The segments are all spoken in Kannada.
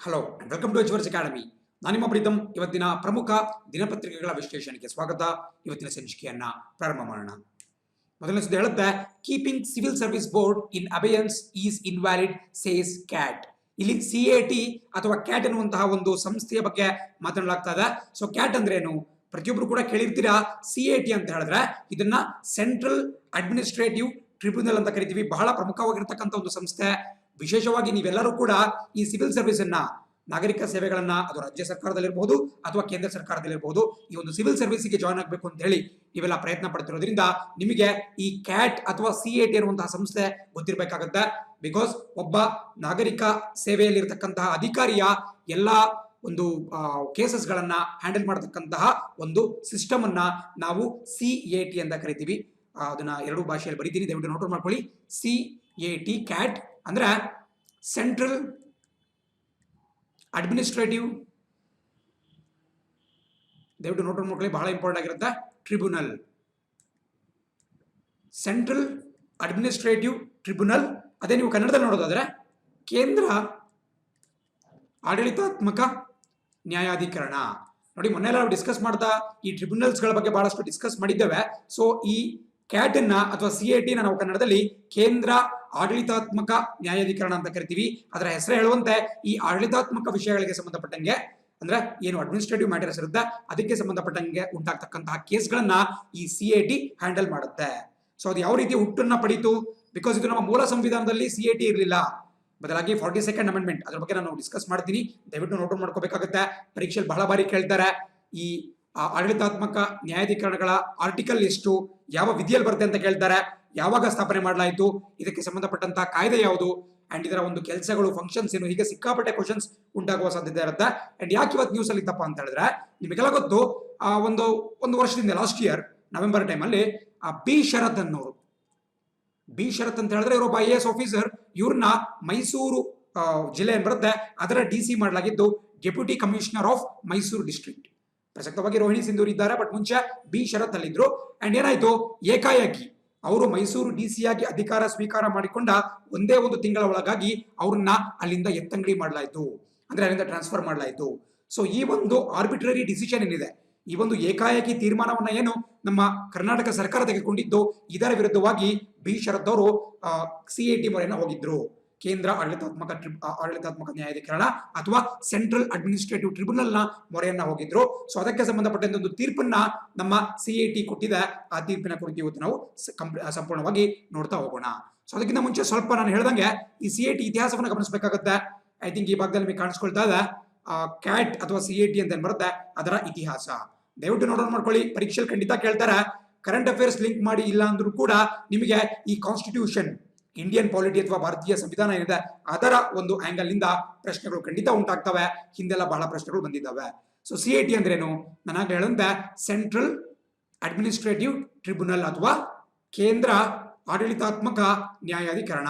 ಹಲೋ ಅಂಡ್ ವೆಲ್ಕಮ್ ಟು ಎಚ್ವರ್ಸ್ ಅಕಾಡೆಮಿ. ನಾನು ನಿಮ್ಮ ಪ್ರೀತಮ್. ಇವತ್ತಿನ ಪ್ರಮುಖ ದಿನಪತ್ರಿಕೆಗಳ ವಿಶ್ಲೇಷಣೆಗೆ ಸ್ವಾಗತ. ಇವತ್ತಿನ ಸಂಚಿಕೆಯನ್ನ ಪ್ರಾರಂಭ ಮಾಡೋಣ. ಮೊದಲನೇ ಸುದ್ದಿ ಹೇಳುತ್ತೆ, keeping civil service board in abeyance is invalid says CAT. ಇಲ್ಲಿ CAT ಅಥವಾ ಕ್ಯಾಟ್ ಎನ್ನುವಂತಹ ಒಂದು ಸಂಸ್ಥೆಯ ಬಗ್ಗೆ ಮಾತನಾಡಲಾಗ್ತಾ ಇದೆ. ಸೊ ಕ್ಯಾಟ್ ಅಂದ್ರೆ ಏನು? ಪ್ರತಿಯೊಬ್ರು ಕೂಡ ಕೇಳಿರ್ತೀರಾ. CAT ಅಂತ ಹೇಳಿದ್ರೆ ಇದನ್ನ ಸೆಂಟ್ರಲ್ ಅಡ್ಮಿನಿಸ್ಟ್ರೇಟಿವ್ ಟ್ರಿಬ್ಯುನಲ್ ಅಂತ ಕರಿತೀವಿ. ಬಹಳ ಪ್ರಮುಖವಾಗಿರ್ತಕ್ಕಂಥ ಒಂದು ಸಂಸ್ಥೆ. ವಿಶೇಷವಾಗಿ ನೀವೆಲ್ಲರೂ ಕೂಡ ಈ ಸಿವಿಲ್ ಸರ್ವಿಸ್ ಅನ್ನ, ನಾಗರಿಕ ಸೇವೆಗಳನ್ನ, ಅದು ರಾಜ್ಯ ಸರ್ಕಾರದಲ್ಲಿರಬಹುದು ಅಥವಾ ಕೇಂದ್ರ ಸರ್ಕಾರದಲ್ಲಿರಬಹುದು, ಈ ಒಂದು ಸಿವಿಲ್ ಸರ್ವಿಸ್ಗೆ ಜಾಯ್ನ್ ಆಗಬೇಕು ಅಂತ ಹೇಳಿ ನೀವೆಲ್ಲ ಪ್ರಯತ್ನ ಪಡ್ತಿರೋದ್ರಿಂದ ನಿಮಗೆ ಈ ಕ್ಯಾಟ್ ಅಥವಾ CAT ಇರುವಂತಹ ಸಂಸ್ಥೆ ಗೊತ್ತಿರಬೇಕಾಗುತ್ತೆ. ಬಿಕಾಸ್ ಒಬ್ಬ ನಾಗರಿಕ ಸೇವೆಯಲ್ಲಿರ್ತಕ್ಕಂತಹ ಅಧಿಕಾರಿಯ ಎಲ್ಲ ಒಂದು ಕೇಸಸ್ ಗಳನ್ನ ಹ್ಯಾಂಡಲ್ ಮಾಡತಕ್ಕಂತಹ ಒಂದು ಸಿಸ್ಟಮ್ ಅನ್ನ ನಾವು CAT ಅಂತ ಕರಿತೀವಿ. ಅದನ್ನ ಎರಡು ಭಾಷೆಯಲ್ಲಿ ಬರೀತೀನಿ, ದಯವಿಟ್ಟು ನೋಟ್ ಮಾಡ್ಕೊಳ್ಳಿ. CAT ಕ್ಯಾಟ್ ಅಂದ್ರೆ ಸೆಂಟ್ರಲ್ ಅಡ್ಮಿನಿಸ್ಟ್ರೇಟಿವ್, ದಯವಿಟ್ಟು ನೋಟ್ ಮಾಡ್ಕೊಳ್ಳಿ, ಬಹಳ ಇಂಪಾರ್ಟೆಂಟ್ ಆಗಿರುತ್ತೆ. Tribunal, central administrative tribunal. ಅದೇ ನೀವು ಕನ್ನಡದಲ್ಲಿ ನೋಡೋದಾದ್ರೆ ಕೇಂದ್ರ ಆಡಳಿತಾತ್ಮಕ ನ್ಯಾಯಾಧಿಕರಣ. ನೋಡಿ, ಮೊನ್ನೆ ನಾವು ಡಿಸ್ಕಸ್ ಮಾಡ್ತಾ ಈ ಟ್ರಿಬ್ಯುನಲ್ಸ್ ಗಳ ಬಗ್ಗೆ ಬಹಳಷ್ಟು ಡಿಸ್ಕಸ್ ಮಾಡಿದ್ದೇವೆ. ಸೊ ಈ ಕ್ಯಾಟ್ ಅನ್ನ ಅಥವಾ CAT ನ ನಾವು ಕನ್ನಡದಲ್ಲಿ ಕೇಂದ್ರ ಆಡಳಿತಾತ್ಮಕ ನ್ಯಾಯಾಧಿಕರಣ ಅಂತ ಕರಿತೀವಿ. ಅದರ ಹೆಸರು ಹೇಳುವಂತೆ ಈ ಆಡಳಿತಾತ್ಮಕ ವಿಷಯಗಳಿಗೆ ಸಂಬಂಧಪಟ್ಟಂಗೆ, ಅಂದ್ರೆ ಏನು ಅಡ್ಮಿನಿಸ್ಟ್ರೇಟಿವ್ ಮ್ಯಾಟರ್ಸ್ ಇರುತ್ತೆ ಅದಕ್ಕೆ ಸಂಬಂಧಪಟ್ಟಂಗೆ ಉಂಟಾಗ್ತಕ್ಕಂತಹ ಕೇಸ್ಗಳನ್ನ ಈ CAT ಹ್ಯಾಂಡಲ್ ಮಾಡುತ್ತೆ. ಸೊ ಅದು ಯಾವ ರೀತಿ ಹುಟ್ಟನ್ನ ಪಡೀತು? ಬಿಕಾಸ್ ಇದು ನಮ್ಮ ಮೂಲ ಸಂವಿಧಾನದಲ್ಲಿ CAT ಇರಲಿಲ್ಲ, ಬದಲಾಗಿ 42nd ಅಮೆಂಡ್ಮೆಂಟ್, ಅದ್ರ ಬಗ್ಗೆ ನಾನು ಡಿಸ್ಕಸ್ ಮಾಡ್ತೀನಿ, ದಯವಿಟ್ಟು ನೋಟ್ ಮಾಡ್ಕೋಬೇಕಾಗುತ್ತೆ. ಪರೀಕ್ಷೆಯಲ್ಲಿ ಬಹಳ ಬಾರಿ ಕೇಳ್ತಾರೆ, ಈ ಆಡಳಿತಾತ್ಮಕ ನ್ಯಾಯಾಧಿಕರಣಗಳ ಆರ್ಟಿಕಲ್ ಎಷ್ಟು, ಯಾವ ವಿಧಿಯಲ್ಲಿ ಬರುತ್ತೆ ಅಂತ ಕೇಳ್ತಾರೆ. ಯಾವಾಗ ಸ್ಥಾಪನೆ ಮಾಡಲಾಯಿತು, ಇದಕ್ಕೆ ಸಂಬಂಧಪಟ್ಟಂತಹ ಕಾಯ್ದೆ ಯಾವುದು, ಅಂಡ್ ಇದರ ಒಂದು ಕೆಲಸಗಳು, ಫಂಕ್ಷನ್ಸ್ ಏನು, ಹೀಗೆ ಸಿಕ್ಕಾಪಟ್ಟೆ ಕ್ವಶನ್ಸ್ ಉಂಟಾಗುವ ಸಾಧ್ಯತೆ ಇರುತ್ತೆ. ಅಂಡ್ ಯಾಕೆ ಇವತ್ತು ನ್ಯೂಸ್ ಅಲ್ಲಿ ಇತ್ತಪ್ಪ ಅಂತ ಹೇಳಿದ್ರೆ, ನಿಮಗೆಲ್ಲ ಗೊತ್ತು, ಒಂದು ವರ್ಷದಿಂದ ಲಾಸ್ಟ್ ಇಯರ್ ನವೆಂಬರ್ ಟೈಮಲ್ಲಿ ಬಿ ಶರತ್ ಅನ್ನೋರು, ಬಿ ಶರತ್ ಅಂತ ಹೇಳಿದ್ರೆ ಇವರೊಬ್ಬ IAS ಆಫೀಸರ್, ಇವ್ರನ್ನ ಮೈಸೂರು ಜಿಲ್ಲೆ ಏನ್ ಬರುತ್ತೆ ಅದರ DC ಮಾಡಲಾಗಿದ್ದು deputy commissioner of Mysuru district. ಪ್ರಸಕ್ತವಾಗಿ ರೋಹಿಣಿ ಸಿಂಧೂರ್ ಇದ್ದಾರೆ, ಬಟ್ ಮುಂಚೆ ಬಿ ಶರತ್ ಅಲ್ಲಿದ್ರು. ಅಂಡ್ ಏನಾಯ್ತು, ಏಕಾಏಕಿ ಅವರು ಮೈಸೂರು DC ಆಗಿ ಅಧಿಕಾರ ಸ್ವೀಕಾರ ಮಾಡಿಕೊಂಡ ಒಂದೇ ಒಂದು ತಿಂಗಳ ಒಳಗಾಗಿ ಅವ್ರನ್ನ ಅಲ್ಲಿಂದ ಎತ್ತಂಗಡಿ ಮಾಡಲಾಯಿತು, ಅಂದ್ರೆ ಅಲ್ಲಿಂದ ಟ್ರಾನ್ಸ್ಫರ್ ಮಾಡಲಾಯಿತು. ಸೊ ಈ ಒಂದು ಆರ್ಬಿಟ್ರರಿ ಡಿಸಿಷನ್ ಏನಿದೆ, ಈ ಒಂದು ಏಕಾಏಕಿ ತೀರ್ಮಾನವನ್ನ ಏನು ನಮ್ಮ ಕರ್ನಾಟಕ ಸರ್ಕಾರ ತೆಗೆದುಕೊಂಡಿದ್ದು, ಇದರ ವಿರುದ್ಧವಾಗಿ ಬಿ ಶರತ್ ಅವರು CAT ಮೊರೆಯನ್ನ ಹೋಗಿದ್ರು. ಕೇಂದ್ರ ಆಡಳಿತಾತ್ಮಕ ನ್ಯಾಯಾಧಿಕರಣ ಅಥವಾ ಸೆಂಟ್ರಲ್ ಅಡ್ಮಿನಿಸ್ಟ್ರೇಟಿವ್ ಟ್ರಿಬ್ಯುನಲ್ ನ ಮೊರೆಯನ್ನ ಹೋಗಿದ್ರು. ಸೊ ಅದಕ್ಕೆ ಸಂಬಂಧಪಟ್ಟಂತ ಒಂದು ತೀರ್ಪನ್ನ ನಮ್ಮ CAT ಕೊಟ್ಟಿದೆ. ಆ ತೀರ್ಪಿನ ಕುರಿತು ಇವತ್ತು ನಾವು ಸಂಪೂರ್ಣವಾಗಿ ನೋಡ್ತಾ ಹೋಗೋಣ. ಸೊ ಅದಕ್ಕಿಂತ ಮುಂಚೆ ಸ್ವಲ್ಪ ನಾನು ಹೇಳ್ದಂಗೆ ಈ CAT ಇತಿಹಾಸವನ್ನು ಗಮನಿಸಬೇಕಾಗುತ್ತೆ. ಐ ಥಿಂಕ್ ಈ ಭಾಗದಲ್ಲಿ ನಿಮಗೆ ಕಾಣಿಸ್ಕೊಳ್ತಾ ಇದೆ ಕ್ಯಾಟ್ ಅಥವಾ CAT ಅಂತ ಏನ್ ಬರುತ್ತೆ ಅದರ ಇತಿಹಾಸ. ದಯವಿಟ್ಟು ನೋಟ್ ಮಾಡ್ಕೊಳ್ಳಿ, ಪರೀಕ್ಷೆಯಲ್ಲಿ ಖಂಡಿತ ಕೇಳ್ತಾರೆ. ಕರೆಂಟ್ ಅಫೇರ್ಸ್ ಲಿಂಕ್ ಮಾಡಿ ಇಲ್ಲ ಅಂದ್ರೂ ಕೂಡ ನಿಮಗೆ ಈ ಕಾನ್ಸ್ಟಿಟ್ಯೂಷನ್, ಇಂಡಿಯನ್ ಪಾಲಿಟಿ ಅಥವಾ ಭಾರತೀಯ ಸಂವಿಧಾನ ಏನಿದೆ ಅದರ ಒಂದು ಆಂಗಲ್ ನಿಂದ ಪ್ರಶ್ನೆಗಳು ಖಂಡಿತ ಉಂಟಾಗ್ತವೆ. ಹಿಂದೆಲ್ಲ ಬಹಳ ಪ್ರಶ್ನೆಗಳು ಬಂದಿದ್ದಾವೆ. ಸೊ CAT ಅಂದ್ರೇನು? ನಾನು ಹೇಳಂತೆ ಸೆಂಟ್ರಲ್ ಅಡ್ಮಿನಿಸ್ಟ್ರೇಟಿವ್ ಟ್ರಿಬ್ಯುನಲ್ ಅಥವಾ ಕೇಂದ್ರ ಆಡಳಿತಾತ್ಮಕ ನ್ಯಾಯಾಧಿಕರಣ.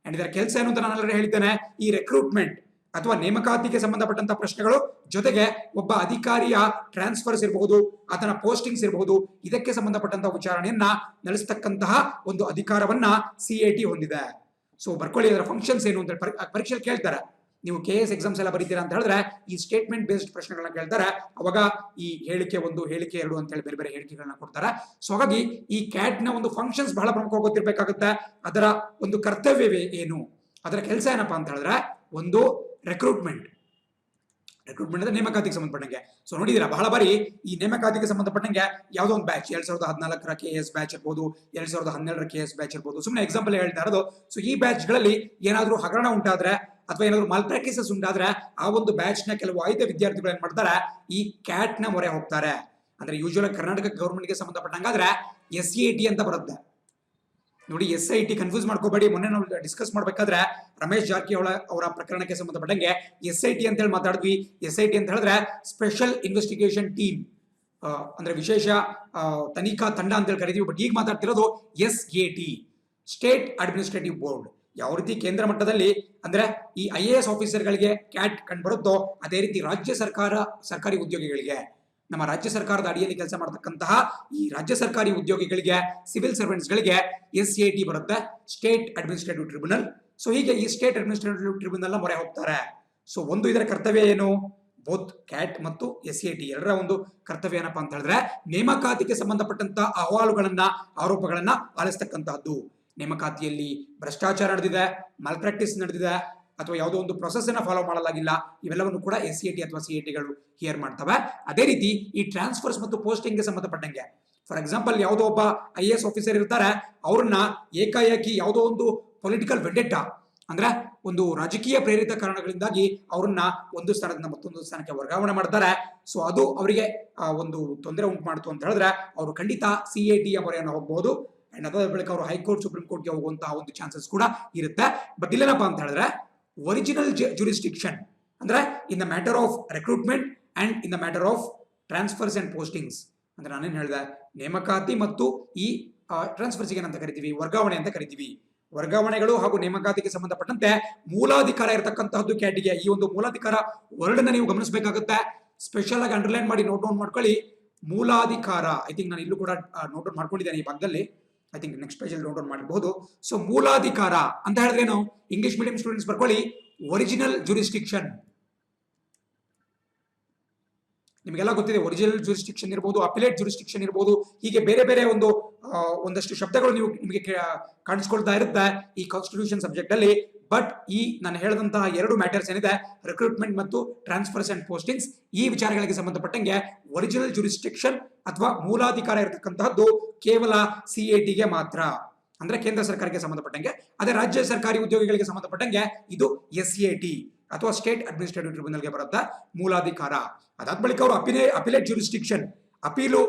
ಅಂಡ್ ಇದರ ಕೆಲಸ ಏನು ಅಂತ ನಾನು ಆಲ್ರೆಡಿ ಹೇಳಿದ್ದೇನೆ. ಈ ರೆಕ್ರೂಟ್ಮೆಂಟ್ ಅಥವಾ ನೇಮಕಾತಿಗೆ ಸಂಬಂಧಪಟ್ಟಂತ ಪ್ರಶ್ನೆಗಳು, ಜೊತೆಗೆ ಒಬ್ಬ ಅಧಿಕಾರಿಯ ಟ್ರಾನ್ಸ್ಫರ್ಸ್ ಇರಬಹುದು, ಅದನ್ನ ಪೋಸ್ಟಿಂಗ್ಸ್ ಇರಬಹುದು, ಇದಕ್ಕೆ ಸಂಬಂಧಪಟ್ಟಂತಹ ವಿಚಾರಣೆಯನ್ನ ನಡೆಸತಕ್ಕಂತಹ ಒಂದು ಅಧಿಕಾರವನ್ನ CAT ಹೊಂದಿದೆ. ಸೊ ಬರ್ಕೊಳ್ಳಿ, ಅದರ ಫಂಕ್ಷನ್ಸ್ ಏನು ಅಂತ ಪರೀಕ್ಷೆಯಲ್ಲಿ ಕೇಳ್ತಾರೆ. ನೀವು KS ಎಕ್ಸಾಮ್ಸ್ ಎಲ್ಲ ಬರೀತೀರಾ ಅಂತ ಹೇಳಿದ್ರೆ ಈ ಸ್ಟೇಟ್ಮೆಂಟ್ ಬೇಸ್ಡ್ ಪ್ರಶ್ನೆಗಳನ್ನ ಕೇಳ್ತಾರೆ. ಅವಾಗ ಈ ಹೇಳಿಕೆ 1, ಹೇಳಿಕೆ 2 ಅಂತ ಹೇಳಿ ಬೇರೆ ಬೇರೆ ಹೇಳಿಕೆಗಳನ್ನ ಕೊಡ್ತಾರೆ. ಸೊ ಹಾಗಾಗಿ ಈ ಕ್ಯಾಟ್ ನ ಒಂದು ಫಂಕ್ಷನ್ಸ್ ಬಹಳ ಪ್ರಮುಖವಾಗಿ ಗೊತ್ತಿರಬೇಕಾಗುತ್ತೆ. ಅದರ ಒಂದು ಕರ್ತವ್ಯವೇ ಏನು, ಅದರ ಕೆಲಸ ಏನಪ್ಪಾ ಅಂತ ಹೇಳಿದ್ರೆ, ಒಂದು ರೆಕ್ರೂಟ್ಮೆಂಟ್ ಅಂದ್ರೆ ನೇಮಕಾತಿಗೆ ಸಂಬಂಧಪಟ್ಟಂಗೆ. ಸೊ ನೋಡಿದಿರಾ, ಬಹಳ ಬಾರಿ ಈ ನೇಮಕಾತಿಗೆ ಸಂಬಂಧಪಟ್ಟಂಗೆ ಯಾವುದೋ ಒಂದು ಬ್ಯಾಚ್ 2014ರ KS ಬ್ಯಾಚ್ ಇರ್ಬೋದು, 2012ರ KS ಬ್ಯಾಚ್ ಇರ್ಬೋದು, ಸುಮ್ಮನೆ ಎಕ್ಸಾಂಪಲ್ ಹೇಳ್ತಾ ಇರೋದು. ಸೊ ಈ ಬ್ಯಾಚ್ ಗಳಲ್ಲಿ ಏನಾದ್ರೂ ಹಗರಣ ಉಂಟಾದ್ರೆ ಅಥವಾ ಏನಾದ್ರು ಮಾಲ್ ಪ್ರಾಕ್ಟೀಸಸ್ ಉಂಟಾದ್ರೆ ಆ ಒಂದು ಬ್ಯಾಚ್ ನ ಕೆಲವು ಆಯ್ದ ವಿದ್ಯಾರ್ಥಿಗಳು ಏನ್ ಮಾಡ್ತಾರೆ, ಈ ಕ್ಯಾಟ್ ನ ಮೊರೆ ಹೋಗ್ತಾರೆ. ಅಂದ್ರೆ ಯೂಶುವಲ್ ಕರ್ನಾಟಕ ಗವರ್ಮೆಂಟ್ ಗೆ ಸಂಬಂಧಪಟ್ಟಂಗಾದ್ರೆ SAT ಅಂತ ಬರುತ್ತೆ. ನೋಡಿ, SIT ಕನ್ಫ್ಯೂಸ್ ಮಾಡ್ಕೋಬೇಡಿ. ಮೊನ್ನೆ ನಾವು ಡಿಸ್ಕಸ್ ಮಾಡ್ಬೇಕಾದ್ರೆ ರಮೇಶ್ ಜಾರಕಿಹೊಳಿ ಅವರ ಪ್ರಕರಣಕ್ಕೆ ಸಂಬಂಧಪಟ್ಟಂಗೆ SIT ಅಂತ ಹೇಳಿ ಮಾತಾಡಿದ್ವಿ. SIT ಅಂತ ಹೇಳಿದ್ರೆ ಸ್ಪೆಷಲ್ ಇನ್ವೆಸ್ಟಿಗೇಷನ್ ಟೀಮ್, ಅಂದ್ರೆ ವಿಶೇಷ ತನಿಖಾ ತಂಡ ಅಂತ ಹೇಳಿ ಕರಿತೀವಿ. ಬಟ್ ಈಗ ಮಾತಾಡ್ತಿರೋದು SAT, ಸ್ಟೇಟ್ ಅಡ್ಮಿನಿಸ್ಟ್ರೇಟಿವ್ ಬೋರ್ಡ್. ಯಾವ ರೀತಿ ಕೇಂದ್ರ ಮಟ್ಟದಲ್ಲಿ ಅಂದ್ರೆ ಈ IAS ಆಫೀಸರ್ಗಳಿಗೆ ಕ್ಯಾಟ್ ಕಂಡುಬರುತ್ತೋ, ಅದೇ ರೀತಿ ರಾಜ್ಯ ಸರ್ಕಾರಿ ಉದ್ಯೋಗಿಗಳಿಗೆ, ನಮ್ಮ ರಾಜ್ಯ ಸರ್ಕಾರದ ಅಡಿಯಲ್ಲಿ ಕೆಲಸ ಮಾಡತಕ್ಕಂತಹ ಈ ರಾಜ್ಯ ಸರ್ಕಾರಿ ಉದ್ಯೋಗಿಗಳಿಗೆ, ಸಿವಿಲ್ ಸರ್ವೆಂಟ್ಸ್ ಗಳಿಗೆ SAT ಬರುತ್ತೆ, ಸ್ಟೇಟ್ ಅಡ್ಮಿನಿಸ್ಟ್ರೇಟಿವ್ ಟ್ರಿಬ್ಯುನಲ್. ಸೊ ಹೀಗೆ ಈ ಸ್ಟೇಟ್ ಅಡ್ಮಿನಿಸ್ಟ್ರೇಟಿವ್ ಟ್ರಿಬ್ಯುನಲ್ ಮೊರೆ ಹೋಗ್ತಾರೆ. ಸೊ ಒಂದು ಇದರ ಕರ್ತವ್ಯ ಏನು, ಬೋತ್ ಕ್ಯಾಟ್ ಮತ್ತು SCAT ಎರಡರ ಒಂದು ಕರ್ತವ್ಯ ಏನಪ್ಪಾ ಅಂತ ಹೇಳಿದ್ರೆ ನೇಮಕಾತಿಗೆ ಸಂಬಂಧಪಟ್ಟಂತ ಅಹವಾಲುಗಳನ್ನ ಆರೋಪಗಳನ್ನ ಆಲಿಸ್ತಕ್ಕಂತಹದ್ದು. ನೇಮಕಾತಿಯಲ್ಲಿ ಭ್ರಷ್ಟಾಚಾರ ನಡೆದಿದೆ, ಮಾಲ್ ಪ್ರಾಕ್ಟೀಸ್ ನಡೆದಿದೆ, ಅಥವಾ ಯಾವುದೋ ಒಂದು ಪ್ರೊಸೆಸ್ ಅನ್ನ ಫಾಲೋ ಮಾಡಲಾಗಿಲ್ಲ, ಇವೆಲ್ಲವನ್ನು ಕೂಡ SCAT ಅಥವಾ CATಗಳು ಹಿಯರ್ ಮಾಡ್ತವೆ. ಅದೇ ರೀತಿ ಈ ಟ್ರಾನ್ಸ್ಫರ್ಸ್ ಮತ್ತು ಪೋಸ್ಟಿಂಗ್ ಗೆ ಸಂಬಂಧಪಟ್ಟಂಗೆ, ಫಾರ್ ಎಕ್ಸಾಂಪಲ್ ಯಾವುದೋ ಒಬ್ಬ IAS ಆಫೀಸರ್ ಇರ್ತಾರೆ, ಅವ್ರನ್ನ ಏಕಾಏಕಿ ಯಾವುದೋ ಒಂದು ಪೊಲಿಟಿಕಲ್ ವೆಂಡೆಟ್ಟಾ ಅಂದ್ರೆ ಒಂದು ರಾಜಕೀಯ ಪ್ರೇರಿತ ಕಾರಣಗಳಿಂದಾಗಿ ಅವ್ರನ್ನ ಒಂದು ಸ್ಥಾನದಿಂದ ಮತ್ತೊಂದು ಸ್ಥಾನಕ್ಕೆ ವರ್ಗಾವಣೆ ಮಾಡ್ತಾರೆ. ಸೊ ಅದು ಅವರಿಗೆ ಒಂದು ತೊಂದರೆ ಉಂಟು ಮಾಡ್ತು ಅಂತ ಹೇಳಿದ್ರೆ ಅವರು ಖಂಡಿತ CAT ಮೊರೆಯನ್ನು ಹೋಗಬಹುದು. ಅಂಡ್ ಅದಾದ ಬಳಿಕ ಅವರು ಹೈಕೋರ್ಟ್, ಸುಪ್ರೀಂ ಕೋರ್ಟ್ಗೆ ಹೋಗುವಂತಹ ಒಂದು ಚಾನ್ಸಸ್ ಕೂಡ ಇರುತ್ತೆ. ಬಟ್ ಇಲ್ಲೇನಪ್ಪಾ ಅಂತ ಹೇಳಿದ್ರೆ ಒರಿಜಿನಲ್ ಜುರಿಸ್ಡಿಕ್ಷನ್ ಅಂದ್ರೆ in the matter of recruitment and in the matter of transfers and postings ಅಂದ್ರೆ ನಾನೇನ್ ಹೇಳಿದೆ, ನೇಮಕಾತಿ ಮತ್ತು ಈ ಟ್ರಾನ್ಸ್ಫರ್ಸ್ ಏನಂತ ಕರಿತೀವಿ, ವರ್ಗಾವಣೆ ಅಂತ ಕರಿತೀವಿ. ವರ್ಗಾವಣೆಗಳು ಹಾಗೂ ನೇಮಕಾತಿಗೆ ಸಂಬಂಧಪಟ್ಟಂತೆ ಮೂಲಾಧಿಕಾರ ಇರತಕ್ಕಂತಹದ್ದು ಕ್ಯಾಟಿಗೆ. ಈ ಒಂದು ಮೂಲಾಧಿಕಾರ ವರ್ಡ್ ನ ನೀವು ಗಮನಿಸಬೇಕಾಗುತ್ತೆ, ಸ್ಪೆಷಲ್ ಆಗಿ ಅಂಡರ್ಲೈನ್ ಮಾಡಿ ನೋಟ್ ಡೌನ್ ಮಾಡ್ಕೊಳ್ಳಿ. ಮೂಲಾಧಿಕಾರ, ಐ ಥಿಂಕ್ ನಾನು ಇಲ್ಲೂ ಕೂಡ ನೋಟ್ ಡೌನ್ ಮಾಡ್ಕೊಂಡಿದ್ದೇನೆ ಈ ಭಾಗದಲ್ಲಿ, ಐ ಥಿಂಕ್ ನೆಕ್ಸ್ಟ್ ಪೇಜ್ ಅಲ್ಲಿ ನೋಟ್ ಡೌನ್ ಮಾಡಬಹುದು. ಸೊ ಮೂಲಾಧಿಕಾರ ಅಂತ ಹೇಳಿದ್ರೆ ಏನು, ಇಂಗ್ಲಿಷ್ ಮೀಡಿಯಂ ಸ್ಟೂಡೆಂಟ್ಸ್ ಬರ್ಕೊಳ್ಳಿ, ಒರಿಜಿನಲ್ ಜುರಿಸ್ಡಿಕ್ಷನ್. ನಿಮಗೆಲ್ಲ ಗೊತ್ತಿದೆ, ಒರಿಜಿನಲ್ ಜುರಿಸ್ಡಿಕ್ಷನ್ ಇರಬಹುದು, ಅಪಿಲೇಟ್ ಜುರಿಸ್ಡಿಕ್ಷನ್ ಇರಬಹುದು, ಹೀಗೆ ಬೇರೆ ಬೇರೆ ಒಂದಷ್ಟು ಶಬ್ದಗಳು ನಿಮಗೆ ಕಾಣಿಸ್ಕೊಳ್ತಾ ಇರುತ್ತೆ ಈ ಕಾನ್ಸ್ಟಿಟ್ಯೂಷನ್ ಸಬ್ಜೆಕ್ಟ್ ಅಲ್ಲಿ. ಬಟ್ ಈ ನಾನು ಹೇಳಿದಂತಹ ಎರಡು ಮ್ಯಾಟರ್ಸ್ ಏನಿದೆ, ರಿಕ್ರೂಟ್ಮೆಂಟ್ ಮತ್ತು ಟ್ರಾನ್ಸ್ಫರ್ಸ್ ಅಂಡ್ ಪೋಸ್ಟಿಂಗ್ಸ್, ಈ ವಿಚಾರಗಳಿಗೆ ಸಂಬಂಧಪಟ್ಟಂಗೆ ಒರಿಜಿನಲ್ ಜುರಿಸ್ಡಿಕ್ಷನ್ ಅಥವಾ ಮೂಲಾಧಿಕಾರ ಇರತಕ್ಕಂತಹದ್ದು ಕೇವಲ CATಗೆ ಮಾತ್ರ, ಅಂದ್ರೆ ಕೇಂದ್ರ ಸರ್ಕಾರಕ್ಕೆ ಸಂಬಂಧಪಟ್ಟಂಗೆ. ಅದೇ ರಾಜ್ಯ ಸರ್ಕಾರಿ ಉದ್ಯೋಗಿಗಳಿಗೆ ಸಂಬಂಧಪಟ್ಟಂಗೆ ಇದು SCAT ಅಥವಾ ಸ್ಟೇಟ್ ಅಡ್ಮಿನಿಸ್ಟ್ರೇಟಿವ್ ಟ್ರಿಬ್ಯುನಲ್ಗೆ ಬರುತ್ತೆ ಮೂಲಾಧಿಕಾರ. ಅದಾದ ಬಳಿಕ ಅವರು ಅಪಿಲೇಟ್ ಜುರಿಸ್ಡಿಕ್ಷನ್, ಅಪೀಲು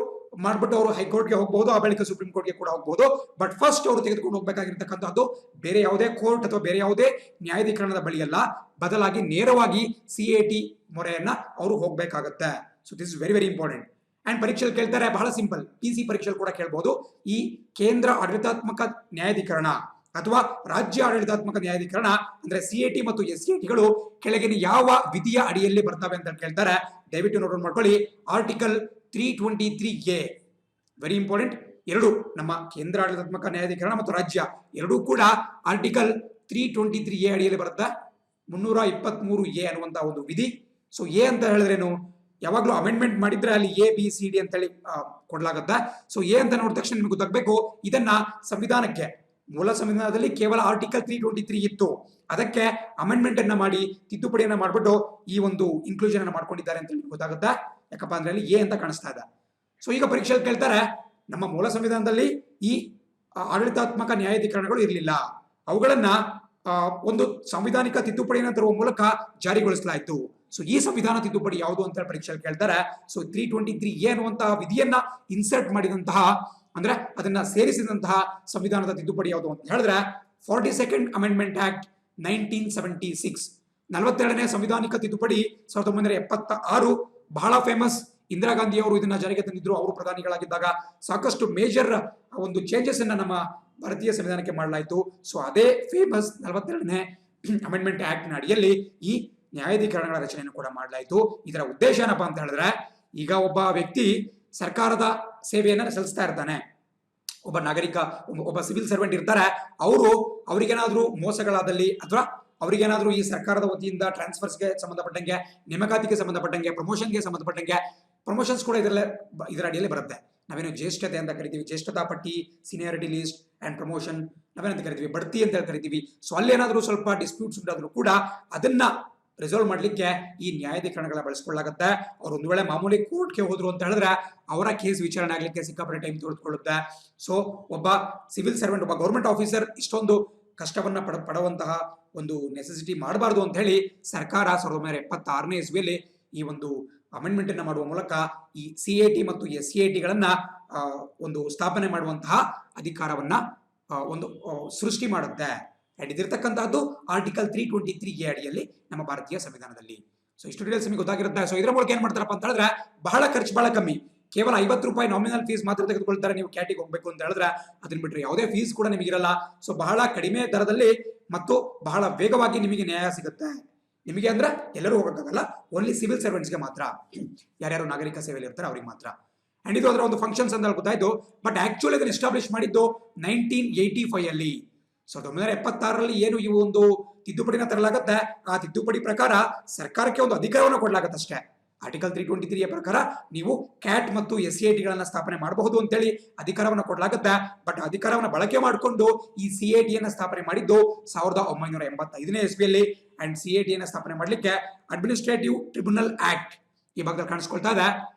ಮಾಡ್ಬಿಟ್ಟು ಅವರು ಹೈಕೋರ್ಟ್ಗೆ ಹೋಗಬಹುದು, ಆ ಬಳಿಕ ಸುಪ್ರೀಂ ಕೋರ್ಟ್ಗೆ ಕೂಡ ಹೋಗಬಹುದು. ಬಟ್ ಫಸ್ಟ್ ಅವರು ತೆಗೆದುಕೊಂಡು ಹೋಗಬೇಕಾಗಿರ್ತಕ್ಕಂಥದ್ದು ಬೇರೆ ಯಾವುದೇ ಕೋರ್ಟ್ ಅಥವಾ ಬೇರೆ ಯಾವುದೇ ನ್ಯಾಯಾಧೀಕರಣದ ಬಳಿಯಲ್ಲ, ಬದಲಾಗಿ ನೇರವಾಗಿ CAT ಮೊರೆಯನ್ನ ಅವರು ಹೋಗಬೇಕಾಗತ್ತೆ. So this is very very important. And ಪರೀಕ್ಷೆಯಲ್ಲಿ ಕೇಳ್ತಾರೆ, ಬಹಳ ಸಿಂಪಲ್, PC ಪರೀಕ್ಷೆಯಲ್ಲಿ ಕೂಡ ಕೇಳಬಹುದು. ಈ ಕೇಂದ್ರ ಆಡಳಿತಾತ್ಮಕ ನ್ಯಾಯಾಧೀಕರಣ ಅಥವಾ ರಾಜ್ಯ ಆಡಳಿತಾತ್ಮಕ ನ್ಯಾಯಾಧೀಕರಣ ಅಂದ್ರೆ CAT ಮತ್ತು SCATಗಳು ಕೆಳಗಿನ ಯಾವ ವಿಧಿಯ ಅಡಿಯಲ್ಲಿ ಬರ್ತವೆ ಅಂತ ಕೇಳ್ತಾರೆ. ದಯವಿಟ್ಟು ನೋಟ್ ಡೌನ್ ಮಾಡ್ಕೊಳ್ಳಿ. Article 323A very important. ಎರಡು ನಮ್ಮ ಕೇಂದ್ರ ಆಡಳಿತಾತ್ಮಕ ನ್ಯಾಯಾಧೀಕರಣ ಮತ್ತು ರಾಜ್ಯ ಎರಡೂ ಕೂಡ ಆರ್ಟಿಕಲ್ 323A ಅಡಿಯಲ್ಲಿ ಬರುತ್ತೆ. 323A ಅನ್ನುವಂತಹ ಒಂದು ವಿಧಿ. ಸೊ ಎ ಅಂತ ಹೇಳಿದ್ರೇನು, ಯಾವಾಗ್ಲೂ ಅಮೆಂಡ್ಮೆಂಟ್ ಮಾಡಿದ್ರೆ ಅಲ್ಲಿ ABCD ಅಂತ ಹೇಳಿ ಕೊಡ್ಲಾಗತ್ತೆ. ಸೊ ಎ ಅಂತ ನೋಡಿದ ತಕ್ಷಣ ನಿಮಗೆ ಗೊತ್ತಾಗಬೇಕು, ಇದನ್ನ ಸಂವಿಧಾನಕ್ಕೆ, ಮೂಲ ಸಂವಿಧಾನದಲ್ಲಿ ಕೇವಲ ಆರ್ಟಿಕಲ್ 323 ಇತ್ತು, ಅದಕ್ಕೆ ಅಮೆಂಡ್ಮೆಂಟ್ ಅನ್ನ ಮಾಡಿ ತಿದ್ದುಪಡಿಯನ್ನ ಮಾಡ್ಬಿಟ್ಟು ಈ ಒಂದು ಇನ್ಕ್ಲೂಷನ್ ಅನ್ನ ಮಾಡ್ಕೊಂಡಿದ್ದಾರೆ ಅಂತ ಹೇಳಿ ಗೊತ್ತಾಗುತ್ತೆ. ಯಾಕಪ್ಪ ಅಂದ್ರೆ ಅಲ್ಲಿ ಎ ಅಂತ ಕಾಣಿಸ್ತಾ ಇದೆ. ಸೊ ಈಗ ಪರೀಕ್ಷೆಯಲ್ಲಿ ಕೇಳ್ತಾರೆ, ನಮ್ಮ ಮೂಲ ಸಂವಿಧಾನದಲ್ಲಿ ಈ ಆಡಳಿತಾತ್ಮಕ ನ್ಯಾಯಾಧೀಕರಣಗಳು ಇರಲಿಲ್ಲ, ಅವುಗಳನ್ನ ಒಂದು ಸಾಂವಿಧಾನಿಕ ತಿದ್ದುಪಡಿಯನ್ನು ತರುವ ಮೂಲಕ ಜಾರಿಗೊಳಿಸಲಾಯಿತು. ಸೊ ಈ ಸಂವಿಧಾನ ತಿದ್ದುಪಡಿ ಯಾವುದು ಅಂತ ಪರೀಕ್ಷೆಯಲ್ಲಿ ಕೇಳ್ತಾರೆ. ಸೊ 323A ಅನ್ನುವಂತಹ ವಿಧಿಯನ್ನ ಇನ್ಸರ್ಟ್ ಮಾಡಿದಂತಹ, ಅಂದ್ರೆ ಅದನ್ನ ಸೇರಿಸಿದಂತಹ ಸಂವಿಧಾನದ ತಿದ್ದುಪಡಿ ಯಾವುದು ಅಂತ ಹೇಳಿದ್ರೆ 42nd ಅಮೆಂಡ್ಮೆಂಟ್ ಆಕ್ಟ್ 1976, 42ನೇ ಸಂವಿಧಾನಿಕ ತಿದ್ದುಪಡಿ 1976. ಬಹಳ ಫೇಮಸ್. ಇಂದಿರಾ ಗಾಂಧಿ ಅವರು ಇದನ್ನ ಜಾರಿಗೆ ತಂದಿದ್ರು, ಅವರು ಪ್ರಧಾನಿಗಳಾಗಿದ್ದಾಗ ಸಾಕಷ್ಟು ಮೇಜರ್ ಒಂದು ಚೇಂಜಸ್ ಅನ್ನ ನಮ್ಮ ಭಾರತೀಯ ಸಂವಿಧಾನಕ್ಕೆ ಮಾಡಲಾಯಿತು. ಸೊ ಅದೇ ಫೇಮಸ್ 42ನೇ ಅಮೆಂಡ್ಮೆಂಟ್ ಆಕ್ಟ್ ನ ಅಡಿಯಲ್ಲಿ ಈ ನ್ಯಾಯಾಧೀಕರಣಗಳ ರಚನೆಯನ್ನು ಕೂಡ ಮಾಡಲಾಯಿತು. ಇದರ ಉದ್ದೇಶ ಏನಪ್ಪಾ ಅಂತ ಹೇಳಿದ್ರೆ, ಈಗ ಒಬ್ಬ ವ್ಯಕ್ತಿ ಸರ್ಕಾರದ ಸೇವೆಯನ್ನ ಸಲ್ಲಿಸ್ತಾ ಇರ್ತಾನೆ, ಒಬ್ಬ ನಾಗರಿಕ, ಒಬ್ಬ ಸಿವಿಲ್ ಸರ್ವೆಂಟ್ ಇರ್ತಾರೆ, ಅವರಿಗೇನಾದ್ರೂ ಮೋಸಗಳಾದಲ್ಲಿ ಅಥವಾ ಅವರಿಗೇನಾದ್ರೂ ಈ ಸರ್ಕಾರದ ವತಿಯಿಂದ ಟ್ರಾನ್ಸ್ಫರ್ಸ್ಗೆ ಸಂಬಂಧಪಟ್ಟಂಗೆ, ನೇಮಕಾತಿಗೆ ಸಂಬಂಧಪಟ್ಟಂಗೆ, ಪ್ರಮೋಷನ್ಗೆ ಸಂಬಂಧಪಟ್ಟಂಗೆ, ಪ್ರಮೋಷನ್ಸ್ ಕೂಡ ಇದರ ಅಡಿಯಲ್ಲಿ ಬರುತ್ತೆ. ನಾವೇನು ಜ್ಯೇಷ್ಠತೆ ಅಂತ ಕರಿತೀವಿ, ಜ್ಯೇಷ್ಠತಾ ಪಟ್ಟಿ, ಸೀನಿಯಾರಿಟಿ ಲಿಸ್ಟ್ ಅಂಡ್ ಪ್ರಮೋಷನ್ ನಾವೇನಂತ ಕರಿತೀವಿ, ಬಡ್ತಿ ಅಂತ ಕರಿತೀವಿ. ಸೊ ಅಲ್ಲೇನಾದ್ರೂ ಸ್ವಲ್ಪ ಡಿಸ್ಪ್ಯೂಟ್ಸ್ ಉಂಟಾದ್ರೂ ಕೂಡ ಅದನ್ನ ರಿಸಾಲ್ವ್ ಮಾಡ್ಲಿಕ್ಕೆ ಈ ನ್ಯಾಯಾಧೀಕರಣಗಳ ಬಳಸ್ಕೊಳ್ಳಾಗತ್ತೆ. ಅವ್ರು ಒಂದು ವೇಳೆ ಮಾಮೂಲಿ ಕೋರ್ಟ್ಗೆ ಹೋದ್ರು ಅಂತ ಹೇಳಿದ್ರೆ ಅವರ ಕೇಸ್ ವಿಚಾರಣೆ ಆಗ್ಲಿಕ್ಕೆ ಸಿಕ್ಕಾಪಟ್ಟೆ ಟೈಮ್ ತೆಗೆದುಕೊಳ್ಳುತ್ತೆ. ಸೊ ಒಬ್ಬ ಸಿವಿಲ್ ಸರ್ವೆಂಟ್, ಒಬ್ಬ ಗೌರ್ಮೆಂಟ್ ಆಫೀಸರ್ ಇಷ್ಟೊಂದು ಕಷ್ಟವನ್ನ ಪಡುವಂತಹ ಒಂದು ನೆಸೆಸಿಟಿ ಮಾಡಬಾರ್ದು ಅಂತ ಹೇಳಿ ಸರ್ಕಾರ 1976ನೇ ಇಸ್ವಿಯಲ್ಲಿ ಈ ಒಂದು ಅಮೆಂಡ್ಮೆಂಟ್ ಅನ್ನ ಮಾಡುವ ಮೂಲಕ ಈ CAT ಮತ್ತು SCATಗಳನ್ನ ಒಂದು ಸ್ಥಾಪನೆ ಮಾಡುವಂತಹ ಅಧಿಕಾರವನ್ನ ಒಂದು ಸೃಷ್ಟಿ ಮಾಡುತ್ತೆ. ಅಂಡ್ ಇದಿರ್ತಕ್ಕಂಥದ್ದು ಆರ್ಟಿಕಲ್ 323A ಅಡಿಯಲ್ಲಿ ನಮ್ಮ ಭಾರತೀಯ ಸಂವಿಧಾನದಲ್ಲಿ. ಸೊ ಇಷ್ಟು ಡೀಟೇಲ್ಸ್ ನಿಮಗೆ ಗೊತ್ತಾಗಿರುತ್ತೆ. ಸೊ ಇದರ ಮೂಲಕ ಏನ್ ಮಾಡ್ತಾರಪ್ಪ ಅಂತ ಹೇಳಿದ್ರೆ, ಖರ್ಚು ಬಹಳ ಕಮ್ಮಿ, ಕೇವಲ 50 ರೂಪಾಯಿ ನಾಮಿನಲ್ ಫೀಸ್ ಮಾತ್ರ ತೆಗೆದುಕೊಳ್ತಾರೆ. ನೀವು ಕ್ಯಾಟಿಗೆ ಹೋಗ್ಬೇಕು ಅಂತ ಹೇಳಿದ್ರೆ ಅದನ್ನ ಬಿಟ್ಟರೆ ಯಾವುದೇ ಫೀಸ್ ಕೂಡ ನಿಮಗಿರಲ್ಲ. ಸೊ ಬಹಳ ಕಡಿಮೆ ದರದಲ್ಲಿ ಮತ್ತು ಬಹಳ ವೇಗವಾಗಿ ನಿಮಗೆ ನ್ಯಾಯ ಸಿಗುತ್ತೆ. ನಿಮಗೆ ಅಂದ್ರೆ ಎಲ್ಲರೂ ಹೋಗಕ್ಕಾಗಲ್ಲ, ಓನ್ಲಿ ಸಿವಿಲ್ ಸರ್ವೆಂಟ್ಸ್ಗೆ ಮಾತ್ರ, ಯಾರ್ಯಾರು ನಾಗರಿಕ ಸೇವೆಯಲ್ಲಿ ಇರ್ತಾರೆ ಅವ್ರಿಗೆ ಮಾತ್ರ. ಅಂಡ್ ಇದು ಅದರ ಒಂದು ಫಂಕ್ಷನ್ಸ್ ಅಂತ ಗೊತ್ತಾಯ್ತು. ಬಟ್ ಆಕ್ಚುಲಿ ಅದನ್ನು ಎಸ್ಟಾಬ್ಲಿಷ್ ಮಾಡಿದ್ದು 1985 ಅಲ್ಲಿ. 1976ರಲ್ಲಿ ಏನು ಈ ಒಂದು ತಿದ್ದುಪಡಿನ ತರಲಾಗುತ್ತೆ, ಆ ತಿದ್ದುಪಡಿ ಪ್ರಕಾರ ಸರ್ಕಾರಕ್ಕೆ ಒಂದು ಅಧಿಕಾರವನ್ನು ಕೊಡಲಾಗುತ್ತೆ ಅಷ್ಟೇ. ಆರ್ಟಿಕಲ್ 323 ಪ್ರಕಾರ ನೀವು ಕ್ಯಾಟ್ ಮತ್ತು SCITಗಳನ್ನ ಸ್ಥಾಪನೆ ಮಾಡಬಹುದು ಅಂತೇಳಿ ಅಧಿಕಾರವನ್ನು ಕೊಡಲಾಗುತ್ತೆ. ಬಟ್ ಅಧಿಕಾರವನ್ನು ಬಳಕೆ ಮಾಡಿಕೊಂಡು ಈ CITಯನ್ನ ಸ್ಥಾಪನೆ ಮಾಡಿದ್ದು 1985ನೇ ಇಸ್ವಿಯಲ್ಲಿ. ಅಂಡ್ CITಯನ್ನ ಸ್ಥಾಪನೆ ಮಾಡಲಿಕ್ಕೆ ಅಡ್ಮಿನಿಸ್ಟ್ರೇಟಿವ್ ಟ್ರಿಬ್ಯುನಲ್ ಆಕ್ಟ್ ಈ ಭಾಗದಲ್ಲಿ ಕಾಣಿಸ್ಕೊಳ್ತಾ ಇದೆ.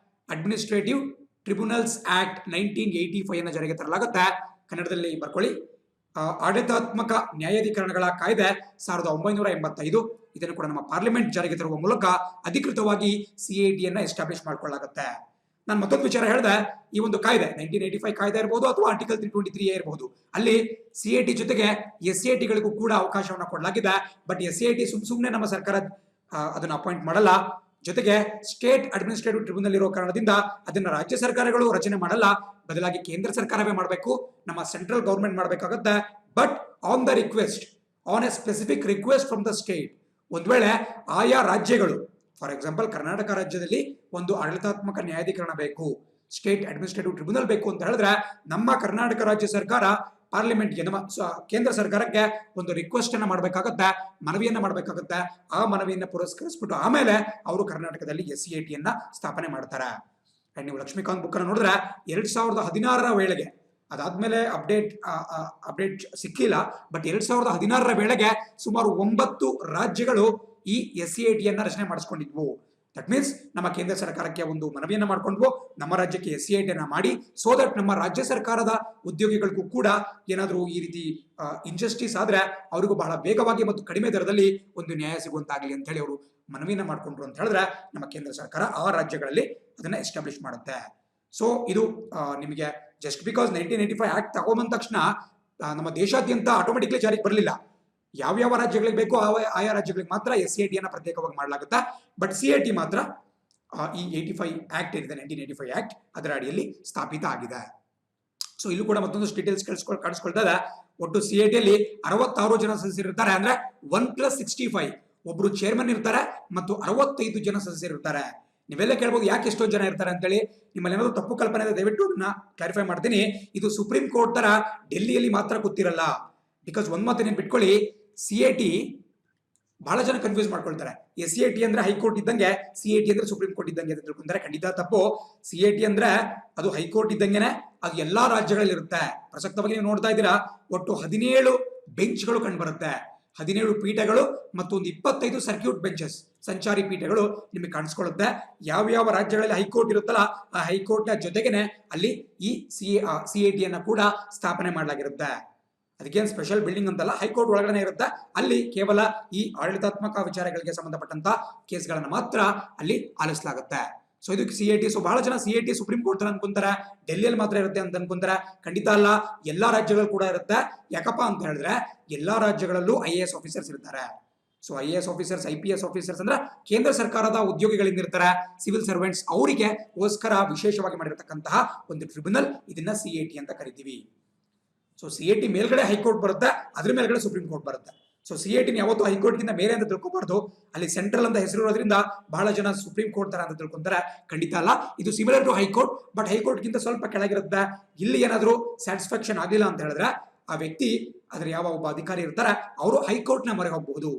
ಅಡ್ಮಿನಿಸ್ಟ್ರೇಟಿವ್ ಟ್ರಿಬ್ಯುನಲ್ಸ್ ಆಕ್ಟ್ 1985 ಅನ್ನು ಜಾರಿಗೆ ತರಲಾಗುತ್ತೆ. ಕನ್ನಡದಲ್ಲಿ ಬರ್ಕೊಳ್ಳಿ, ಆಡಳಿತಾತ್ಮಕ ನ್ಯಾಯಾಧಿಕರಣಗಳ ಕಾಯ್ದೆ 1985. ಇದನ್ನು ಕೂಡ ನಮ್ಮ ಪಾರ್ಲಿಮೆಂಟ್ ಜಾರಿಗೆ ತರುವ ಮೂಲಕ ಅಧಿಕೃತವಾಗಿ CITಯನ್ನ ಎಸ್ಟಾಬ್ಲಿಷ್ ಮಾಡ್ಕೊಳ್ಳಲಾಗುತ್ತೆ. ನಾನು ಮತ್ತೊಂದು ವಿಚಾರ ಹೇಳಿದೆ, ಈ ಒಂದು ಕಾಯ್ದೆ 1985 ಕಾಯ್ದೆ ಇರಬಹುದು ಅಥವಾ ಆರ್ಟಿಕಲ್ 323 ಇರಬಹುದು, ಅಲ್ಲಿ CIT ಜೊತೆಗೆ SCITಗಳಿಗೂ ಕೂಡ ಅವಕಾಶವನ್ನು ಕೊಡಲಾಗಿದೆ. ಬಟ್ SCIT ಸುಮ್ಮನೆ ನಮ್ಮ ಸರ್ಕಾರ ಅದನ್ನ ಅಪಾಯಿಂಟ್ ಮಾಡಲ್ಲ. ಜೊತೆಗೆ ಸ್ಟೇಟ್ ಅಡ್ಮಿನಿಸ್ಟ್ರೇಟಿವ್ ಟ್ರಿಬ್ಯುನಲ್ ಇರೋ ಕಾರಣದಿಂದ ಅದನ್ನ ರಾಜ್ಯ ಸರ್ಕಾರಗಳು ರಚನೆ ಮಾಡಲ್ಲ, ಬದಲಾಗಿ ಕೇಂದ್ರ ಸರ್ಕಾರವೇ ಮಾಡಬೇಕು, ನಮ್ಮ ಸೆಂಟ್ರಲ್ ಗವರ್ಮೆಂಟ್ ಮಾಡಬೇಕಾಗುತ್ತೆ. But on the request, on A specific request from the state, ಒಂದ್ ವೇಳೆ ಆಯಾ ರಾಜ್ಯಗಳು, ಫಾರ್ ಎಕ್ಸಾಂಪಲ್ ಕರ್ನಾಟಕ ರಾಜ್ಯದಲ್ಲಿ ಒಂದು ಆಡಳಿತಾತ್ಮಕ ನ್ಯಾಯಾಧಿಕರಣ ಬೇಕು, ಸ್ಟೇಟ್ ಅಡ್ಮಿನಿಸ್ಟ್ರೇಟಿವ್ ಟ್ರಿಬ್ಯುನಲ್ ಬೇಕು ಅಂತ ಹೇಳಿದ್ರೆ ನಮ್ಮ ಕರ್ನಾಟಕ ರಾಜ್ಯ ಸರ್ಕಾರ ಪಾರ್ಲಿಮೆಂಟ್ಗೆ, ನಮ್ಮ ಕೇಂದ್ರ ಸರ್ಕಾರಕ್ಕೆ ಒಂದು ರಿಕ್ವೆಸ್ಟ್ ಅನ್ನ ಮಾಡಬೇಕಾಗುತ್ತೆ, ಮನವಿಯನ್ನ ಮಾಡಬೇಕಾಗುತ್ತೆ. ಆ ಮನವಿಯನ್ನ ಪುರಸ್ಕರಿಸ್ಬಿಟ್ಟು ಆಮೇಲೆ ಅವರು ಕರ್ನಾಟಕದಲ್ಲಿ SCITಯನ್ನ ಸ್ಥಾಪನೆ ಮಾಡ್ತಾರೆ. ಅಂಡ್ ನೀವು ಲಕ್ಷ್ಮೀಕಾಂತ್ ಬುಕ್ ಅನ್ನು ನೋಡಿದ್ರೆ 2016ರ ವೇಳೆಗೆ, ಅದಾದ್ಮೇಲೆ ಅಪ್ಡೇಟ್ ಸಿಕ್ಕಿಲ್ಲ, ಬಟ್ 2016ರ ವೇಳೆಗೆ ಸುಮಾರು 9 ರಾಜ್ಯಗಳು ಈ SCITಯನ್ನ ರಚನೆ ಮಾಡಿಸ್ಕೊಂಡಿದ್ವು. ದಟ್ ಮೀನ್ಸ್ ನಮ್ಮ ಕೇಂದ್ರ ಸರ್ಕಾರಕ್ಕೆ ಒಂದು ಮನವಿಯನ್ನ ಮಾಡ್ಕೊಂಡ್ವು, ನಮ್ಮ ರಾಜ್ಯಕ್ಕೆ SCITಯನ್ನ ಮಾಡಿ, ಸೋ ದಟ್ ನಮ್ಮ ರಾಜ್ಯ ಸರ್ಕಾರದ ಉದ್ಯೋಗಿಗಳಿಗೂ ಕೂಡ ಏನಾದರೂ ಈ ರೀತಿ ಇನ್ಜಸ್ಟಿಸ್ ಆದ್ರೆ ಅವರಿಗೂ ಬಹಳ ವೇಗವಾಗಿ ಮತ್ತು ಕಡಿಮೆ ದರದಲ್ಲಿ ಒಂದು ನ್ಯಾಯ ಸಿಗುವಂತಾಗಲಿ ಅಂತ ಹೇಳಿ ಅವರು ಮನವಿಯನ್ನ ಮಾಡ್ಕೊಂಡ್ರು ಅಂತ ಹೇಳಿದ್ರೆ ನಮ್ಮ ಕೇಂದ್ರ ಸರ್ಕಾರ ಆ ರಾಜ್ಯಗಳಲ್ಲಿ ಅದನ್ನ ಎಸ್ಟಾಬ್ಲಿಷ್ ಮಾಡುತ್ತೆ. ಸೊ ಇದು ನಿಮಗೆ ಜಸ್ಟ್ ಬಿಕಾಸ್ 1985 ಆಕ್ಟ್ ತಗೊಂಬಂದ ತಕ್ಷಣ ನಮ್ಮ ದೇಶಾದ್ಯಂತ ಆಟೋಮೆಟಿಕ್ಲಿ ಜಾರಿಗೆ ಬರಲಿಲ್ಲ. ಯಾವ್ಯಾವ ರಾಜ್ಯಗಳಿಗೆ ಬೇಕೋ ಆಯಾ ರಾಜ್ಯಗಳಿಗೆ ಮಾತ್ರ SCITಯನ್ನ ಪ್ರತ್ಯೇಕವಾಗಿ ಮಾಡಲಾಗುತ್ತೆ. ಬಟ್ CIT ಮಾತ್ರ ಈ 85 ಆಕ್ಟ್ ಏನಿದೆ, 1985 ಆಕ್ಟ್, ಅದರ ಅಡಿಯಲ್ಲಿ ಸ್ಥಾಪಿತ ಆಗಿದೆ. ಸೊ ಇಲ್ಲೂ ಕೂಡ ಮತ್ತೊಂದು ಡೀಟೇಲ್ಸ್ ಕಾಣಿಸ್ಕೊಳ್ತಾ ಇದೆ. ಒಟ್ಟು CITಯಲ್ಲಿ 66 ಜನ ಸದಸ್ಯರಿರ್ತಾರೆ, ಅಂದ್ರೆ 1+65, ಒಬ್ರು ಚೇರ್ಮನ್ ಇರ್ತಾರೆ ಮತ್ತು 65 ಜನ ಸದಸ್ಯರಿರ್ತಾರೆ. ನೀವೆಲ್ಲ ಕೇಳ್ಬೋದು ಯಾಕೆ ಎಷ್ಟೊಂದು ಜನ ಇರ್ತಾರೆ ಅಂತೇಳಿ. ನಿಮ್ಮಲ್ಲಿ ಏನಾದ್ರು ತಪ್ಪು ಕಲ್ಪನೆ ಇದೆ, ದಯವಿಟ್ಟು ಅದನ್ನ ಕ್ಲಾರಿಫೈ ಮಾಡ್ತೀನಿ. ಇದು ಸುಪ್ರೀಂ ಕೋರ್ಟ್ ತರ ಡೆಲ್ಲಿಯಲ್ಲಿ ಮಾತ್ರ ಕೂತಿರಲ್ಲ. ಬಿಕಾಸ್ ಒಂದ್ ಮಾತು ನೀವು ಬಿಟ್ಕೊಳ್ಳಿ, CIT ಬಹಳ ಜನ ಕನ್ಫ್ಯೂಸ್ ಮಾಡ್ಕೊಳ್ತಾರೆ. SCIT ಅಂದ್ರೆ ಹೈಕೋರ್ಟ್ ಇದ್ದಂಗೆ, CIT ಅಂದ್ರೆ ಸುಪ್ರೀಂ ಕೋರ್ಟ್ ಇದ್ದಂಗೆ ಅಂತ ತಿಳ್ಕೊಂತಾರೆ. ಖಂಡಿತ ತಪ್ಪು. CIT ಅಂದ್ರೆ ಅದು ಹೈಕೋರ್ಟ್ ಇದ್ದಂಗೆನೆ, ಅದು ಎಲ್ಲಾ ರಾಜ್ಯಗಳಲ್ಲಿ ಇರುತ್ತೆ. ಪ್ರಸಕ್ತವಾಗಿ ನೀವು ನೋಡ್ತಾ ಇದ್ದೀರಾ, ಒಟ್ಟು 17 ಬೆಂಚ್ಗಳು ಕಂಡು ಬರುತ್ತೆ, 17 ಪೀಠಗಳು ಮತ್ತು ಒಂದು 25 ಸರ್ಕ್ಯೂಟ್ ಬೆಂಚಸ್, ಸಂಚಾರಿ ಪೀಠಗಳು ನಿಮಗೆ ಕಾಣಿಸ್ಕೊಳ್ಳುತ್ತೆ. ಯಾವ ರಾಜ್ಯಗಳಲ್ಲಿ ಹೈಕೋರ್ಟ್ ಇರುತ್ತಲ್ಲ, ಆ ಹೈಕೋರ್ಟ್ ನ ಜೊತೆಗೇನೆ ಅಲ್ಲಿ ಈ CITಯನ್ನ ಕೂಡ ಸ್ಥಾಪನೆ ಮಾಡಲಾಗಿರುತ್ತೆ. ಅದಕ್ಕೇನು ಸ್ಪೆಷಲ್ ಬಿಲ್ಡಿಂಗ್ ಅಂತಲ್ಲ, ಹೈಕೋರ್ಟ್ ಒಳಗಡೆ ಇರುತ್ತೆ. ಅಲ್ಲಿ ಕೇವಲ ಈ ಆಡಳಿತಾತ್ಮಕ ವಿಚಾರಗಳಿಗೆ ಸಂಬಂಧಪಟ್ಟಂತ ಕೇಸ್ಗಳನ್ನ ಮಾತ್ರ ಅಲ್ಲಿ ಆಲಿಸಲಾಗುತ್ತೆ. ಸೊ ಇದು CIT. ಸೊ ಬಹಳ ಜನ CIT ಸುಪ್ರೀಂ ಕೋರ್ಟ್ ಅನ್ಕೊಂತಾರೆ, ಡೆಲ್ಲಿಯಲ್ಲಿ ಮಾತ್ರ ಇರುತ್ತೆ ಅಂತ ಅನ್ಕೊಂತಾರೆ. ಖಂಡಿತ ಅಲ್ಲ, ಎಲ್ಲಾ ರಾಜ್ಯಗಳು ಕೂಡ ಇರುತ್ತೆ. ಯಾಕಪ್ಪ ಅಂತ ಹೇಳಿದ್ರೆ ಎಲ್ಲಾ ರಾಜ್ಯಗಳಲ್ಲೂ IAS ಆಫೀಸರ್ಸ್ ಇರ್ತಾರೆ. So IAS officers, IPS officers ಅಂದ್ರೆ ಕೇಂದ್ರ ಸರ್ಕಾರದ ಉದ್ಯೋಗಿಗಳಿಂದ ಇರ್ತಾರೆ, ಸಿವಿಲ್ ಸರ್ವೆಂಟ್ಸ್, ಅವರಿಗೆ ಗೋಸ್ಕರ ವಿಶೇಷವಾಗಿ ಮಾಡಿರ್ತಕ್ಕಂತಹ ಒಂದು ಟ್ರಿಬ್ಯುನಲ್, ಇದನ್ನ CIT ಅಂತ ಕರಿತೀವಿ. ಸೊ CIT ಮೇಲ್ಗಡೆ ಹೈಕೋರ್ಟ್ ಬರುತ್ತೆ, ಅದ್ರ ಮೇಲ್ಗಡೆ ಸುಪ್ರೀಂ ಕೋರ್ಟ್ ಬರುತ್ತೆ. ಸೊ CIT ಯಾವತ್ತೂ ಹೈಕೋರ್ಟ್ ಗಿಂತ ಮೇಲೆ ಅಂತ ತಿಳ್ಕೊಬಾರ್ದು. ಅಲ್ಲಿ ಸೆಂಟ್ರಲ್ ಅಂತ ಹೆಸರು ಇರೋದ್ರಿಂದ ಬಹಳ ಜನ ಸುಪ್ರೀಂ ಕೋರ್ಟ್ ತರ ಅಂತ ತಿಳ್ಕೊಂತಾರೆ. ಖಂಡಿತ ಅಲ್ಲ, ಇದು similar to high court, but high court ಗಿಂತ ಸ್ವಲ್ಪ ಕೆಳಗಿರುತ್ತೆ. ಇಲ್ಲಿ ಏನಾದರೂ ಸ್ಯಾಟಿಸ್ಫ್ಯಾಕ್ಷನ್ ಆಗಿಲ್ಲ ಅಂತ ಹೇಳಿದ್ರೆ ಆ ವ್ಯಕ್ತಿ, ಅದ್ರ ಯಾವ ಒಬ್ಬ ಅಧಿಕಾರಿ ಇರ್ತಾರೆ, ಅವರು ಹೈಕೋರ್ಟ್ ನ ಮೊರೆ ಹೋಗಬಹುದು.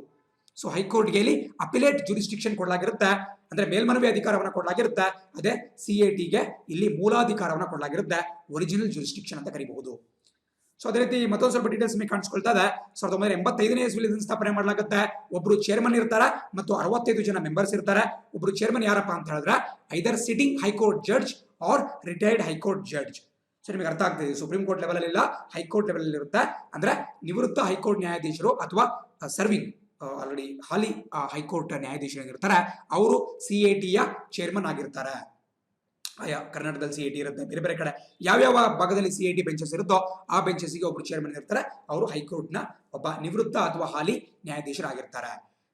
ಸೊ ಹೈಕೋರ್ಟ್ಗೆ ಇಲ್ಲಿ ಅಪಿಲೇಟ್ ಜುರಿಸ್ಡಿಕ್ಷನ್ ಕೊಡಲಾಗಿರುತ್ತೆ, ಅಂದ್ರೆ ಮೇಲ್ಮನವಿ ಅಧಿಕಾರವನ್ನ ಕೊಡಲಾಗಿರುತ್ತೆ. ಅದೇ CITಗೆ ಇಲ್ಲಿ ಮೂಲಾಧಿಕಾರವನ್ನ ಕೊಡಲಾಗಿರುತ್ತೆ, ಒರಿಜಿನಲ್ ಜುರಿಸ್ಡಿಕ್ಷನ್ ಅಂತ ಕರಿಬಹುದು. ಸೊ ಅದೇ ರೀತಿ ಮತ್ತೊಂದು ಸ್ವಲ್ಪ ಡೀಟೇಲ್ಸ್ ನಿಮಗೆ ಕಾಣಿಸ್ಕೊಳ್ತಾ ಇದೆ. 1985ನೇ ಇಸ್ವಿಯಲ್ಲಿ ಇದನ್ನು ಸ್ಥಾಪನೆ ಮಾಡಲಾಗುತ್ತೆ. ಒಬ್ರು ಚೇರ್ಮನ್ ಇರ್ತಾರೆ ಮತ್ತು 65 ಜನ ಮೆಂಬರ್ಸ್ ಇರ್ತಾರೆ. ಒಬ್ರು ಚೇರ್ಮನ್ ಯಾರಪ್ಪ ಅಂತ ಹೇಳಿದ್ರೆ either sitting high court judge or retired high court judge. So ನಿಮಗೆ ಅರ್ಥ ಆಗ್ತದೆ, ಸುಪ್ರೀಂ ಕೋರ್ಟ್ ಲೆವೆಲ್ ಇಲ್ಲ, ಹೈಕೋರ್ಟ್ ಲೆವೆಲ್ ಇರುತ್ತೆ. ಅಂದ್ರೆ ನಿವೃತ್ತ ಹೈಕೋರ್ಟ್ ನ್ಯಾಯಾಧೀಶರು ಅಥವಾ ಸರ್ವಿಂಗ್ ಆಲ್ರೆಡಿ ಹಾಲಿ ಹೈಕೋರ್ಟ್ ನ್ಯಾಯಾಧೀಶರು ಇರ್ತಾರೆ, ಅವರು CITಯ ಚೇರ್ಮನ್ ಆಗಿರ್ತಾರೆ. ಆಯಾ ಕರ್ನಾಟಕದಲ್ಲಿ CIT ಇರುತ್ತೆ, ಬೇರೆ ಬೇರೆ ಕಡೆ ಯಾವ್ಯಾವ ಭಾಗದಲ್ಲಿ CIT ಬೆಂಚಸ್ ಇರುತ್ತೋ ಆ ಬೆಂಚಸ್ಗೆ ಒಬ್ರು ಚೇರ್ಮನ್ ಇರ್ತಾರೆ, ಅವರು ಹೈಕೋರ್ಟ್ ನ ಒಬ್ಬ ನಿವೃತ್ತ ಅಥವಾ ಹಾಲಿ ನ್ಯಾಯಾಧೀಶರಾಗಿರ್ತಾರೆ.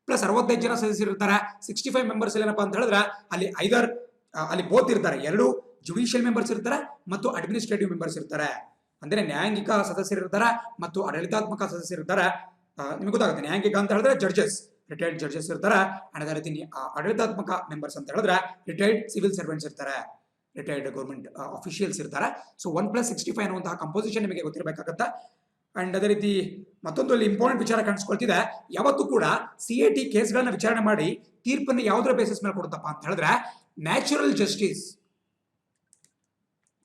ಪ್ಲಸ್ 65 ಜನ ಸದಸ್ಯರಿರ್ತಾರೆ. 65 ಮೆಂಬರ್ಸ್ ಏನಪ್ಪಾ ಅಂತ ಹೇಳಿದ್ರೆ ಅಲ್ಲಿ ಬೋತ್ ಇರ್ತಾರೆ, 2 ಜುಡಿಷಿಯಲ್ ಮೆಂಬರ್ಸ್ ಇರ್ತಾರೆ ಮತ್ತು ಅಡ್ಮಿನಿಸ್ಟ್ರೇಟಿವ್ ಮೆಂಬರ್ಸ್ ಇರ್ತಾರೆ. ಅಂದ್ರೆ ನ್ಯಾಯಾಂಗಿಕ ಸದಸ್ಯರಿರ್ತಾರೆ ಮತ್ತು ಆಡಳಿತಾತ್ಮಕ ಸದಸ್ಯರಿರ್ತಾರೆ. ನಿಮಗೆ ಗೊತ್ತಾಗುತ್ತೆ, ನ್ಯಾಯಾಂಗಿಕ ಅಂತ ಹೇಳಿದ್ರೆ ಜಡ್ಜಸ್, ರಿಟೈರ್ಡ್ ಜಡ್ಜಸ್ ಇರ್ತಾರೆ. ಅದೇ ರೀತಿ ಆಡಳಿತಾತ್ಮಕ ಮೆಂಬರ್ಸ್ ಅಂತ ಹೇಳಿದ್ರೆ ರಿಟೈರ್ಡ್ ಸಿವಿಲ್ ಸರ್ವೆಂಟ್ಸ್ ಇರ್ತಾರೆ, ರಿಟೈರ್ಡ್ ಗೌರ್ಮೆಂಟ್ ಅಫಿಷಿಯಲ್ಸ್ ಇರ್ತಾರೆ. ಸೊ 1+65 ಅನ್ನುವಂತಹ ಕಂಪೋಸಿಷನ್ ನಿಮಗೆ ಗೊತ್ತಿರಬೇಕಾಗತ್ತೆ. ಅಂಡ್ ಅದೇ ರೀತಿ ಮತ್ತೊಂದು ಅಲ್ಲಿ ಇಂಪಾರ್ಟೆಂಟ್ ವಿಚಾರ ಕಾಣಿಸ್ಕೊಳ್ತಿದೆ, ಯಾವತ್ತೂ ಕೂಡ CAT ಕೇಸ್ಗಳನ್ನ ವಿಚಾರಣೆ ಮಾಡಿ ತೀರ್ಪನ್ನು ಯಾವುದರ ಬೇಸಿಸ್ ಮೇಲೆ ಕೊಡುತ್ತಪ್ಪ ಅಂತ ಹೇಳಿದ್ರೆ natural justice.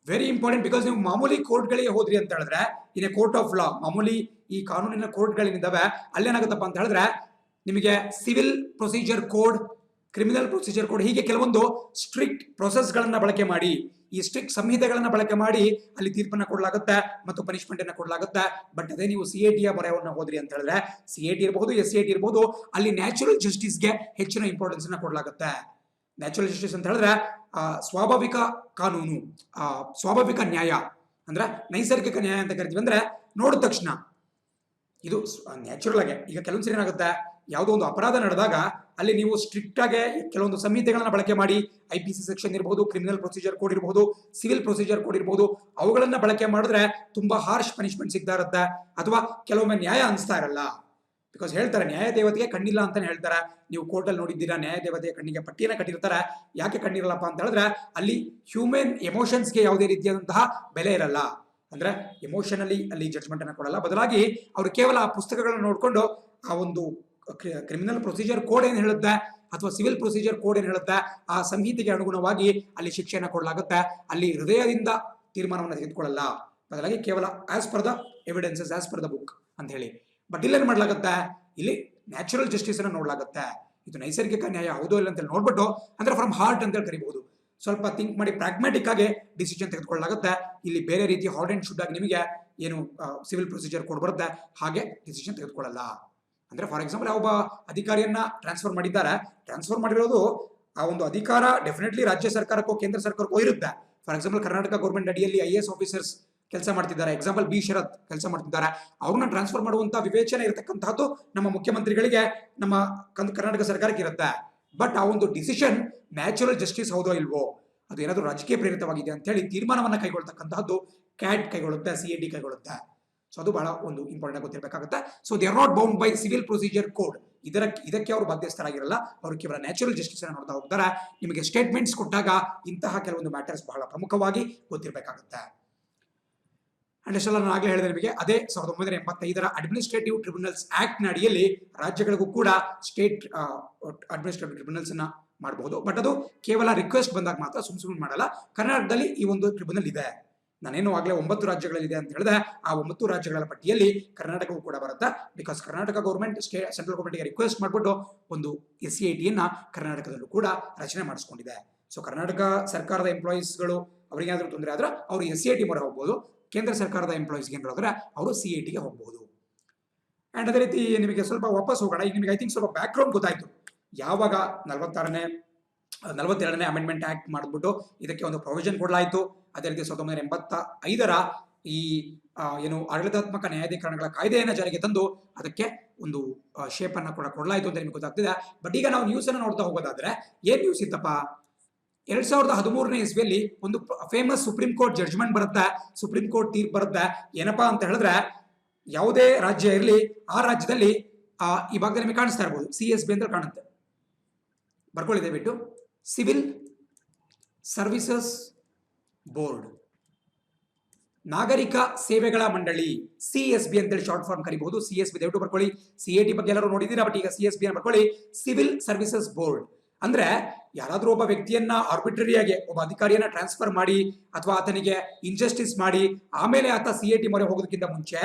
Very important, because ನೀವು ಮಾಮೂಲಿ ಕೋರ್ಟ್ಗಳಿಗೆ ಹೋದ್ರಿ ಅಂತ ಹೇಳಿದ್ರೆ in a court of law, ಮಾಮೂಲಿ ಈ ಕಾನೂನಿನ ಕೋರ್ಟ್ಗಳೇನಿದ್ದಾವೆ ಅಲ್ಲೇನಾಗುತ್ತಪ್ಪ ಅಂತ ಹೇಳಿದ್ರೆ ನಿಮಗೆ civil procedure code, criminal procedure code, ಹೀಗೆ ಕೆಲವೊಂದು ಸ್ಟ್ರಿಕ್ಟ್ ಪ್ರೊಸೆಸ್ಗಳನ್ನ ಬಳಕೆ ಮಾಡಿ, ಈ ಸ್ಟ್ರಿಕ್ಟ್ ಸಂಹಿತೆಗಳನ್ನ ಬಳಕೆ ಮಾಡಿ ಅಲ್ಲಿ ತೀರ್ಪನ್ನ ಕೊಡಲಾಗುತ್ತೆ ಮತ್ತು ಪನಿಷ್ಮೆಂಟ್ ಅನ್ನ ಕೊಡಲಾಗುತ್ತೆ. ಬಟ್ ಅದೇ ನೀವು CAT ಮೊರೆಯನ್ನ ಹೋದ್ರಿ ಅಂತ ಹೇಳಿದ್ರೆ CAT ಇರಬಹುದು, SCAT ಇರಬಹುದು, ಅಲ್ಲಿ ನ್ಯಾಚುರಲ್ ಜಸ್ಟಿಸ್ಗೆ ಹೆಚ್ಚಿನ ಇಂಪಾರ್ಟೆನ್ಸ್ ಅನ್ನ ಕೊಡಲಾಗುತ್ತೆ. ನ್ಯಾಚುರಲ್ ಜಸ್ಟಿಸ್ ಅಂತ ಹೇಳಿದ್ರೆ ಸ್ವಾಭಾವಿಕ ಕಾನೂನು, ಸ್ವಾಭಾವಿಕ ನ್ಯಾಯ ಅಂದ್ರೆ ನೈಸರ್ಗಿಕ ನ್ಯಾಯ ಅಂತ ಕರಿತೀವಿ. ಅಂದ್ರೆ ನೋಡಿದ ತಕ್ಷಣ ಇದು ನ್ಯಾಚುರಲ್ ಆಗಿ, ಈಗ ಕೆಲವೊಂದು ಸರಿ ಏನಾಗುತ್ತೆ, ಯಾವುದೋ ಒಂದು ಅಪರಾಧ ನಡೆದಾಗ ಅಲ್ಲಿ ನೀವು ಸ್ಟ್ರಿಕ್ಟ್ ಆಗಿ ಕೆಲವೊಂದು ಸಂಹಿತೆಗಳನ್ನ ಬಳಕೆ ಮಾಡಿ, IPC ಸೆಕ್ಷನ್ ಇರಬಹುದು, ಕ್ರಿಮಿನಲ್ ಪ್ರೊಸೀಜರ್ ಕೋಡ್ ಇರಬಹುದು, ಸಿವಿಲ್ ಪ್ರೊಸೀಜರ್ ಕೋಡ್ ಇರಬಹುದು, ಅವುಗಳನ್ನ ಬಳಕೆ ಮಾಡಿದ್ರೆ ತುಂಬಾ ಹಾರ್ಶ್ ಪನಿಷ್ಮೆಂಟ್ ಸಿಗ್ತಾ ಇರುತ್ತೆ. ಅಥವಾ ಕೆಲವೊಮ್ಮೆ ನ್ಯಾಯ ಅನಿಸ್ತಾ ಇರಲ್ಲ, ಬಿಕಾಸ್ ಹೇಳ್ತಾರೆ ನ್ಯಾಯ ದೇವತೆಗೆ ಕಣ್ಣಿಲ್ಲ ಅಂತಾನೆ ಹೇಳ್ತಾರೆ. ನೀವು ಕೋರ್ಟಲ್ಲಿ ನೋಡಿದ್ದೀರಾ, ನ್ಯಾಯ ದೇವತೆಯ ಕಣ್ಣಿಗೆ ಪಟ್ಟಿಯನ್ನ ಕಟ್ಟಿರ್ತಾರೆ. ಯಾಕೆ ಕಣ್ಣಿರಲ್ಲಪ್ಪ ಅಂತ ಹೇಳಿದ್ರೆ ಅಲ್ಲಿ ಹ್ಯೂಮನ್ ಎಮೋಷನ್ಸ್ಗೆ ಯಾವುದೇ ರೀತಿಯಾದಂತಹ ಬೆಲೆ ಇರಲ್ಲ. ಅಂದ್ರೆ ಎಮೋಷನಲಿ ಅಲ್ಲಿ ಜಡ್ಜ್ಮೆಂಟ್ ಅನ್ನ ಕೊಡಲ್ಲ, ಬದಲಾಗಿ ಅವರು ಕೇವಲ ಆ ಪುಸ್ತಕಗಳನ್ನ ನೋಡ್ಕೊಂಡು ಆ ಒಂದು ಕ್ರಿಮಿನಲ್ ಪ್ರೊಸೀಜರ್ ಕೋಡ್ ಏನ್ ಹೇಳುತ್ತೆ ಅಥವಾ ಸಿವಿಲ್ ಪ್ರೊಸೀಜರ್ ಕೋಡ್ ಏನ್ ಹೇಳುತ್ತೆ ಆ ಸಂಹಿತೆಗೆ ಅನುಗುಣವಾಗಿ ಅಲ್ಲಿ ಶಿಕ್ಷೆಯನ್ನು ಕೊಡಲಾಗುತ್ತೆ. ಅಲ್ಲಿ ಹೃದಯದಿಂದ ತೀರ್ಮಾನವನ್ನು ತೆಗೆದುಕೊಳ್ಳಲ್ಲ, ಬದಲಾಗಿ ಕೇವಲ as per the evidences, as per the book ಅಂತ ಹೇಳಿ. ಬಟ್ ಇಲ್ಲೇನ್ ಮಾಡ್ಲಾಗುತ್ತೆ, ಇಲ್ಲಿ ನ್ಯಾಚುರಲ್ ಜಸ್ಟಿಸ್ ಅನ್ನ ನೋಡ್ಲಾಗುತ್ತೆ. ಇದು ನೈಸರ್ಗಿಕ ನ್ಯಾಯ ಹೌದೋ ಇಲ್ಲ ಅಂತ ನೋಡ್ಬಿಟ್ಟು, ಅಂದ್ರೆ ಫ್ರಮ್ ಹಾರ್ಟ್ ಅಂತ ಕರಿಬಹುದು, ಸ್ವಲ್ಪ ಥಿಂಕ್ ಮಾಡಿ ಪ್ರಾಗ್ಮ್ಯಾಟಿಕ್ ಆಗಿ ಡಿಸಿಷನ್ ತೆಗೆದುಕೊಳ್ಳಲಾಗುತ್ತೆ. ಇಲ್ಲಿ ಬೇರೆ ರೀತಿ ಹಾರ್ಡ್ ಅಂಡ್ ಶುಡ್ ಆಗಿ ನಿಮಗೆ ಏನು ಸಿವಿಲ್ ಪ್ರೊಸೀಜರ್ ಕೋಡ್ ಬರುತ್ತೆ ಹಾಗೆ ಡಿಸಿಷನ್ ತೆಗೆದುಕೊಳ್ಳಲ್ಲ. ಅಂದ್ರೆ ಫಾರ್ ಎಕ್ಸಾಂಪಲ್ ಒಬ್ಬ ಅಧಿಕಾರಿಯನ್ನ ಟ್ರಾನ್ಸ್ಫರ್ ಮಾಡಿದ್ದಾರೆ, ಟ್ರಾನ್ಸ್ಫರ್ ಮಾಡಿರೋದು ಆ ಒಂದು ಅಧಿಕಾರ ಡೆಫಿನೆಟ್ಲಿ ರಾಜ್ಯ ಸರ್ಕಾರಕ್ಕೋ ಕೇಂದ್ರ ಸರ್ಕಾರಕ್ಕೋ ಇರುತ್ತೆ. ಫಾರ್ ಎಕ್ಸಾಂಪಲ್ ಕರ್ನಾಟಕ ಗೌರ್ಮೆಂಟ್ ಅಡಿಯಲ್ಲಿ IAS ಆಫೀಸರ್ಸ್ ಕೆಲಸ ಮಾಡ್ತಿದ್ದಾರೆ, ಎಕ್ಸಾಂಪಲ್ B ಶರತ್ ಕೆಲಸ ಮಾಡ್ತಿದ್ದಾರೆ, ಅವ್ರನ್ನ ಟ್ರಾನ್ಸ್ಫರ್ ಮಾಡುವಂತ ವಿವೇಚನೆ ಇರತಕ್ಕಂತಹದ್ದು ನಮ್ಮ ಮುಖ್ಯಮಂತ್ರಿಗಳಿಗೆ, ನಮ್ಮ ಕರ್ನಾಟಕ ಸರ್ಕಾರಕ್ಕೆ ಇರುತ್ತೆ. ಬಟ್ ಆ ಒಂದು ಡಿಸಿಷನ್ ನ್ಯಾಚುರಲ್ ಜಸ್ಟಿಸ್ ಹೌದೋ ಇಲ್ವೋ, ಅದು ಏನಾದರೂ ರಾಜಕೀಯ ಪ್ರೇರಿತವಾಗಿದೆ ಅಂತ ಹೇಳಿ ತೀರ್ಮಾನವನ್ನ ಕೈಗೊಳ್ತಕ್ಕಂತಹದ್ದು CAT ಕೈಗೊಳ್ಳುತ್ತೆ, CAT ಕೈಗೊಳ್ಳುತ್ತೆ. ಸೊ ಅದು ಬಹಳ ಒಂದು ಇಂಪಾರ್ಟೆಂಟ್ ಗೊತ್ತಿರಬೇಕಾಗುತ್ತೆ. So they are not bound by civil procedure code, ಇದಕ್ಕೆ ಅವರು ಬಾಧ್ಯಸ್ಥರಾಗಿರಲ್ಲ, ಅವರು ಕೇವಲ ನ್ಯಾಚುರಲ್ ಜಸ್ಟಿಸ್ ಅನ್ನು ನೋಡ್ತಾ ಹೋಗ್ತಾರೆ. ನಿಮಗೆ ಸ್ಟೇಟ್ಮೆಂಟ್ಸ್ ಕೊಟ್ಟಾಗ ಇಂತಹ ಕೆಲವೊಂದು ಮ್ಯಾಟರ್ಸ್ ಬಹಳ ಪ್ರಮುಖವಾಗಿ ಗೊತ್ತಿರಬೇಕಾಗುತ್ತೆ. ಅಂಡ್ ಇಷ್ಟೆಲ್ಲ ನಾನು ಆಗಲೇ ಹೇಳಿದೆ ನಿಮಗೆ, ಅದೇ 1985 ಅಡ್ಮಿನಿಸ್ಟ್ರೇಟಿವ್ ಟ್ರಿಬ್ಯುನಲ್ಸ್ ಆಕ್ಟ್ ನ ಅಡಿಯಲ್ಲಿ ರಾಜ್ಯಗಳಿಗೂ ಕೂಡ ಸ್ಟೇಟ್ ಅಡ್ಮಿನಿಸ್ಟ್ರೇಟಿವ್ ಟ್ರಿಬ್ಯುನಲ್ಸ್ ಅನ್ನ ಮಾಡಬಹುದು. ಬಟ್ ಅದು ಕೇವಲ ರಿಕ್ವೆಸ್ಟ್ ಬಂದಾಗ ಮಾತ್ರ, ಸುಮ್ಮನೆ ಮಾಡಲ್ಲ. ಕರ್ನಾಟಕದಲ್ಲಿ ಈ ಒಂದು ಟ್ರಿಬ್ಯುನಲ್ ಇದೆ. ನಾನೇನು ಆಗಲೇ 9 ರಾಜ್ಯಗಳಿದೆ ಅಂತ ಹೇಳಿದೆ, ಆ 9 ರಾಜ್ಯಗಳ ಪಟ್ಟಿಯಲ್ಲಿ ಕರ್ನಾಟಕವೂ ಕೂಡ ಬರುತ್ತೆ. ಬಿಕಾಸ್ ಕರ್ನಾಟಕ ಗೌರ್ಮೆಂಟ್ ಸೆಂಟ್ರಲ್ ಗೌರ್ಮೆಂಟ್ಗೆ ರಿಕ್ವೆಸ್ಟ್ ಮಾಡಿಬಿಟ್ಟು ಒಂದು SCAT ಕರ್ನಾಟಕದಲ್ಲೂ ಕೂಡ ರಚನೆ ಮಾಡಿಸ್ಕೊಂಡಿದೆ. ಸೊ ಕರ್ನಾಟಕ ಸರ್ಕಾರದ ಎಂಪ್ಲಾಯೀಸ್ಗಳು ಅವರಿಗೆ ಏನಾದರೂ ತೊಂದರೆ ಆದ್ರೆ ಅವರು SCAT ಮೊರೆ ಹೋಗ್ಬೋದು, ಕೇಂದ್ರ ಸರ್ಕಾರದ ಎಂಪ್ಲಾಯೀಸ್ಗೆ ಏನಾದ್ರು ಆದರೆ ಅವರು CAT ಹೋಗಬಹುದು. ಅಂಡ್ ಅದೇ ರೀತಿ ನಿಮಗೆ ಸ್ವಲ್ಪ ವಾಪಸ್ ಹೋಗೋಣ. ಈಗ ನಿಮಗೆ ಐ ಥಿಂಕ್ ಸ್ವಲ್ಪ ಬ್ಯಾಕ್ ಗ್ರೌಂಡ್ ಗೊತ್ತಾಯ್ತು, ಯಾವಾಗ 42ನೇ ಅಮೆಂಡ್ಮೆಂಟ್ ಆಕ್ಟ್ ಮಾಡಿಬಿಟ್ಟು ಇದಕ್ಕೆ ಒಂದು ಪ್ರೊವಿಷನ್ ಕೊಡಲಾಯಿತು. ಅದೇ ರೀತಿ 1985 ಈ ಏನು ಆಡಳಿತಾತ್ಮಕ ನ್ಯಾಯಾಧೀಕರಣಗಳ ಕಾಯ್ದೆಯನ್ನು ಜಾರಿಗೆ ತಂದು ಅದಕ್ಕೆ ಒಂದು ಶೇಪ್ ಅನ್ನ ಕೂಡ ಕೊಡಲಾಯಿತು ಅಂತ ನಿಮಗೆ ಗೊತ್ತಾಗ್ತಿದೆ. ಬಟ್ ಈಗ ನಾವು ನ್ಯೂಸ್ ಅನ್ನು ನೋಡ್ತಾ ಹೋಗೋದಾದ್ರೆ ಏನ್ ನ್ಯೂಸ್ ಇತ್ತಪ್ಪ, 2013ನೇ ಇಸ್ವಿಯಲ್ಲಿ ಒಂದು ಫೇಮಸ್ ಸುಪ್ರೀಂ ಕೋರ್ಟ್ ಜಡ್ಜ್ಮೆಂಟ್ ಬರುತ್ತೆ, ಸುಪ್ರೀಂ ಕೋರ್ಟ್ ತೀರ್ಪು ಬರುತ್ತೆ. ಏನಪ್ಪಾ ಅಂತ ಹೇಳಿದ್ರೆ ಯಾವುದೇ ರಾಜ್ಯ ಇರಲಿ ಆ ರಾಜ್ಯದಲ್ಲಿ ಈ ಭಾಗದಲ್ಲಿ ನಿಮಗೆ ಕಾಣಿಸ್ತಾ ಇರಬಹುದು CSB ಅಂತ ಕಾಣುತ್ತೆ, ಬರ್ಕೊಳ್ಳಿ ದಯವಿಟ್ಟು. ಸಿವಿಲ್ ಸರ್ವಿಸಸ್ ಬೋರ್ಡ್, ನಾಗರಿಕ ಸೇವೆಗಳ ಮಂಡಳಿ, CSB ಅಂತೇಳಿ ಶಾರ್ಟ್ ಫಾರ್ಮ್ ಕರಿಬಹುದು. CSB ದಯವಿಟ್ಟು ಬರ್ಕೊಳ್ಳಿ. CAT ಬಗ್ಗೆ ಎಲ್ಲರೂ ನೋಡಿದ್ದೀರಾ, ಬಟ್ ಈಗ CSB ಅನ್ನು ಬರ್ಕೊಳ್ಳಿ. ಸಿವಿಲ್ ಸರ್ವಿಸಸ್ ಬೋರ್ಡ್ ಅಂದ್ರೆ ಯಾರಾದ್ರೂ ಒಬ್ಬ ವ್ಯಕ್ತಿಯನ್ನ ಆರ್ಬಿಟ್ರರಿಯಾಗಿ ಒಬ್ಬ ಅಧಿಕಾರಿಯನ್ನ ಟ್ರಾನ್ಸ್ಫರ್ ಮಾಡಿ ಅಥವಾ ಆತನಿಗೆ ಇನ್ಜಸ್ಟಿಸ್ ಮಾಡಿ ಆಮೇಲೆ ಆತ CAT ಮೊರೆ ಹೋಗೋದಕ್ಕಿಂತ ಮುಂಚೆ,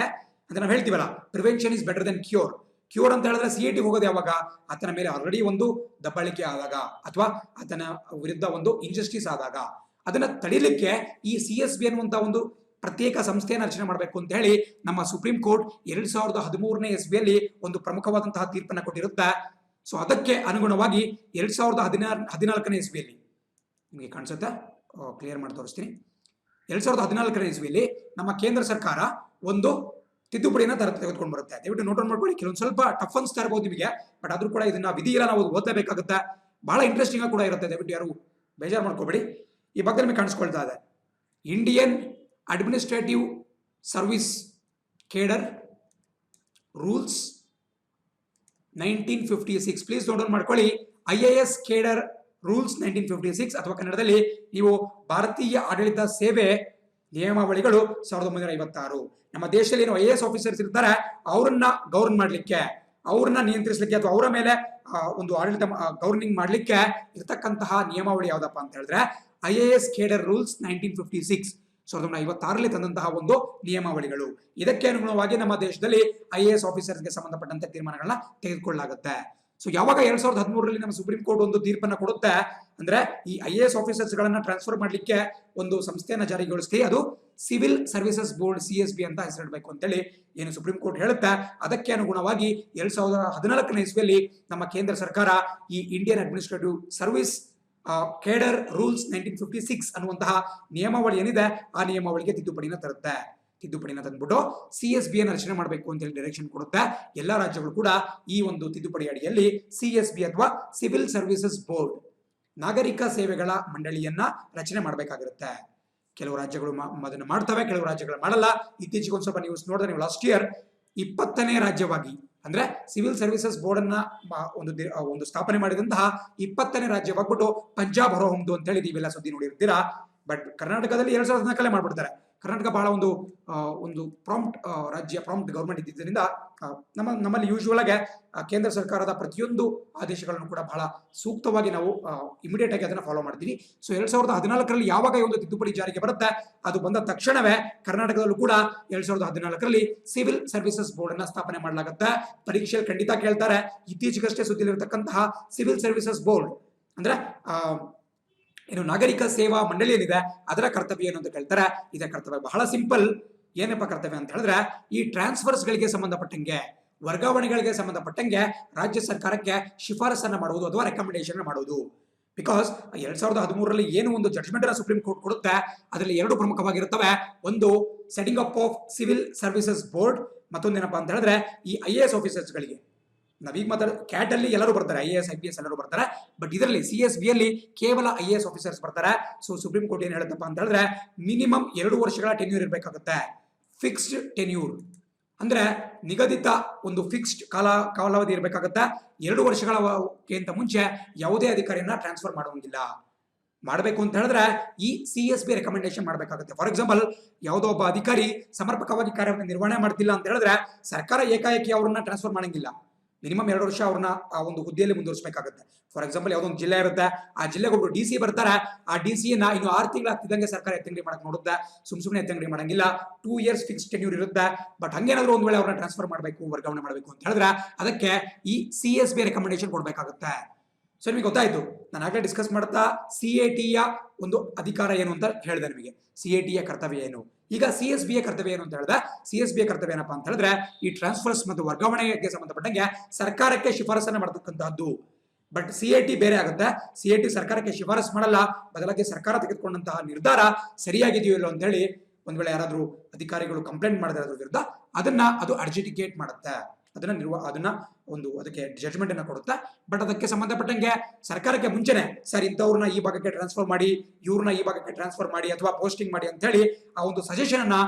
ಅಂದ್ರೆ ನಾವು ಹೇಳ್ತೀವಲ್ಲ prevention is better then cure. Cure ಅಂತ ಹೇಳಿದ್ರೆ CAT ಹೋಗೋದು ಯಾವಾಗ, ಆತನ ಮೇಲೆ ಆಲ್ರೆಡಿ ಒಂದು ದಬ್ಬಾಳಿಕೆ ಆದಾಗ ಅಥವಾ ಆತನ ವಿರುದ್ಧ ಒಂದು ಇನ್ಜಸ್ಟಿಸ್ ಆದಾಗ. ಅದನ್ನ ತಡಿಲಿಕ್ಕೆ ಈ CSB ಅನ್ನುವಂತ ಒಂದು ಪ್ರತ್ಯೇಕ ಸಂಸ್ಥೆಯನ್ನು ರಚನೆ ಮಾಡಬೇಕು ಅಂತ ಹೇಳಿ ನಮ್ಮ ಸುಪ್ರೀಂ ಕೋರ್ಟ್ 2013ನೇ ಇಸ್ವಿಯಲ್ಲಿ ಒಂದು ಪ್ರಮುಖವಾದಂತಹ ತೀರ್ಪನ್ನ ಕೊಟ್ಟಿರುತ್ತೆ. ಸೊ ಅದಕ್ಕೆ ಅನುಗುಣವಾಗಿ 2014ನೇ ಇಸ್ವಿಯಲ್ಲಿ ನಿಮಗೆ ಕಾಣಿಸುತ್ತೆ, ಕ್ಲಿಯರ್ ಮಾಡಿ ತೋರಿಸ್ತೀನಿ. 2014ನೇ ಇಸ್ವಿಯಲ್ಲಿ ನಮ್ಮ ಕೇಂದ್ರ ಸರ್ಕಾರ ಒಂದು ತಿದ್ದುಪಡಿನ ತೆಗೆದುಕೊಂಡು ಬರುತ್ತೆ. ದಯವಿಟ್ಟು ನೋಟ್ ಮಾಡ್ಕೊಳ್ಳಿ. ಕೆಲವೊಂದು ಸ್ವಲ್ಪ ಟಫ್ ಅನ್ಸ್ತಾ ಇರಬಹುದು ನಿಮಗೆ, ಬಟ್ ಆದ್ರೂ ಕೂಡ ಇದನ್ನ ವಿಧಿ ಇಲ್ಲ, ನಾವು ಓದಲೇಬೇಕಾಗುತ್ತೆ. ಬಹಳ ಇಂಟ್ರೆಸ್ಟಿಂಗ್ ಕೂಡ ಇರುತ್ತೆ, ದಯವಿಟ್ಟು ಯಾರು ಬೇಜಾರು ಮಾಡ್ಕೋಬೇಡಿ. ಈ ಬಗ್ಗೆ ನಿಮಗೆ ಕಾಣಿಸ್ಕೊಳ್ತಾ ಇದೆ Indian administrative service cadre rules 1956. Please note down ಮಾಡ್ಕೊಳ್ಳಿ. IAS ಕೇಡರ್ ರೂಲ್ಸ್ 1956 ಅಥವಾ ಕನ್ನಡದಲ್ಲಿ ನೀವು ಭಾರತೀಯ ಆಡಳಿತ ಸೇವೆ ನಿಯಮಾವಳಿಗಳು 1956. ನಮ್ಮ ದೇಶದಲ್ಲಿ ಏನು IAS ಆಫೀಸರ್ಸ್ ಇರ್ತಾರೆ ಅವ್ರನ್ನ ಗವರ್ನ್ ಮಾಡ್ಲಿಕ್ಕೆ, ಅವ್ರನ್ನ ನಿಯಂತ್ರಿಸಲಿಕ್ಕೆ ಅಥವಾ ಅವರ ಮೇಲೆ ಒಂದು ಆಡಳಿತ ಗವರ್ನಿಂಗ್ ಮಾಡ್ಲಿಕ್ಕೆ ಇರತಕ್ಕಂತಹ ನಿಯಮಾವಳಿ ಯಾವ್ದಪ್ಪ ಅಂತ ಹೇಳಿದ್ರೆ IAS ಕೇಡರ್ ರೂಲ್ಸ್ 1956, 1956ರಲ್ಲಿ ತಂದಂತಹ ಒಂದು ನಿಯಮಾವಳಿಗಳು. ಇದಕ್ಕೆ ಅನುಗುಣವಾಗಿ ನಮ್ಮ ದೇಶದಲ್ಲಿ IAS ಆಫೀಸರ್ಸ್ಗೆ ಸಂಬಂಧಪಟ್ಟಂತೆ ತೀರ್ಮಾನಗಳನ್ನ ತೆಗೆದುಕೊಳ್ಳಲಾಗುತ್ತೆ. ಸೊ ಯಾವಾಗ 2013ರಲ್ಲಿ ನಮ್ಮ ಸುಪ್ರೀಂ ಕೋರ್ಟ್ ಒಂದು ತೀರ್ಪನ್ನ ಕೊಡುತ್ತೆ ಅಂದ್ರೆ ಈ IAS ಆಫೀಸರ್ಸ್ ಗಳನ್ನ ಟ್ರಾನ್ಸ್ಫರ್ ಮಾಡ್ಲಿಕ್ಕೆ ಒಂದು ಸಂಸ್ಥೆಯನ್ನ ಜಾರಿಗೊಳಿಸಿ, ಅದು ಸಿವಿಲ್ ಸರ್ವಿಸಸ್ ಬೋರ್ಡ್ CSB ಅಂತ ಹೆಸರಿಡಬೇಕು ಅಂತೇಳಿ ಏನು ಸುಪ್ರೀಂ ಕೋರ್ಟ್ ಹೇಳುತ್ತೆ. ಅದಕ್ಕೆ ಅನುಗುಣವಾಗಿ 2014ನೇ ಇಸ್ವಿಯಲ್ಲಿ ನಮ್ಮ ಕೇಂದ್ರ ಸರ್ಕಾರ ಈ Indian administrative service cadre rules 1956 ಅನ್ನುವಂತಹ ನಿಯಮಾವಳಿ ಏನಿದೆ ಆ ನಿಯಮಾವಳಿಗೆ ತಿದ್ದುಪಡಿನ ತರುತ್ತೆ. ತಿದ್ದುಪಡಿನ ತಂದ್ಬಿಟ್ಟು CSB ಅನ್ನು ರಚನೆ ಮಾಡಬೇಕು ಅಂತ ಹೇಳಿ ಡೈರೆಕ್ಷನ್ ಕೊಡುತ್ತೆ. ಎಲ್ಲಾ ರಾಜ್ಯಗಳು ಕೂಡ ಈ ಒಂದು ತಿದ್ದುಪಡಿ ಅಡಿಯಲ್ಲಿ CSB ಅಥವಾ ಸಿವಿಲ್ ಸರ್ವಿಸಸ್ ಬೋರ್ಡ್, ನಾಗರಿಕ ಸೇವೆಗಳ ಮಂಡಳಿಯನ್ನ ರಚನೆ ಮಾಡಬೇಕಾಗಿರುತ್ತೆ. ಕೆಲವು ರಾಜ್ಯಗಳು ಅದನ್ನು ಮಾಡ್ತವೆ, ಕೆಲವು ರಾಜ್ಯಗಳು ಮಾಡಲ್ಲ. ಇತ್ತೀಚೆಗೆ ಒಂದು ಸ್ವಲ್ಪ ನ್ಯೂಸ್ ನೋಡಿದ್ರೆ ನೀವು ಲಾಸ್ಟ್ ಇಯರ್ 20ನೇ ರಾಜ್ಯವಾಗಿ ಅಂದ್ರೆ ಸಿವಿಲ್ ಸರ್ವಿಸಸ್ ಬೋರ್ಡ್ ಅನ್ನ ಒಂದು ಸ್ಥಾಪನೆ ಮಾಡಿದಂತಹ 20ನೇ ರಾಜ್ಯವಾಗ್ಬಿಟ್ಟು ಪಂಜಾಬ್ ಹೊರಹೊಮ್ದು ಅಂತ ಹೇಳಿ ನೀವೆಲ್ಲ ಸುದ್ದಿ ನೋಡಿರ್ತೀರಾ. ಬಟ್ ಕರ್ನಾಟಕದಲ್ಲಿ 2014 ಮಾಡ್ಬಿಡ್ತಾರೆ. ಕರ್ನಾಟಕ ಬಹಳ ಒಂದು ಪ್ರಾಂಪ್ಟ್ ರಾಜ್ಯ, ಪ್ರಾಂಪ್ಟ್ ಗವರ್ಮೆಂಟ್ ಇದ್ದಿದ್ದರಿಂದ ನಮ್ಮಲ್ಲಿ ಯೂಶುವಲ್ ಆಗಿ ಕೇಂದ್ರ ಸರ್ಕಾರದ ಪ್ರತಿಯೊಂದು ಆದೇಶಗಳನ್ನು ಕೂಡ ಬಹಳ ಸೂಕ್ತವಾಗಿ ನಾವು ಇಮಿಡಿಯೇಟ್ ಆಗಿ ಅದನ್ನ ಫಾಲೋ ಮಾಡ್ತೀವಿ. ಸೊ 2014ರಲ್ಲಿ ಯಾವಾಗ ಈ ಒಂದು ತಿದ್ದುಪಡಿ ಜಾರಿಗೆ ಬರುತ್ತೆ ಅದು ಬಂದ ತಕ್ಷಣವೇ ಕರ್ನಾಟಕದಲ್ಲೂ ಕೂಡ 2014ರಲ್ಲಿ ಸಿವಿಲ್ ಸರ್ವಿಸಸ್ ಬೋರ್ಡ್ ಅನ್ನ ಸ್ಥಾಪನೆ ಮಾಡಲಾಗುತ್ತೆ. ಪರೀಕ್ಷೆಯಲ್ಲಿ ಖಂಡಿತ ಕೇಳ್ತಾರೆ. ಇತ್ತೀಚೆಗಷ್ಟೇ ಸುದ್ದಿಲಿರತಕ್ಕಂತಹ ಸಿವಿಲ್ ಸರ್ವಿಸಸ್ ಬೋರ್ಡ್ ಅಂದ್ರೆ ಏನು ನಾಗರಿಕ ಸೇವಾ ಮಂಡಳಿ ಏನಿದೆ ಅದರ ಕರ್ತವ್ಯ ಏನು ಅಂತ ಕೇಳ್ತಾರೆ. ಇದರ ಕರ್ತವ್ಯ ಬಹಳ ಸಿಂಪಲ್. ಏನಪ್ಪ ಕರ್ತವ್ಯ ಅಂತ ಹೇಳಿದ್ರೆ ಈ ಟ್ರಾನ್ಸ್ಫರ್ಸ್ ಗಳಿಗೆ ಸಂಬಂಧಪಟ್ಟಂಗೆ, ವರ್ಗಾವಣೆಗಳಿಗೆ ಸಂಬಂಧಪಟ್ಟಂಗೆ ರಾಜ್ಯ ಸರ್ಕಾರಕ್ಕೆ ಶಿಫಾರಸನ್ನ ಮಾಡುವುದು ಅಥವಾ ರೆಕಮೆಂಡೇಶನ್ ಮಾಡುವುದು. ಬಿಕಾಸ್ 2013ರಲ್ಲಿ ಏನು ಒಂದು ಜಡ್ಜ್ಮೆಂಟ್ ಅನ್ನ ಸುಪ್ರೀಂ ಕೋರ್ಟ್ ಕೊಡುತ್ತೆ ಅದರಲ್ಲಿ 2 ಪ್ರಮುಖವಾಗಿರುತ್ತವೆ. ಒಂದು setting up of civil services board, ಮತ್ತೊಂದೇನಪ್ಪ ಅಂತ ಹೇಳಿದ್ರೆ ಈ IAS ಆಫೀಸರ್ಸ್ ಗಳಿಗೆ. ನಾವೀಗ ಕ್ಯಾಟ್ ಅಲ್ಲಿ ಎಲ್ಲರೂ ಬರ್ತಾರೆ, IAS IPS ಎಲ್ಲರೂ ಬರ್ತಾರೆ. ಬಟ್ ಇದರಲ್ಲಿ CSB ಅಲ್ಲಿ ಕೇವಲ IAS ಆಫೀಸರ್ಸ್ ಬರ್ತಾರೆ. ಸೊ ಸುಪ್ರೀಂ ಕೋರ್ಟ್ ಏನ್ ಹೇಳುತ್ತಪ್ಪ ಅಂತ ಹೇಳಿದ್ರೆ ಮಿನಿಮಮ್ 2 ವರ್ಷಗಳ ಟೆನ್ಯೂರ್ ಇರಬೇಕಾಗುತ್ತೆ. ಫಿಕ್ಸ್ಡ್ ಟೆನ್ಯೂರ್ ಅಂದ್ರೆ ನಿಗದಿತ ಒಂದು ಫಿಕ್ಸ್ಡ್ ಕಾಲಾವಧಿ ಇರಬೇಕಾಗುತ್ತೆ. 2 ವರ್ಷಗಳಕ್ಕಿಂತ ಮುಂಚೆ ಯಾವುದೇ ಅಧಿಕಾರಿಯನ್ನ ಟ್ರಾನ್ಸ್ಫರ್ ಮಾಡುವಂಗಿಲ್ಲ. ಮಾಡಬೇಕು ಅಂತ ಹೇಳಿದ್ರೆ ಈ CSB ರೆಕಮೆಂಡೇಶನ್ ಮಾಡಬೇಕಾಗುತ್ತೆ. ಫಾರ್ ಎಕ್ಸಾಂಪಲ್ ಯಾವುದೋ ಒಬ್ಬ ಅಧಿಕಾರಿ ಸಮರ್ಪಕವಾಗಿ ಕಾರ್ಯವನ್ನು ನಿರ್ವಹಣೆ ಮಾಡ್ತಿಲ್ಲ ಅಂತ ಹೇಳಿದ್ರೆ ಸರ್ಕಾರ ಏಕಾಏಕಿ ಅವ್ರನ್ನ ಟ್ರಾನ್ಸ್ಫರ್ ಮಾಡಂಗಿಲ್ಲ. ಮಿನಿಮಮ್ 2 ವರ್ಷ ಅವ್ರನ್ನ ಆ ಒಂದು ಹುದ್ದೆಯಲ್ಲಿ ಮುಂದುವರಿಸಬೇಕಾಗುತ್ತೆ. ಫಾರ್ ಎಕ್ಸಾಂಪಲ್ ಯಾವುದೋ ಒಂದು ಜಿಲ್ಲೆ ಇರುತ್ತೆ, ಆ ಜಿಲ್ಲೆಗೆ ಒಬ್ಬರು DC ಬರ್ತಾರೆ. ಆ DCಯನ್ನ ಇನ್ನು 6 ತಿಂಗಳು ಆಗ್ತಿದ್ದಂಗೆ ಸರ್ಕಾರ ಎತ್ತಂಗಡಿ ಮಾಡಕ್ ನೋಡುತ್ತೆ. ಸುಮ್ಮನೆ ಎತ್ತಂಗಡಿ ಮಾಡಂಗಿಲ್ಲ. 2 years ಫಿಕ್ಸ್ ಟೆನ್ಯೂರ್ ಇರುತ್ತೆ. ಬಟ್ ಹಂಗೇನಾದ್ರೂ ಒಂದು ವೇಳೆ ಅವ್ರನ್ನ ಟ್ರಾನ್ಸ್ಫರ್ ಮಾಡಬೇಕು, ವರ್ಗಾವಣೆ ಮಾಡಬೇಕು ಅಂತ ಹೇಳಿದ್ರೆ ಅದಕ್ಕೆ ಈ CSB ರೆಕಮೆಂಡೇಶನ್ ಕೊಡಬೇಕಾಗುತ್ತೆ. ಸೊ ನಿಮಗೆ ಗೊತ್ತಾಯ್ತು, ನಾನು ಆಗಲೇ ಡಿಸ್ಕಸ್ ಮಾಡ್ತಾ CATಯ ಒಂದು ಅಧಿಕಾರ ಏನು ಅಂತ ಹೇಳಿದೆ ನಿಮಗೆ. CATಯ ಕರ್ತವ್ಯ ಏನು, ಈಗ CSBಯ ಕರ್ತವ್ಯ ಏನು ಅಂತ ಹೇಳಿದ್ರೆ CSBಯ ಕರ್ತವ್ಯ ಏನಪ್ಪಾ ಅಂತ ಹೇಳಿದ್ರೆ ಈ ಟ್ರಾನ್ಸ್ಫರ್ಸ್ ಮತ್ತು ವರ್ಗಾವಣೆಗೆ ಸಂಬಂಧಪಟ್ಟಂಗೆ ಸರ್ಕಾರಕ್ಕೆ ಶಿಫಾರಸನ್ನ ಮಾಡತಕ್ಕಂತಹದ್ದು. ಬಟ್ CAT ಬೇರೆ ಆಗುತ್ತೆ. CAT ಸರ್ಕಾರಕ್ಕೆ ಶಿಫಾರಸ್ ಮಾಡಲ್ಲ, ಬದಲಾಗಿ ಸರ್ಕಾರ ತೆಗೆದುಕೊಂಡಂತಹ ನಿರ್ಧಾರ ಸರಿಯಾಗಿದೆಯೋ ಇಲ್ಲೋ ಅಂತ ಹೇಳಿ ಒಂದ್ ವೇಳೆ ಯಾರಾದ್ರೂ ಅಧಿಕಾರಿಗಳು ಕಂಪ್ಲೇಂಟ್ ಮಾಡಿದ್ರೆ ಅದ್ರ ವಿರುದ್ಧ ಅದು ಅಡ್ಜುಡಿಕೇಟ್ ಮಾಡುತ್ತೆ. ಅದನ್ನ ಅದಕ್ಕೆ ಜಡ್ಜ್ಮೆಂಟ್ ಅನ್ನ ಕೊಡುತ್ತೆ. ಬಟ್ ಅದಕ್ಕೆ ಸಂಬಂಧಪಟ್ಟಂಗೆ ಸರ್ಕಾರಕ್ಕೆ ಮುಂಚೆನೆ ಸರ್ ಇಂಥವ್ರನ್ನ ಈ ಭಾಗಕ್ಕೆ ಟ್ರಾನ್ಸ್ಫರ್ ಮಾಡಿ, ಇವ್ರನ್ನ ಈ ಭಾಗಕ್ಕೆ ಟ್ರಾನ್ಸ್ಫರ್ ಮಾಡಿ ಅಥವಾ ಪೋಸ್ಟಿಂಗ್ ಮಾಡಿ ಅಂತ ಹೇಳಿ ಆ ಒಂದು ಸಜೆಷನ್ ಅನ್ನ,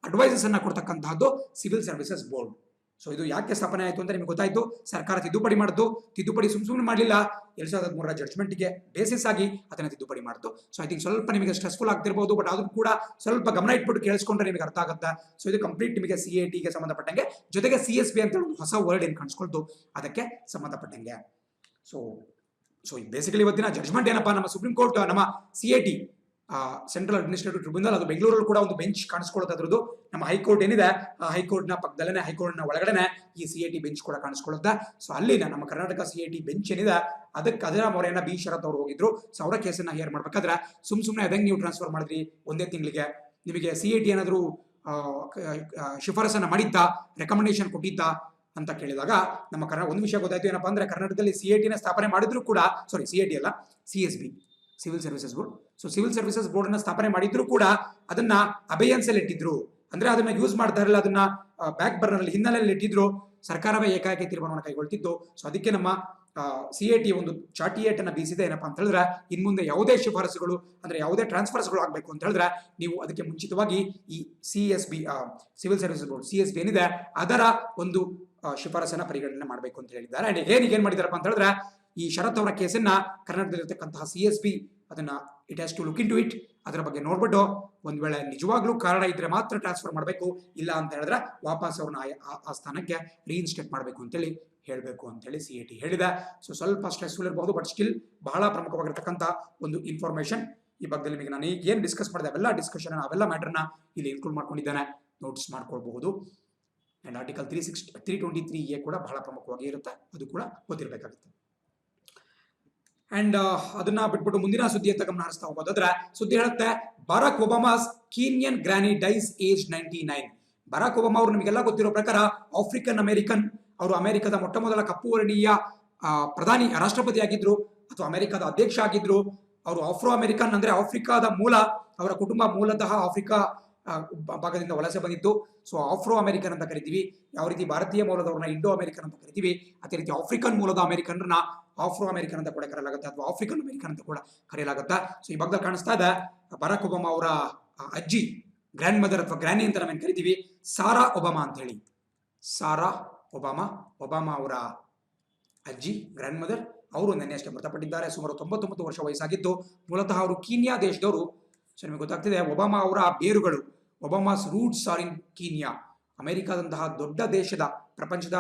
ಅಡ್ವೈಸಸ್ ಅನ್ನ ಕೊಡ್ತಕ್ಕಂತಹದ್ದು ಸಿವಿಲ್ ಸರ್ವಿಸಸ್ ಬೋರ್ಡ್. ಸೊ ಇದು ಯಾಕೆ ಸ್ಥಾಪನೆ ಆಯಿತು ಅಂತ ನಿಮಗೆ ಗೊತ್ತಾಯ್ತು. ಸರ್ಕಾರ ತಿದ್ದುಪಡಿ ಮಾಡಿತು. ತಿದ್ದುಪಡಿ ಸುಮ್ಮನೆ ಮಾಡಲಿಲ್ಲ, 2013ರ ಜಡ್ಜ್ಮೆಂಟ್ಗೆ ಬೇಸಿಸ್ ಆಗಿ ಅದನ್ನ ತಿದ್ದುಪಡಿ ಮಾಡಿತು. ಸೊ ಐ ಥಿಂಕ್ ಸ್ವಲ್ಪ ನಿಮಗೆ ಸ್ಟ್ರೆಸ್ಫುಲ್ ಆಗ್ತಿರ್ಬೋದು, ಬಟ್ ಅದನ್ನು ಕೂಡ ಸ್ವಲ್ಪ ಗಮನ ಇಟ್ಬಿಟ್ಟು ಕೇಳಿಸ್ಕೊಂಡ್ರೆ ನಿಮಗೆ ಅರ್ಥ ಆಗುತ್ತೆ. ಸೊ ಇದು ಕಂಪ್ಲೀಟ್ ನಿಮಗೆ CATಗೆ ಸಂಬಂಧಪಟ್ಟಂಗೆ, ಜೊತೆಗೆ CSB ಅಂತ ಒಂದು ಹೊಸ ವರ್ಡ್ ಏನು ಕಾಣಿಸ್ಕೊಳ್ತು ಅದಕ್ಕೆ ಸಂಬಂಧಪಟ್ಟಂಗೆ. ಸೊ ಬೇಸಿಕಲಿ ಇವತ್ತಿನ ಜಡ್ಜ್ಮೆಂಟ್ ಏನಪ್ಪಾ, ನಮ್ಮ ಸುಪ್ರೀಂ ಕೋರ್ಟ್ ನಮ್ಮ CAT ಸೆಂಟ್ರಲ್ ಅಡ್ಮಿನಿಸ್ಟ್ರೇಟಿವ್ ಟ್ರಿಬ್ಯುನಲ್, ಅದು ಬೆಂಗಳೂರಲ್ಲಿ ಕೂಡ ಒಂದು ಬೆಂಚ್ ಕಾಣಿಸ್ಕೊಳ್ಳುತ್ತೆ. ಅದ್ರದ್ದು ನಮ್ಮ ಹೈಕೋರ್ಟ್ ಏನಿದೆ ಆ ಹೈಕೋರ್ಟ್ ನ ಪಕ್ಕದಲ್ಲೇ, ಹೈಕೋರ್ಟ್ ನ ಒಳಗಡೆ ಈ CAT ಬೆಂಚ್ ಕೂಡ ಕಾಣಿಸ್ಕೊಳ್ಳುತ್ತೆ. ಸೊ ಅಲ್ಲಿನ ನಮ್ಮ ಕರ್ನಾಟಕ CAT ಬೆಂಚ್ ಏನಿದೆ ಅದರ ಮೊರೆಯನ್ನ B ಶರತ್ ಅವರು ಹೋಗಿದ್ರು. ಸೊ ಅವರ ಕೇಸನ್ನ ಹಿಯರ್ ಮಾಡ್ಬೇಕಾದ್ರೆ ಸುಮ್ಮನೆ ಅದಂಗೆ ನೀವು ಟ್ರಾನ್ಸ್ಫರ್ ಮಾಡಿದ್ರಿ ಒಂದೇ ತಿಂಗಳಿಗೆ, ನಿಮಗೆ CAT ಏನಾದ್ರು ಶಿಫಾರಸನ್ನ ಮಾಡಿದ್ದ, ರೆಕಮೆಂಡೇಶನ್ ಕೊಟ್ಟಿದ್ದ ಅಂತ ಕೇಳಿದಾಗ ನಮ್ಮ ಒಂದು ವಿಷಯ ಗೊತ್ತಾಯ್ತು. ಏನಪ್ಪಾ ಅಂದ್ರೆ ಕರ್ನಾಟಕದಲ್ಲಿ CATನ ಸ್ಥಾಪನೆ ಮಾಡಿದ್ರು ಕೂಡ, CAT ಅಲ್ಲ, CSB civil services board. So civil services board ಅನ್ನ ಸ್ಥಾಪನೆ ಮಾಡಿದ್ರು ಕೂಡ ಅದನ್ನ ಅಬೇಯನ್ಸ್ ಅಲ್ಲಿ ಇಟ್ಟಿದ್ರು. ಅಂದ್ರೆ ಅದನ್ನ ಯೂಸ್ ಮಾಡ್ತಾ ಇರಲಿಲ್ಲ, ಅದನ್ನ ಬ್ಯಾಕ್ ಬರ್ನರ್ ಅಲ್ಲಿ ಹಿನ್ನೆಲೆಯಲ್ಲಿ ಇಟ್ಟಿದ್ರು. ಸರ್ಕಾರವೇ ಏಕಾಏಕಿ ತೀರ್ಮಾನವನ್ನು ಕೈಗೊಳ್ತಿತ್ತು. ಸೊ ಅದಕ್ಕೆ ನಮ್ಮ CAT ಒಂದು ಚಾರ್ಟಿಯೇಟ್ ಅನ್ನ ಬೀಸಿದೆ. ಏನಪ್ಪಾ ಅಂತ ಹೇಳಿದ್ರೆ ಇನ್ಮುಂದೆ ಯಾವುದೇ ಶಿಫಾರಸುಗಳು ಅಂದ್ರೆ ಯಾವುದೇ ಟ್ರಾನ್ಸ್ಫರ್ಸ್ಗಳು ಆಗಬೇಕು ಅಂತ ಹೇಳಿದ್ರೆ ನೀವು ಅದಕ್ಕೆ ಮುಂಚಿತವಾಗಿ ಈ CSB civil services board CSB ಏನಿದೆ ಅದರ ಒಂದು ಶಿಫಾರಸನ್ನ ಪರಿಗಣನೆ ಮಾಡಬೇಕು ಅಂತ ಹೇಳಿದ್ದಾರೆ. ಅಂಡ್ ಏನ್ ಮಾಡಿದಾರಪ್ಪ ಅಂತ ಹೇಳಿದ್ರೆ ಈ ಶರತ್ ಅವರ ಕೇಸನ್ನ ಕರ್ನಾಟಕದಲ್ಲಿರ್ತಕ್ಕಂತಹ CSB ಅದನ್ನ it has to look into it. ಅದರ ಬಗ್ಗೆ ನೋಡ್ಬಿಟ್ಟು ಒಂದ್ ವೇಳೆ ನಿಜವಾಗ್ಲೂ ಕಾರಣ ಇದ್ರೆ ಮಾತ್ರ ಟ್ರಾನ್ಸ್ಫರ್ ಮಾಡಬೇಕು, ಇಲ್ಲ ಅಂತ ಹೇಳಿದ್ರೆ ವಾಪಸ್ ಅವ್ರನ್ನ ಆ ಸ್ಥಾನಕ್ಕೆ ರೀಇನ್ಸ್ಟೇಟ್ ಮಾಡಬೇಕು ಅಂತೇಳಿ ಹೇಳಬೇಕು ಅಂತೇಳಿ CAT ಹೇಳಿದೆ. ಸೊ ಸ್ವಲ್ಪ ಸ್ಟ್ರೆಸ್ಫುಲ್ ಇರಬಹುದು, ಬಟ್ ಸ್ಟಿಲ್ ಬಹಳ ಪ್ರಮುಖವಾಗಿರ್ತಕ್ಕಂಥ ಒಂದು ಇನ್ಫಾರ್ಮೇಶನ್. ಈ ಬಗ್ಗೆ ನಿಮಗೆ ನಾನು ಈಗ ಏನು ಡಿಸ್ಕಸ್ ಮಾಡಿದೆ ಅವೆಲ್ಲ ಡಿಸ್ಕಷನ್ ಅವೆಲ್ಲ ಮ್ಯಾಟರ್ನ ಇಲ್ಲಿ ಇನ್ಕ್ಲೂಡ್ ಮಾಡ್ಕೊಂಡಿದ್ದೇನೆ, ನೋಟ್ಸ್ ಮಾಡ್ಕೊಳ್ಬಹುದು. ಅಂಡ್ ಆರ್ಟಿಕಲ್ 323A ಕೂಡ ಬಹಳ ಪ್ರಮುಖವಾಗಿ ಇರುತ್ತೆ, ಅದು ಕೂಡ ಗೊತ್ತಿರಬೇಕಾಗುತ್ತೆ. ಅಂಡ್ ಅದನ್ನ ಬಿಟ್ಬಿಟ್ಟು ಮುಂದಿನ ಸುದ್ದಿಯತ್ತ ಗಮನ ಹರಿಸ್ತಾ ಹೋಗೋದಾದ್ರೆ ಸುದ್ದಿ ಹೇಳುತ್ತೆ, Barack Obama's Kenyan granny dies age 99. Barack Obama ಅವರು ನಿಮಗೆಲ್ಲ ಗೊತ್ತಿರೋ ಪ್ರಕಾರ ಆಫ್ರಿಕನ್ ಅಮೆರಿಕನ್. ಅವರು ಅಮೆರಿಕದ ಮೊಟ್ಟ ಮೊದಲ ಕಪ್ಪು ವರ್ಣೀಯ ಪ್ರಧಾನಿ ರಾಷ್ಟ್ರಪತಿ ಆಗಿದ್ರು ಅಥವಾ ಅಮೆರಿಕದ ಅಧ್ಯಕ್ಷ ಆಗಿದ್ರು. ಅವರು ಆಫ್ರೋ ಅಮೆರಿಕನ್ ಅಂದ್ರೆ ಆಫ್ರಿಕಾದ ಮೂಲ, ಅವರ ಕುಟುಂಬ ಮೂಲತಃ ಆಫ್ರಿಕಾ ಭಾಗದಿಂದ ವಲಸೆ ಬಂದಿತ್ತು. ಸೊ ಆಫ್ರೋ ಅಮೆರಿಕನ್ ಅಂತ ಕರಿತೀವಿ. ಯಾವ ರೀತಿ ಭಾರತೀಯ ಮೂಲದವ್ರನ್ನ ಇಂಡೋ ಅಮೆರಿಕನ್ ಅಂತ ಕರಿತೀವಿ, ಅದೇ ರೀತಿ ಆಫ್ರಿಕನ್ ಮೂಲದ ಅಮೆರಿಕನ್ರನ್ನ ಆಫ್ರೋ ಅಮೆರಿಕನ್ ಅಂತ ಕೂಡ ಕರೆಯಲಾಗುತ್ತೆ ಅಥವಾ ಆಫ್ರಿಕನ್ ಅಮೆರಿಕನ್ ಅಂತ ಕೂಡ ಕರೆಯಲಾಗುತ್ತೆ. ಸೊ ಈ ಭಾಗದಲ್ಲಿ ಕಾಣಿಸ್ತಾ ಇದೆ ಬರಾಕ್ ಒಬಾಮಾ ಅವರ ಅಜ್ಜಿ, ಗ್ರ್ಯಾಂಡ್ ಮದರ್ ಅಥವಾ ಗ್ರ್ಯಾನಿ ಅಂತ ನಾವೇನು ಕರಿತೀವಿ, ಸಾರಾ ಒಬಾಮಾ ಅಂತ ಹೇಳಿ. ಸಾರಾ ಒಬಾಮಾ ಅವರ ಅಜ್ಜಿ, ಗ್ರ್ಯಾಂಡ್ ಮದರ್, ಅವರು ನಿನ್ನೆ ಅಷ್ಟೇ ಮೃತಪಟ್ಟಿದ್ದಾರೆ. ಸುಮಾರು 99 ವರ್ಷ ವಯಸ್ಸಾಗಿದ್ದು. ಮೂಲತಃ ಅವರು ಕೀನ್ಯಾ ದೇಶದವರು. ಸೊ ನಿಮಗೆ ಗೊತ್ತಾಗ್ತಿದೆ ಒಬಾಮಾ ಅವರ ಬೇರುಗಳು, ಒಬಾಮಾಸ್ ರೂಟ್ಸ್ ಆರ್ ಇನ್ ಕೀನ್ಯಾ. ಅಮೆರಿಕಾದಂತಹ ದೊಡ್ಡ ದೇಶದ, ಪ್ರಪಂಚದ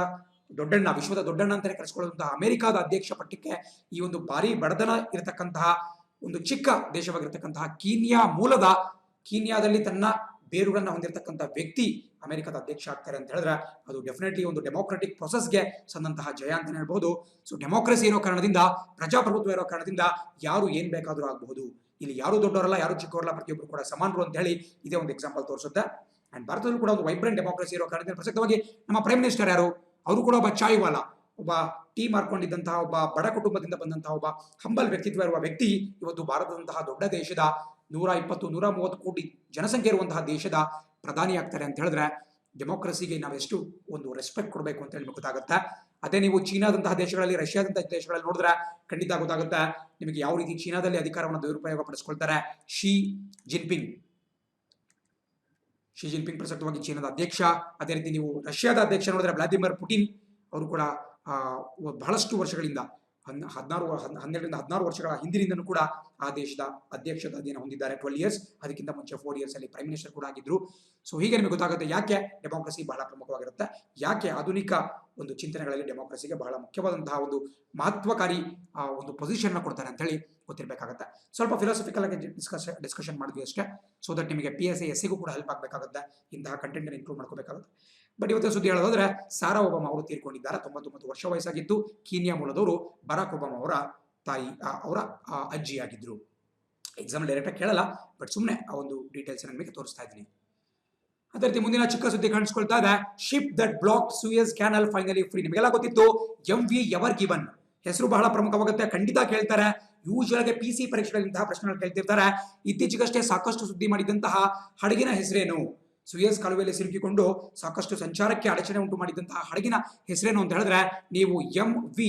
ದೊಡ್ಡಣ್ಣ, ವಿಶ್ವದ ದೊಡ್ಡಣ್ಣ ಅಂತಾನೆ ಕರೆಸಿಕೊಳ್ಳುವಂತಹ ಅಮೆರಿಕಾದ ಅಧ್ಯಕ್ಷ ಪಟ್ಟಕ್ಕೆ ಈ ಒಂದು ಭಾರಿ ಬಡತನ ಇರತಕ್ಕಂತಹ ಒಂದು ಚಿಕ್ಕ ದೇಶವಾಗಿರ್ತಕ್ಕಂತಹ ಕೀನ್ಯಾ ಮೂಲದ, ಕೀನ್ಯಾದಲ್ಲಿ ತನ್ನ ಬೇರುಗಳನ್ನ ಹೊಂದಿರತಕ್ಕಂಥ ವ್ಯಕ್ತಿ ಅಮೆರಿಕದ ಅಧ್ಯಕ್ಷ ಆಗ್ತಾರೆ ಅಂತ ಹೇಳಿದ್ರೆ ಅದು ಡೆಫಿನೆಟ್ಲಿ ಒಂದು ಡೆಮೋಕ್ರೆಟಿಕ್ ಪ್ರೊಸೆಸ್ಗೆ ಸಂದಂತಹ ಜಯ ಅಂತಾನೆ ಹೇಳ್ಬಹುದು. ಸೊ ಡೆಮೋಕ್ರಸಿ ಇರೋ ಕಾರಣದಿಂದ, ಪ್ರಜಾಪ್ರಭುತ್ವ ಇರೋ ಕಾರಣದಿಂದ ಯಾರು ಏನ್ ಬೇಕಾದ್ರೂ ಆಗಬಹುದು. ಇಲ್ಲಿ ಯಾರು ದೊಡ್ಡವರಲ್ಲ, ಯಾರು ಚಿಕ್ಕವರಲ್ಲ, ಪ್ರತಿಯೊಬ್ಬರು ಕೂಡ ಸಮಾನರು ಅಂತ ಹೇಳಿ ಇದೇ ಒಂದು ಎಕ್ಸಾಂಪಲ್ ತೋರಿಸುತ್ತೆ. ಅಂಡ್ ಭಾರತದಲ್ಲೂ ಕೂಡ ಒಂದು ವೈಬ್ರೆಂಟ್ ಡೆಮೋಕ್ರಸಿ ಇರೋ ಕಾರಣದಿಂದ ಪ್ರಸಕ್ತವಾಗಿ ನಮ್ಮ ಪ್ರೈಮ್ ಮಿನಿಸ್ಟರ್ ಯಾರು, ಅವರು ಕೂಡ ಒಬ್ಬ ಚಾಯ್ವಾಲ, ಒಬ್ಬ ಟೀ ಮಾರ್ಕೊಂಡಿದ್ದಂತಹ ಒಬ್ಬ ಬಡ ಕುಟುಂಬದಿಂದ ಬಂದಂತಹ ಒಬ್ಬ ಹಂಬಲ್ ವ್ಯಕ್ತಿತ್ವ ಇರುವ ವ್ಯಕ್ತಿ ಇವತ್ತು ಭಾರತದಂತಹ ದೊಡ್ಡ ದೇಶದ 120-130 ಕೋಟಿ ಜನಸಂಖ್ಯೆ ಇರುವಂತಹ ದೇಶದ ಪ್ರಧಾನಿ ಆಗ್ತಾರೆ ಅಂತ ಹೇಳಿದ್ರೆ ಡೆಮೋಕ್ರಸಿಗೆ ನಾವೆಷ್ಟು ಒಂದು ರೆಸ್ಪೆಕ್ಟ್ ಕೊಡಬೇಕು ಅಂತ ಹೇಳಿ ಗೊತ್ತಾಗುತ್ತೆ. ಅದೇ ನೀವು ಚೀನಾದಂತಹ ದೇಶಗಳಲ್ಲಿ, ರಷ್ಯಾದಂತಹ ದೇಶಗಳಲ್ಲಿ ನೋಡಿದ್ರೆ ಖಂಡಿತ ಗೊತ್ತಾಗುತ್ತೆ ನಿಮಗೆ ಯಾವ ರೀತಿ ಚೀನಾದಲ್ಲಿ ಅಧಿಕಾರವನ್ನು ದುರುಪಯೋಗ ಪಡಿಸ್ಕೊಳ್ತಾರೆ. ಶಿ ಜಿನ್ಪಿಂಗ್ ಪ್ರಸಕ್ತವಾಗಿ ಚೀನಾದ ಅಧ್ಯಕ್ಷ. ಅದೇ ರೀತಿ ನೀವು ರಷ್ಯಾದ ಅಧ್ಯಕ್ಷ ನೋಡಿದ್ರೆ ವ್ಲಾದಿಮಿರ್ ಪುಟಿನ್, ಅವರು ಕೂಡ ಬಹಳಷ್ಟು ವರ್ಷಗಳಿಂದ 12-16 ವರ್ಷಗಳ ಹಿಂದಿನಿಂದನೂ ಕೂಡ ಆ ದೇಶದ ಅಧ್ಯಕ್ಷತೆಯನ್ನು ಹೊಂದಿದ್ದಾರೆ. 12 ಇಯರ್ಸ್, ಅದಕ್ಕಿಂತ ಮುಂಚೆ 4 ಇಯರ್ಸ್ ಅಲ್ಲಿ ಪ್ರೈಮ್ ಮಿನಿಸ್ಟರ್ ಕೂಡ ಆಗಿದ್ರು. ಸೊ ಹೀಗೆ ನಿಮಗೆ ಗೊತ್ತಾಗುತ್ತೆ ಯಾಕೆ ಡೆಮೋಕ್ರಸಿ ಬಹಳ ಪ್ರಮುಖವಾಗಿರುತ್ತೆ, ಯಾಕೆ ಆಧುನಿಕ ಒಂದು ಚಿಂತನೆಗಳಲ್ಲಿ ಡೆಮೋಕ್ರಸಿಗೆ ಬಹಳ ಮುಖ್ಯವಾದಂತಹ ಒಂದು ಮಹತ್ವಕಾರಿ ಒಂದು ಪೊಸಿಷನ್ ಕೊಡ್ತಾರೆ ಅಂತ ಹೇಳಿ ಗೊತ್ತಿರಬೇಕಾಗುತ್ತೆ. ಸ್ವಲ್ಪ ಫಿಲಾಸಫಿಕಲ್ ಆಗಿ ಡಿಸ್ಕಷನ್ ಮಾಡಿದ್ವಿ ಅಷ್ಟೇ, ಸೊ ದಟ್ ನಿಮಗೆ PSI SIಗೂ ಕೂಡ ಹೆಲ್ಪ್ ಆಗಬೇಕಾಗುತ್ತೆ, ಇಂತಹ ಕಂಟೆಂಟ್ ಇನ್ಕ್ಲೂಡ್ ಮಾಡ್ಕೋಬೇಕಾಗುತ್ತೆ. ಬಟ್ ಇವತ್ತು ಸುದ್ದಿ ಹೇಳೋದಾದ್ರೆ ಸಾರಾ ಒಬಾಮಾ ಅವರು ತೀರ್ಕೊಂಡಿದ್ದಾರೆ. 99 ವರ್ಷ ವಯಸ್ಸಾಗಿತ್ತು. ಕೀನ್ಯಾ ಮೂಲದವರು. ಬರಾಕ್ ಒಬಾಮಾ ಅವರ ತಾಯಿ, ಅವರ ಅಜ್ಜಿ ಆಗಿದ್ರು. ಎಕ್ಸಾಮ್ ಡೈರೆಕ್ಟ್ ಆಗಿ ಕೇಳಲ್ಲ, ಬಟ್ ಸುಮ್ಮನೆ ಆ ಒಂದು ಡೀಟೇಲ್ಸ್ ನಿಮಗೆ ತೋರಿಸ್ತಾ ಇದ್ದೀನಿ. ಅದೇ ರೀತಿ ಮುಂದಿನ ಚಿಕ್ಕ ಸುದ್ದಿ ಕಾಣಿಸ್ಕೊಳ್ತಾ ಇದೆ, ship that block Suez canal finally free. ನಿಮಗೆಲ್ಲ ಗೊತ್ತಿತ್ತು MV ಎವರ್ ಗಿವನ್ ಹೆಸರು ಬಹಳ ಪ್ರಮುಖವಾಗುತ್ತೆ, ಖಂಡಿತ ಕೇಳ್ತಾರೆ. ಯೂಶುವಲ್ ಆಗಿ PC ಪರೀಕ್ಷೆಗಳಂತಹ ಪ್ರಶ್ನೆಗಳು ಕೇಳ್ತಿರ್ತಾರೆ. ಇತ್ತೀಚೆಗಷ್ಟೇ ಸಾಕಷ್ಟು ಸುದ್ದಿ ಮಾಡಿದಂತಹ ಹಡಗಿನ ಹೆಸರೇನು, ಸುಯಸ್ ಕಾಲುವೆಯಲ್ಲಿ ಸಿಲುಕಿಕೊಂಡು ಸಾಕಷ್ಟು ಸಂಚಾರಕ್ಕೆ ಅಡಚಣೆ ಉಂಟು ಮಾಡಿದಂತಹ ಹಡಗಿನ ಹೆಸರೇನು ಅಂತ ಹೇಳಿದ್ರೆ ನೀವು MV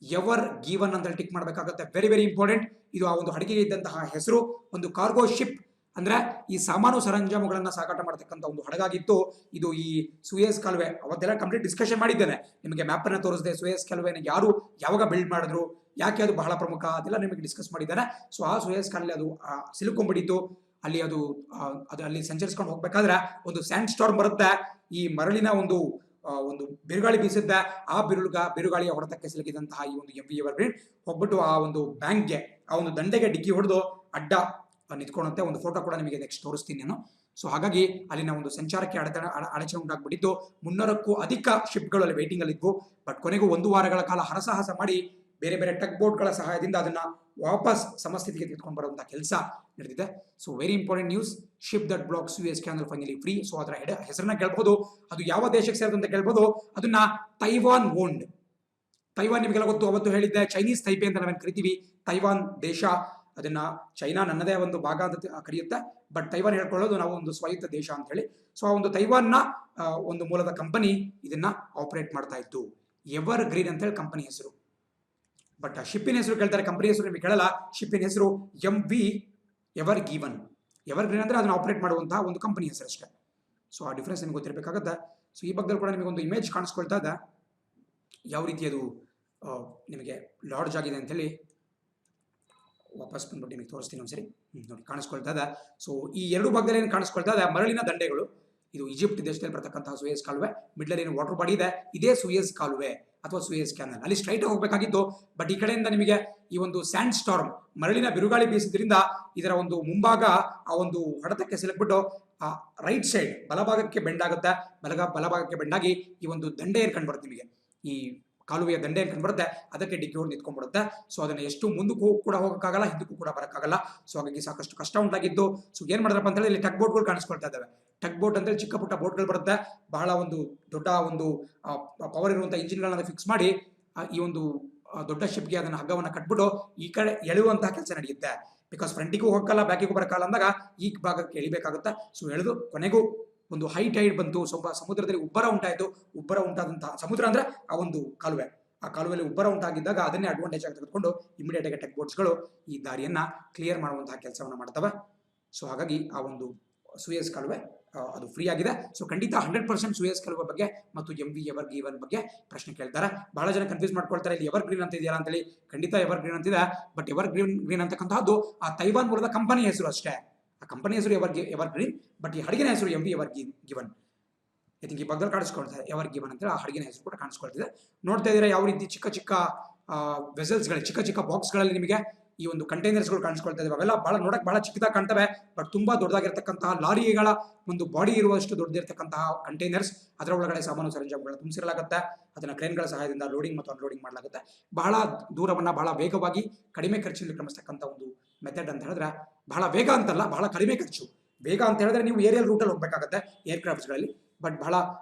ಎವರ್ ಗಿವನ್ ಅಂತ ಟಿಕ್ ಮಾಡಬೇಕಾಗುತ್ತೆ. Very very important. ಇದು ಆ ಒಂದು ಹಡಗಿಗೆ ಇದ್ದಂತಹ ಹೆಸರು. ಒಂದು ಕಾರ್ಗೋ ಶಿಪ್ ಅಂದ್ರೆ ಈ ಸಾಮಾನು ಸರಂಜಾಮುಗಳನ್ನ ಸಾಗಾಟ ಮಾಡತಕ್ಕಂಥ ಒಂದು ಹಡಗಾಗಿತ್ತು. ಇದು ಈ ಸುಯಸ್ ಕಾಲುವೆ, ಅವತ್ತೆಲ್ಲ ಕಂಪ್ಲೀಟ್ ಡಿಸ್ಕಷನ್ ಮಾಡಿದ್ದೇನೆ, ನಿಮಗೆ ಮ್ಯಾಪ್ ಅನ್ನ ತೋರಿಸಿದೆ. ಸುಯಸ್ ಕಾಲುವೆನ ಯಾರು ಯಾವಾಗ ಬಿಲ್ಡ್ ಮಾಡಿದ್ರು, ಯಾಕೆ ಅದು ಬಹಳ ಪ್ರಮುಖ, ಅದೆಲ್ಲ ನಿಮಗೆ ಡಿಸ್ಕಸ್ ಮಾಡಿದ್ದೇನೆ. ಸೊ ಆ ಸುಯಸ್ ಕಾಲುವೆ ಅದು ಸಿಲುಕೊಂಡ್ಬಿಟ್ಟಿತ್ತು. ಅಲ್ಲಿ ಅದು ಅಲ್ಲಿ ಸಂಚರಿಸ್ಕೊಂಡು ಹೋಗ್ಬೇಕಾದ್ರೆ ಒಂದು ಸ್ಯಾಂಡ್ ಸ್ಟಾರ್ಮ್ ಬರುತ್ತೆ. ಈ ಮರಳಿನ ಒಂದು ಬಿರುಗಾಳಿ ಬೀಸುತ್ತೆ. ಆ ಬಿರುಗಾಳಿಯ ಹೊಡೆತಕ್ಕೆ ಸಿಲುಕಿದಂತಹ ಈ ಒಂದು MV ಎವರ್ ಗ್ರೀನ್ ಹೋಗ್ಬಿಟ್ಟು ಆ ಒಂದು ಬ್ಯಾಂಕ್ಗೆ, ಆ ಒಂದು ದಂಡೆಗೆ ಡಿಕ್ಕಿ ಹೊಡೆದು ಅಡ್ಡ ನಿಂತ್ಕೊಳ್ಳುತ್ತೆ. ಒಂದು ಫೋಟೋ ಕೂಡ ನಿಮಗೆ ನೆಕ್ಸ್ಟ್ ತೋರಿಸ್ತೀನಿ ನಾನು. ಸೊ ಹಾಗಾಗಿ ಅಲ್ಲಿನ ಒಂದು ಸಂಚಾರಕ್ಕೆ ಅಡಚಣೆ ಉಂಟಾಗ್ಬಿಟ್ಟಿತ್ತು. 300ಕ್ಕೂ ಅಧಿಕ ಶಿಪ್ಗಳು ಅಲ್ಲಿ ವೇಟಿಂಗ್ ಅಲ್ಲಿ ಇದ್ವು. ಬಟ್ ಕೊನೆಗೂ 1 ವಾರಗಳ ಕಾಲ ಹರಸಾಹಸ ಮಾಡಿ ಬೇರೆ ಬೇರೆ ಟಗ್ ಬೋಟ್ಗಳ ಸಹಾಯದಿಂದ ಅದನ್ನ ವಾಪಸ್ ಸಮಸ್ಥಿತಿಗೆ ತೆಗೆದುಕೊಂಡು ಬರುವಂತಹ ಕೆಲಸ ನಡೆದಿದೆ. So very important news. Ship that block Suez canal finally free. So ಅದರ ಹೆಸರನ್ನ ಕೇಳ್ಬೋದು, ಅದು ಯಾವ ದೇಶಕ್ಕೆ ಸೇರಿದೆ ಅಂತ ಕೇಳ್ಬೋದು. ಅದನ್ನ ತೈವಾನ್ ಓನ್ಡ್. ತೈವಾನ್ ನಿಮಗೆಲ್ಲ ಗೊತ್ತು, ಅವತ್ತು ಹೇಳಿದ್ದೆ ಚೈನೀಸ್ ತೈಪೆ ಅಂತ ನಾವೇನು ಕರಿತೀವಿ. ತೈವಾನ್ ದೇಶ, ಅದನ್ನ ಚೈನಾ ನನ್ನದೇ ಒಂದು ಭಾಗ ಅಂತ ಕರೆಯುತ್ತೆ, ಬಟ್ ತೈವಾನ್ ಹೇಳ್ಕೊಳ್ಳೋದು ನಾವು ಒಂದು ಸ್ವಾಯತ್ತ ದೇಶ ಅಂತ ಹೇಳಿ. ಸೊ ಆ ಒಂದು ತೈವಾನ್ನ ಒಂದು ಮೂಲದ ಕಂಪನಿ ಇದನ್ನ ಆಪರೇಟ್ ಮಾಡ್ತಾ ಇತ್ತು. ಎವರ್ ಗ್ರೀನ್ ಅಂತ ಹೇಳಿ ಕಂಪನಿ ಹೆಸರು. ಬಟ್ ಶಿಪ್ಪಿನ ಹೆಸರು ಕೇಳ್ತಾರೆ, ಕಂಪನಿ ಹೆಸರು ನಿಮಗೆ ಕೇಳಲ್ಲ. ಶಿಪ್ಪಿನ ಹೆಸರು MV ever given. Ever green ಅಂದ್ರೆ ಅದನ್ನ ಆಪರೇಟ್ ಮಾಡುವಂತಹ ಒಂದು ಕಂಪನಿ ಹೆಸರು ಅಷ್ಟೇ. ಸೊ ಆ ಡಿಫ್ರೆನ್ಸ್ ನಿಮ್ಗೆ ಗೊತ್ತಿರಬೇಕಾಗತ್ತೆ. ಸೊ ಈ ಭಾಗದಲ್ಲಿ ಕೂಡ ನಿಮಗೆ ಒಂದು ಇಮೇಜ್ ಕಾಣಿಸ್ಕೊಳ್ತಾ ಇದೆ, ಯಾವ ರೀತಿ ಅದು ನಿಮಗೆ ಲಾಡ್ಜ್ ಆಗಿದೆ ಅಂತ ಹೇಳಿ. ವಾಪಸ್ ಬಂದ್ಬಿಟ್ಟು ನಿಮಗೆ ತೋರಿಸ್ತೀನಿ ಒಂದ್ಸರಿ. ನೋಡಿ ಕಾಣಿಸ್ಕೊಳ್ತಾ ಇದೆ. ಸೊ ಈ ಎರಡು ಭಾಗದಲ್ಲಿ ಏನು ಕಾಣಿಸ್ಕೊಳ್ತಾ ಇದೆ, ಮರಳಿನ ದಂಡೆಗಳು. ಇದು ಈಜಿಪ್ಟ್ ದೇಶದಲ್ಲಿ ಬರ್ತಕ್ಕಂತಹ ಸೂಯೆಸ್ ಕಾಲುವೆ. ಮಿಡ್ಲಲ್ಲಿ ಏನು ವಾಟರ್ ಬಾಡಿ ಇದೆ, ಇದೇ ಸೂಯೆಸ್ ಕಾಲುವೆ ಅಥವಾ ಸೂಯೆಸ್ ಕ್ಯಾನಲ್. ಅಲ್ಲಿ ಸ್ಟ್ರೈಟ್ ಹೋಗಬೇಕಾಗಿತ್ತು, ಬಟ್ ಈ ಕಡೆಯಿಂದ ನಿಮಗೆ ಈ ಒಂದು ಸ್ಯಾಂಡ್ ಸ್ಟಾರ್ಮ್, ಮರಳಿನ ಬಿರುಗಾಳಿ ಬೀಸಿದ್ರಿಂದ ಇದರ ಒಂದು ಮುಂಭಾಗ ಆ ಒಂದು ಹೊಡೆತಕ್ಕೆ ಸಿಲುಕ್ಬಿಟ್ಟು ಆ ರೈಟ್ ಸೈಡ್ ಬಲಭಾಗಕ್ಕೆ ಬೆಂಡ್ ಆಗುತ್ತೆ. ಬಲಭಾಗಕ್ಕೆ ಬೆಂಡಾಗಿ ಈ ಒಂದು ದಂಡೆ ಏನು ಕಂಡುಬರುತ್ತೆ ನಿಮಗೆ, ಈ ಕಾಲುವೆಯ ದಂಡೆ ಏನು ಕಂಡುಬರುತ್ತೆ, ಅದಕ್ಕೆ ಡಿಕ್ಕಿ ಹೊಡೆದು ನಿಂತ್ಕೊಂಡ್ಬಿಡುತ್ತೆ. ಸೊ ಅದನ್ನ ಎಷ್ಟು ಮುಂದಕ್ಕೂ ಕೂಡ ಹೋಗೋಕ್ಕಾಗಲ್ಲ, ಹಿಂದಕ್ಕೂ ಕೂಡ ಬರೋಕ್ಕಾಗಲ್ಲ. ಸೊ ಹಾಗಾಗಿ ಸಾಕಷ್ಟು ಕಷ್ಟ ಉಂಟಾಗಿದ್ದು. ಸೊ ಏನ್ ಮಾಡಿದ್ರಪ್ಪ ಅಂತ ಹೇಳಿ ಇಲ್ಲಿ ಟಗ್ ಬೋಟ್ಗಳು ಕಾಣಿಸ್ಕೊಳ್ತಾ ಇದ್ದಾವೆ. ಟಗ್ ಬೋಟ್ ಅಂತೇಳಿ ಚಿಕ್ಕ ಪುಟ್ಟ ಬೋಟ್ಗಳು ಬರುತ್ತೆ. ಬಹಳ ಒಂದು ದೊಡ್ಡ ಒಂದು ಪವರ್ ಇರುವಂತಹ ಇಂಜಿನ್ಗಳನ್ನ ಫಿಕ್ಸ್ ಮಾಡಿ ಈ ಒಂದು ದೊಡ್ಡ ಶಿಪ್ಗೆ ಅದನ್ನ ಹಗ್ಗವನ್ನ ಕಟ್ಬಿಟ್ಟು ಈ ಕಡೆ ಎಳೆಯುವಂತಹ ಕೆಲಸ ನಡೆಯುತ್ತೆ. ಬಿಕಾಸ್ ಫ್ರಂಟಿಗೂ ಹೋಗಲ್ಲ, ಬ್ಯಾಕಿಗೂ ಬರಕ್ಕಲ್ಲ ಅಂದಾಗ ಈ ಭಾಗಕ್ಕೆ ಎಳಿಬೇಕಾಗುತ್ತೆ. ಸೊ ಎಳೆದು ಕೊನೆಗೂ ಒಂದು ಹೈ ಟೈಡ್ ಬಂತು, ಸ್ವಲ್ಪ ಸಮುದ್ರದಲ್ಲಿ ಉಬ್ಬರ ಉಂಟಾಯಿತು. ಉಬ್ಬರ ಉಂಟಾದಂತಹ ಸಮುದ್ರ ಅಂದ್ರೆ ಆ ಒಂದು ಕಾಲುವೆ, ಆ ಕಾಲುವೆಯಲ್ಲಿ ಉಬ್ಬರ ಉಂಟಾಗಿದ್ದಾಗ ಅದನ್ನೇ ಅಡ್ವಾಂಟೇಜ್ ಆಗಿ ತೆಗೆದುಕೊಂಡು ಇಮಿಡಿಯೇಟ್ ಆಗಿ ಟೆಕ್ ಬೋಟ್ಸ್ಗಳು ಈ ದಾರಿಯನ್ನ ಕ್ಲಿಯರ್ ಮಾಡುವಂತಹ ಕೆಲಸವನ್ನ ಮಾಡ್ತವೆ. ಸೊ ಹಾಗಾಗಿ ಆ ಒಂದು ಸೂಯೆಸ್ ಕಾಲುವೆ ಅದು ಫ್ರೀ ಆಗಿದೆ. ಸೊ ಖಂಡಿತ 100% ಸೂಯೆಸ್ ಕಾಲುವೆ ಬಗ್ಗೆ ಮತ್ತು MV ಎವರ್ ಗಿವನ್ ಬಗ್ಗೆ ಪ್ರಶ್ನೆ ಕೇಳ್ತಾರೆ. ಬಹಳ ಜನ ಕನ್ಫ್ಯೂಸ್ ಮಾಡ್ಕೊಳ್ತಾರೆ, ಇಲ್ಲಿ ಎವರ್ ಗ್ರೀನ್ ಅಂತ ಇದೆಯಲ್ಲ ಅಂತೇಳಿ. ಖಂಡಿತ ಎವರ್ ಗ್ರೀನ್ ಅಂತಿದೆ, ಬಟ್ ಎವರ್ ಗ್ರೀನ್ ಅಂತಕ್ಕಂಥದ್ದು ಆ ತೈವಾನ್ ಮೂಲದ ಕಂಪನಿ ಹೆಸರು ಅಷ್ಟೇ. ಆ ಕಂಪನಿ ಹೆಸರು ಎವರ್ ಗ್ರೀನ್, ಬಟ್ ಈ ಹಡಗಿನ ಹೆಸರು MV ever given. I think ಈ ಭಾಗದಲ್ಲಿ ಕಾಣಿಸ್ಕೊಳ್ತಾರೆ ಎವರ್ ಗಿವನ್ ಅಂತೇಳಿ ಆ ಹಡಗಿನ ಹೆಸರು ಕೂಡ ಕಾಣಿಸ್ಕೊಳ್ತಿದೆ. ನೋಡ್ತಾ ಇದ್ದೀರಾ ಯಾವ ರೀತಿ ಚಿಕ್ಕ ಚಿಕ್ಕ ವೆಸಲ್ಸ್ಗಳು, ಚಿಕ್ಕ ಚಿಕ್ಕ ಬಾಕ್ಸ್ಗಳಲ್ಲಿ ನಿಮಗೆ ಈ ಒಂದು ಕಂಟೈನರ್ಸ್ಗಳು ಕಾಣಿಸ್ಕೊಳ್ತಾ ಇದಾವೆ. ಅವೆಲ್ಲ ನೋಡಕ್ ಬಹಳ ಚಿಕ್ಕದಾಗಿ ಕಾಣ್ತವೆ, ಬಟ್ ತುಂಬಾ ದೊಡ್ಡದಾಗಿರ್ತಕ್ಕಂತಹ ಲಾರಿಗಳ ಒಂದು ಬಾಡಿ ಇರುವಷ್ಟು ದೊಡ್ಡದಿರ್ತಕ್ಕಂತಹ ಕಂಟೈನರ್ಸ್. ಅದರ ಒಳಗಡೆ ಸಾಮಾನು ಸರಂಜಾಮುಗಳನ್ನು ತುಂಬಿಸಿರಲಾಗುತ್ತೆ. ಅದನ್ನ ಕ್ರೇನ್ಗಳ ಸಹಾಯದಿಂದ ಲೋಡಿಂಗ್ ಮತ್ತು ಅನ್ಲೋಡಿಂಗ್ ಮಾಡಲಾಗುತ್ತೆ. ಬಹಳ ದೂರವನ್ನ ಬಹಳ ವೇಗವಾಗಿ ಕಡಿಮೆ ಖರ್ಚಿನಲ್ಲಿ ಕ್ರಮಿಸ್ತಕ್ಕಂಥ ಒಂದು ಮೆಥಡ್ ಅಂತ ಹೇಳಿದ್ರೆ, ಬಹಳ ವೇಗ ಅಂತಲ್ಲ, ಬಹಳ ಕಡಿಮೆ ಖರ್ಚು. ವೇಗ ಅಂತ ಹೇಳಿದ್ರೆ ನೀವು ಏರಿಯಲ್ ರೂಟಲ್ಲಿ ಹೋಗ್ಬೇಕಾಗುತ್ತೆ ಏರ್ಕ್ರಾಫ್ಟ್ಸ್ಗಳಲ್ಲಿ, ಬಟ್ ಬಹಳ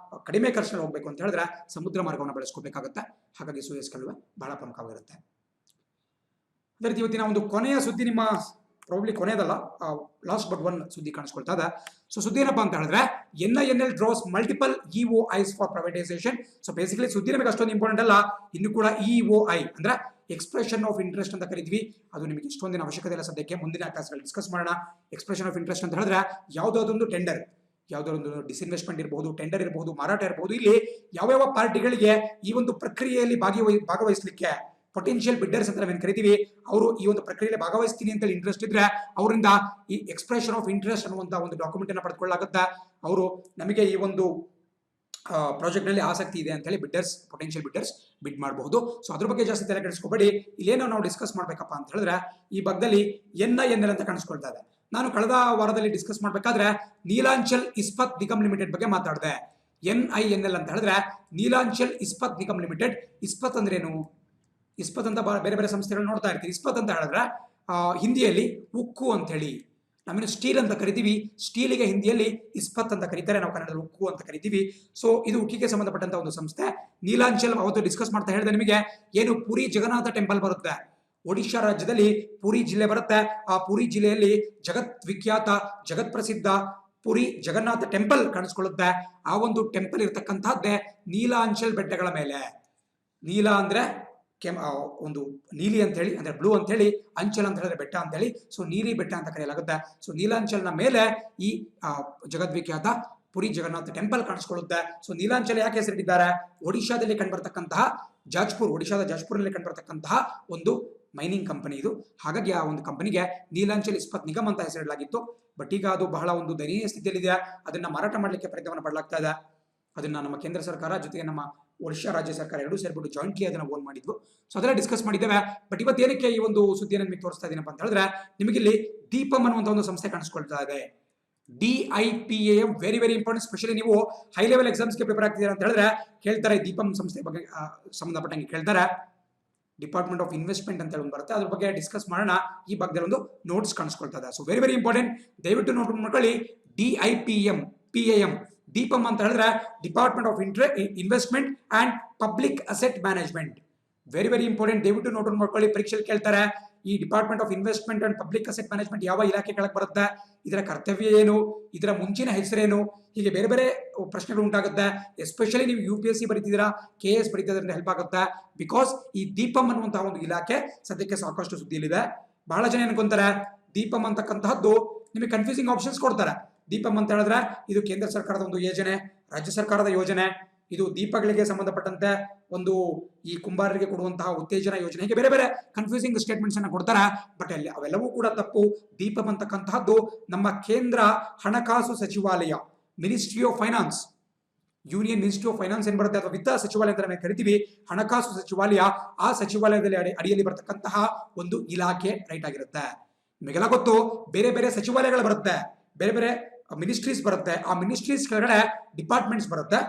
ಕಡಿಮೆ ಖರ್ಚಿನಲ್ಲಿ ಹೋಗ್ಬೇಕು ಅಂತ ಹೇಳಿದ್ರೆ ಸಮುದ್ರ ಮಾರ್ಗವನ್ನು ಬಳಸ್ಕೋಬೇಕಾಗುತ್ತೆ. ಹಾಗಾಗಿ ಸೂಯೆಸ್ ಕಾಲುವೆ ಬಹಳ ಪ್ರಮುಖವಾಗಿರುತ್ತೆ. ಅದೇ ರೀತಿ ಇವತ್ತಿನ ಒಂದು ಕೊನೆಯ ಸುದ್ದಿ, ನಿಮ್ಮ ಪ್ರಾಬ್ಲಿ ಕೊನೆಯದಲ್ಲ, ಲಾಸ್ಟ್ ಬಟ್ ಒನ್ ಸುದ್ದಿ ಕಾಣಿಸ್ಕೊಳ್ತಾ ಇದೆ. ಸೊ ಸುದ್ದಿ ಏನಪ್ಪಾ ಅಂತ ಹೇಳಿದ್ರೆ, NINL draws multiple EOIs for privatisation. So basically ಸುದ್ದಿ ನಮಗೆ ಅಷ್ಟೊಂದು ಇಂಪಾರ್ಟೆಂಟ್ ಅಲ್ಲ, ಇನ್ನು ಕೂಡ EOI ಅಂದ್ರೆ ಎಕ್ಸ್ಪ್ರೆಷನ್ ಆಫ್ ಇಂಟ್ರೆಸ್ಟ್ ಅಂತ ಕರಿತೀವಿ. ಅದು ನಿಮಗೆ ಇಷ್ಟೊಂದಿನ ಅವಶ್ಯಕತೆ ಇಲ್ಲ ಸದ್ಯಕ್ಕೆ, ಮುಂದಿನ ಕ್ಲಾಸ್ಗಳಲ್ಲಿ ಡಿಸ್ಕಸ್ ಮಾಡೋಣ. ಎಕ್ಸ್ಪ್ರೆಷನ್ ಆಫ್ ಇಂಟ್ರೆಸ್ಟ್ ಅಂತ ಹೇಳಿದ್ರೆ ಯಾವುದಾದೊಂದು ಟೆಂಡರ್, ಯಾವುದೊಂದು ಡಿಸ್ಇನ್ವೆಸ್ಟ್ಮೆಂಟ್ ಇರಬಹುದು, ಟೆಂಡರ್ ಇರಬಹುದು, ಮಾರಾಟ ಇರಬಹುದು, ಇಲ್ಲಿ ಯಾವ ಪಾರ್ಟಿಗಳಿಗೆ ಈ ಒಂದು ಪ್ರಕ್ರಿಯೆಯಲ್ಲಿ ಭಾಗವಹಿಸಲಿಕ್ಕೆ ಪೊಟೆನ್ಷಿಯಲ್ ಬಿಡ್ಡರ್ಸ್ ಅಂತ ನಾವೇನು ಕರಿತೀವಿ, ಅವರು ಈ ಒಂದು ಪ್ರಕ್ರಿಯೆಯಲ್ಲಿ ಭಾಗವಹಿಸ್ತೀನಿ ಅಂತ ಇಂಟ್ರೆಸ್ಟ್ ಇದ್ರೆ ಅವರಿಂದ ಈ ಎಕ್ಸ್ಪ್ರೆಷನ್ ಆಫ್ ಇಂಟ್ರೆಸ್ಟ್ ಅನ್ನುವಂತ ಒಂದು ಡಾಕ್ಯುಮೆಂಟ್ ಅನ್ನು ಪಡೆದುಕೊಳ್ಳಲಾಗುತ್ತೆ. ಅವರು ನಮಗೆ ಈ ಒಂದು ಪ್ರಾಜೆಕ್ಟ್ ನಲ್ಲಿ ಆಸಕ್ತಿ ಇದೆ ಅಂತ ಹೇಳಿ ಪೊಟೆನ್ಷಿಯಲ್ ಬಿಡ್ಡರ್ಸ್ ಬಿಡ್ ಮಾಡಬಹುದು. ಸೊ ಅದ್ರ ಬಗ್ಗೆ ಜಾಸ್ತಿ ತಲೆ ಕೆಡಿಸ್ಕೋಬೇಡಿ. ಇಲ್ಲೇನೋ ನಾವು ಡಿಸ್ಕಸ್ ಮಾಡ್ಬೇಕಪ್ಪ ಅಂತ ಹೇಳಿದ್ರೆ, ಈ ಭಾಗದಲ್ಲಿ NINL ಅಂತ ಕಾಣಿಸ್ಕೊಳ್ತಾ ಇದೆ. ನಾನು ಕಳೆದ ವಾರದಲ್ಲಿ ಡಿಸ್ಕಸ್ ಮಾಡ್ಬೇಕಾದ್ರೆ ನೀಲಾಂಚಲ್ ಇಸ್ಪತ್ ನಿಗಮ್ ಲಿಮಿಟೆಡ್ ಬಗ್ಗೆ ಮಾತಾಡಿದೆ. NINL ಅಂತ ಹೇಳಿದ್ರೆ ನೀಲಾಂಚಲ್ ಇಸ್ಪತ್ ನಿಗಮ್ ಲಿಮಿಟೆಡ್. ಇಸ್ಪತ್ ಅಂದ್ರೇನು? ಇಸ್ಪತ್ ಅಂತ ಬೇರೆ ಬೇರೆ ಸಂಸ್ಥೆಗಳು ನೋಡ್ತಾ ಇರ್ತೀವಿ. ಇಸ್ಪತ್ ಅಂತ ಹೇಳಿದ್ರೆ ಹಿಂದಿಯಲ್ಲಿ ಉಕ್ಕು ಅಂತ ಹೇಳಿ, ನಾವೇನು ಸ್ಟೀಲ್ ಅಂತ ಕರಿತೀವಿ, ಸ್ಟೀಲಿಗೆ ಹಿಂದಿಯಲ್ಲಿ ಇಸ್ಪತ್ ಅಂತ ಕರೀತಾರೆ, ನಾವು ಕನ್ನಡದಲ್ಲಿ ಉಕ್ಕು ಅಂತ ಕರಿತೀವಿ. ಸೊ ಇದು ಉಕ್ಕಿಗೆ ಸಂಬಂಧಪಟ್ಟಂತ ಒಂದು ಸಂಸ್ಥೆ. ನೀಲಾಂಚಲ್ ಅವತ್ತು ಡಿಸ್ಕಸ್ ಮಾಡ್ತಾ ಹೇಳಿದೆ ನಿಮಗೆ, ಏನು ಪುರಿ ಜಗನ್ನಾಥ ಟೆಂಪಲ್ ಬರುತ್ತೆ, ಒಡಿಶಾ ರಾಜ್ಯದಲ್ಲಿ ಪುರಿ ಜಿಲ್ಲೆ ಬರುತ್ತೆ. ಆ ಪುರಿ ಜಿಲ್ಲೆಯಲ್ಲಿ ವಿಖ್ಯಾತ ಜಗತ್ ಪ್ರಸಿದ್ಧ ಪುರಿ ಜಗನ್ನಾಥ ಟೆಂಪಲ್ ಕಾಣಿಸ್ಕೊಳ್ಳುತ್ತೆ. ಆ ಒಂದು ಟೆಂಪಲ್ ಇರತಕ್ಕಂತಹದ್ದೇ ನೀಲಾಂಚಲ್ ಬೆಟ್ಟಗಳ ಮೇಲೆ. ನೀಲ ಅಂದ್ರೆ ಒಂದು ನೀಲಿ ಅಂತ ಹೇಳಿ, ಅಂದ್ರೆ ಬ್ಲೂ ಅಂತ ಹೇಳಿ, ಅಂಚಲ್ ಅಂತ ಹೇಳಿದ್ರೆ ಬೆಟ್ಟ ಅಂತ ಹೇಳಿ, ಸೊ ನೀಲಿ ಬೆಟ್ಟ ಅಂತ ಕರೆಯಲಾಗುತ್ತೆ. ಸೊ ನೀಲಾಂಚಲ್ನ ಮೇಲೆ ಈ ಜಗದ್ವಿಖ್ಯಾತ ಪುರಿ ಜಗನ್ನಾಥ ಟೆಂಪಲ್ ಕಾಣಿಸ್ಕೊಳ್ಳುತ್ತೆ. ಸೊ ನೀಲಾಂಚಲ್ ಯಾಕೆ ಹೆಸರಿಟ್ಟಿದ್ದಾರೆ? ಒಡಿಶಾದಲ್ಲಿ ಕಂಡುಬರ್ತಕ್ಕಂತಹ ಒಡಿಶಾದ ಜಾಜ್ಪುರ್ನಲ್ಲಿ ಕಂಡುಬರ್ತಕ್ಕಂತಹ ಒಂದು ಮೈನಿಂಗ್ ಕಂಪನಿ ಇದು. ಹಾಗಾಗಿ ಆ ಒಂದು ಕಂಪನಿಗೆ ನೀಲಾಂಚಲ್ ಇಸ್ಪತ್ ನಿಗಮ್ ಅಂತ ಹೆಸರಿಡಲಾಗಿತ್ತು. ಬಟ್ ಈಗ ಅದು ಬಹಳ ಒಂದು ದಯನೀಯ ಸ್ಥಿತಿಯಲ್ಲಿದೆ. ಅದನ್ನ ಮಾರಾಟ ಮಾಡಲಿಕ್ಕೆ ಪ್ರಯತ್ನವನ್ನು ಪಡಲಾಗ್ತಾ ಇದೆ. ಅದನ್ನ ನಮ್ಮ ಕೇಂದ್ರ ಸರ್ಕಾರ ಜೊತೆಗೆ ನಮ್ಮ ಒಡಿಶಾ ರಾಜ್ಯ ಸರ್ಕಾರ ಎರಡೂ ಸೇರ್ಬಿಟ್ಟು ಜಾಯಿಂಟ್ಲಿ ಅದನ್ನ ಓನ್ ಮಾಡಿದ್ವು. ಸೊ ಅದೆಲ್ಲ ಡಿಸ್ಕಸ್ ಮಾಡಿದ್ದೇವೆ. ಬಟ್ ಇವತ್ತೇನಕ್ಕೆ ಈ ಒಂದು ಸುದ್ದಿಯನ್ನು ನಿಮಗೆ ತೋರಿಸ್ತಾ ಇದೀನಪ್ಪ ಅಂತ ಹೇಳಿದ್ರೆ, ನಿಮಗೆ ಇಲ್ಲಿ ದೀಪಂ ಅನ್ನುವಂಥ ಒಂದು ಸಂಸ್ಥೆ ಕಾಣಿಸ್ಕೊಳ್ತಾ ಇದೆ. DIPAM, very very important. Specially ನೀವು ಹೈ ಲೆವೆಲ್ ಎಕ್ಸಾಮ್ಸ್ಗೆ ಪ್ರಿಪೇರ್ ಆಗ್ತಿದ್ದೀರಾ ಅಂತ ಹೇಳಿದ್ರೆ ಕೇಳ್ತಾರೆ, ದೀಪಂ ಸಂಸ್ಥೆ ಬಗ್ಗೆ ಸಂಬಂಧಪಟ್ಟಂಗೆ ಕೇಳ್ತಾರೆ. ಡಿಪಾರ್ಟ್ಮೆಂಟ್ ಆಫ್ ಇನ್ವೆಸ್ಟ್ಮೆಂಟ್ ಅಂತ ಹೇಳಿ ಬರುತ್ತೆ, ಅದ್ರ ಬಗ್ಗೆ ಡಿಸ್ಕಸ್ ಮಾಡೋಣ. ಈ ಭಾಗದಲ್ಲಿ ಒಂದು ನೋಟ್ಸ್ ಕಾಣಿಸ್ಕೊಳ್ತಾ ಇದೆ. ಸೊ ವೆರಿ ವೆರಿ ಇಂಪಾರ್ಟೆಂಟ್, ದಯವಿಟ್ಟು ನೋಟ್ ಮಾಡ್ಕೊಳ್ಳಿ. DIPAM ದೀಪಂ ಅಂತ ಹೇಳಿದ್ರೆ department of investment and public asset management. Very very important, ದಯವಿಟ್ಟು ನೋಟ್ ಮಾಡ್ಕೊಳ್ಳಿ. ಪರೀಕ್ಷೆಯಲ್ಲಿ ಕೇಳ್ತಾರೆ, ಈ department of investment and public asset management ಯಾವ ಇಲಾಖೆ ಕೆಳಗೆ ಬರುತ್ತೆ, ಇದರ ಕರ್ತವ್ಯ ಏನು, ಇದರ ಮುಂಚಿನ ಹೆಸರೇನು, ಹೀಗೆ ಬೇರೆ ಬೇರೆ ಪ್ರಶ್ನೆಗಳು ಉಂಟಾಗುತ್ತೆ. ಎಸ್ಪೆಷಲಿ ನೀವು UPSC ಬರೀತಿದ್ದೀರಾ, KS ಬರೀತಿದ್ರೆ ಹೆಲ್ಪ್ ಆಗುತ್ತೆ. ಬಿಕಾಸ್ ಈ ದೀಪಂ ಅನ್ನುವಂತಹ ಒಂದು ಇಲಾಖೆ ಸದ್ಯಕ್ಕೆ ಸಾಕಷ್ಟು ಸುದ್ದಿಯಲ್ಲಿದೆ. ಬಹಳ ಜನ ಅನ್ಕೊಂತಾರೆ ದೀಪಂ ಅಂತಕ್ಕಂತಹದ್ದು ನಿಮಗೆ ಕನ್ಫ್ಯೂಸಿಂಗ್ ಆಪ್ಷನ್ಸ್ ಕೊಡ್ತಾರೆ. ದೀಪಂ ಅಂತ ಹೇಳಿದ್ರೆ ಇದು ಕೇಂದ್ರ ಸರ್ಕಾರದ ಒಂದು ಯೋಜನೆ, ರಾಜ್ಯ ಸರ್ಕಾರದ ಯೋಜನೆ, ಇದು ದೀಪಗಳಿಗೆ ಸಂಬಂಧಪಟ್ಟಂತೆ ಒಂದು ಈ ಕುಂಬಾರರಿಗೆ ಕೊಡುವಂತಹ ಉತ್ತೇಜನ ಯೋಜನೆ, ಹೀಗೆ ಬೇರೆ ಬೇರೆ ಕನ್ಫ್ಯೂಸಿಂಗ್ ಸ್ಟೇಟ್ಮೆಂಟ್ಸ್ ಅನ್ನ ಕೊಡ್ತಾರೆ. ಬಟ್ ಅಲ್ಲಿ ಅವೆಲ್ಲವೂ ಕೂಡ ತಪ್ಪು. ದೀಪಂ ಅಂತಕ್ಕಂತಹದ್ದು ನಮ್ಮ ಕೇಂದ್ರ ಹಣಕಾಸು ಸಚಿವಾಲಯ, ministry of finance, union ministry of finance ಏನ್ ಬರುತ್ತೆ ಅಥವಾ ವಿತ್ತ ಸಚಿವಾಲಯ ಅಂತ ನಾವು ಕರಿತೀವಿ, ಹಣಕಾಸು ಸಚಿವಾಲಯ, ಆ ಸಚಿವಾಲಯದಲ್ಲಿ ಅಡಿಯಲ್ಲಿ ಬರ್ತಕ್ಕಂತಹ ಒಂದು ಇಲಾಖೆ ರೈಟ್ ಆಗಿರುತ್ತೆ. ನಿಮಗೆಲ್ಲ ಗೊತ್ತು, ಬೇರೆ ಬೇರೆ ಸಚಿವಾಲಯಗಳು ಬರುತ್ತೆ, ಬೇರೆ ಬೇರೆ ಮಿನಿಸ್ಟ್ರೀಸ್ ಬರುತ್ತೆ, ಆ ಮಿನಿಸ್ಟ್ರೀಸ್ ಕೆಳಗಡೆ ಡಿಪಾರ್ಟ್ಮೆಂಟ್ಸ್ ಬರುತ್ತೆ.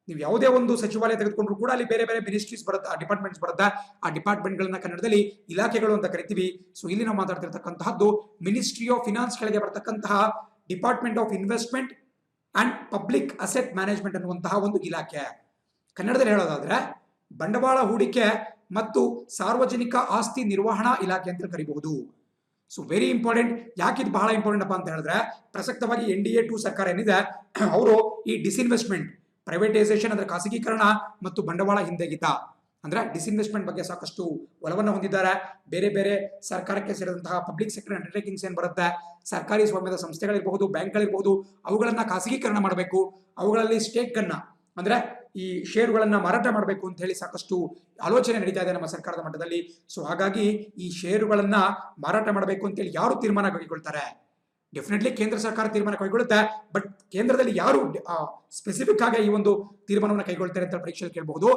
ನೀವು ಯಾವುದೇ ಒಂದು ಸಚಿವಾಲಯ ತೆಗೆದುಕೊಂಡ್ರು ಕೂಡ ಅಲ್ಲಿ ಬೇರೆ ಬೇರೆ ಮಿನಿಸ್ಟ್ರೀಸ್ ಬರುತ್ತೆ, ಆ ಡಿಪಾರ್ಟ್ಮೆಂಟ್ಸ್ ಬರುತ್ತೆ. ಆ ಡಿಪಾರ್ಟ್ಮೆಂಟ್ಗಳನ್ನ ಕನ್ನಡದಲ್ಲಿ ಇಲಾಖೆಗಳು ಅಂತ ಕರಿತೀವಿ. ಸೊ ಇಲ್ಲಿ ನಾವು ಮಾತಾಡ್ತಿರ್ತಕ್ಕಂತಹದ್ದು ಮಿನಿಸ್ಟ್ರಿ ಆಫ್ ಫಿನಾನ್ಸ್ ಕೆಳಗೆ ಬರ್ತಕ್ಕಂತಹ department of investment and public asset management ಅನ್ನುವಂತಹ ಒಂದು ಇಲಾಖೆ. ಕನ್ನಡದಲ್ಲಿ ಹೇಳೋದಾದ್ರೆ ಬಂಡವಾಳ ಹೂಡಿಕೆ ಮತ್ತು ಸಾರ್ವಜನಿಕ ಆಸ್ತಿ ನಿರ್ವಹಣಾ ಇಲಾಖೆ ಅಂತ ಕರಿಬಹುದು. So very important. ಯಾಕಿದ್ ಬಹಳ ಇಂಪಾರ್ಟೆಂಟ್ ಅಪ್ಪ ಅಂತ ಹೇಳಿದ್ರೆ, ಪ್ರಸಕ್ತವಾಗಿ NDA 2 ಸರ್ಕಾರ ಏನಿದೆ, ಅವರು ಈ ಡಿಸ್ಇನ್ವೆಸ್ಟ್ಮೆಂಟ್, ಪ್ರೈವೇಟೈಸೇಷನ್ ಅಂದ್ರೆ ಖಾಸಗೀಕರಣ ಮತ್ತು ಬಂಡವಾಳ ಹಿಂದೆಗಿತ ಅಂದ್ರೆ ಡಿಸ್ಇನ್ವೆಸ್ಟ್ಮೆಂಟ್ ಬಗ್ಗೆ ಸಾಕಷ್ಟು ಒಲವನ್ನು ಹೊಂದಿದ್ದಾರೆ. ಬೇರೆ ಬೇರೆ ಸರ್ಕಾರಕ್ಕೆ ಸೇರಿದಂತಹ ಪಬ್ಲಿಕ್ ಸೆಕ್ಟರ್ ಅಂಡರ್ಟೇಕಿಂಗ್ಸ್ ಏನ್ ಬರುತ್ತೆ, ಸರ್ಕಾರಿ ಸ್ವಾಮ್ಯದ ಸಂಸ್ಥೆಗಳಿರಬಹುದು, ಬ್ಯಾಂಕ್ಗಳಿರಬಹುದು, ಅವುಗಳನ್ನ ಖಾಸಗೀಕರಣ ಮಾಡಬೇಕು, ಅವುಗಳಲ್ಲಿ ಸ್ಟೇಕ್ ಅನ್ನ ಅಂದ್ರೆ ಈ ಷೇರುಗಳನ್ನ ಮಾರಾಟ ಮಾಡಬೇಕು ಅಂತ ಹೇಳಿ ಸಾಕಷ್ಟು ಆಲೋಚನೆ ನಡೀತಾ ಇದೆ ನಮ್ಮ ಸರ್ಕಾರದ ಮಟ್ಟದಲ್ಲಿ. ಸೊ ಹಾಗಾಗಿ ಈ ಷೇರುಗಳನ್ನ ಮಾರಾಟ ಮಾಡಬೇಕು ಅಂತೇಳಿ ಯಾರು ತೀರ್ಮಾನ ಕೈಗೊಳ್ತಾರೆ? ಡೆಫಿನೆಟ್ಲಿ ಕೇಂದ್ರ ಸರ್ಕಾರ ತೀರ್ಮಾನ ಕೈಗೊಳ್ಳುತ್ತೆ. ಬಟ್ ಕೇಂದ್ರದಲ್ಲಿ ಯಾರು ಸ್ಪೆಸಿಫಿಕ್ ಆಗಿ ಈ ಒಂದು ತೀರ್ಮಾನವನ್ನು ಕೈಗೊಳ್ತಾರೆ ಅಂತ ಪರೀಕ್ಷೆಯಲ್ಲಿ ಕೇಳಬಹುದು.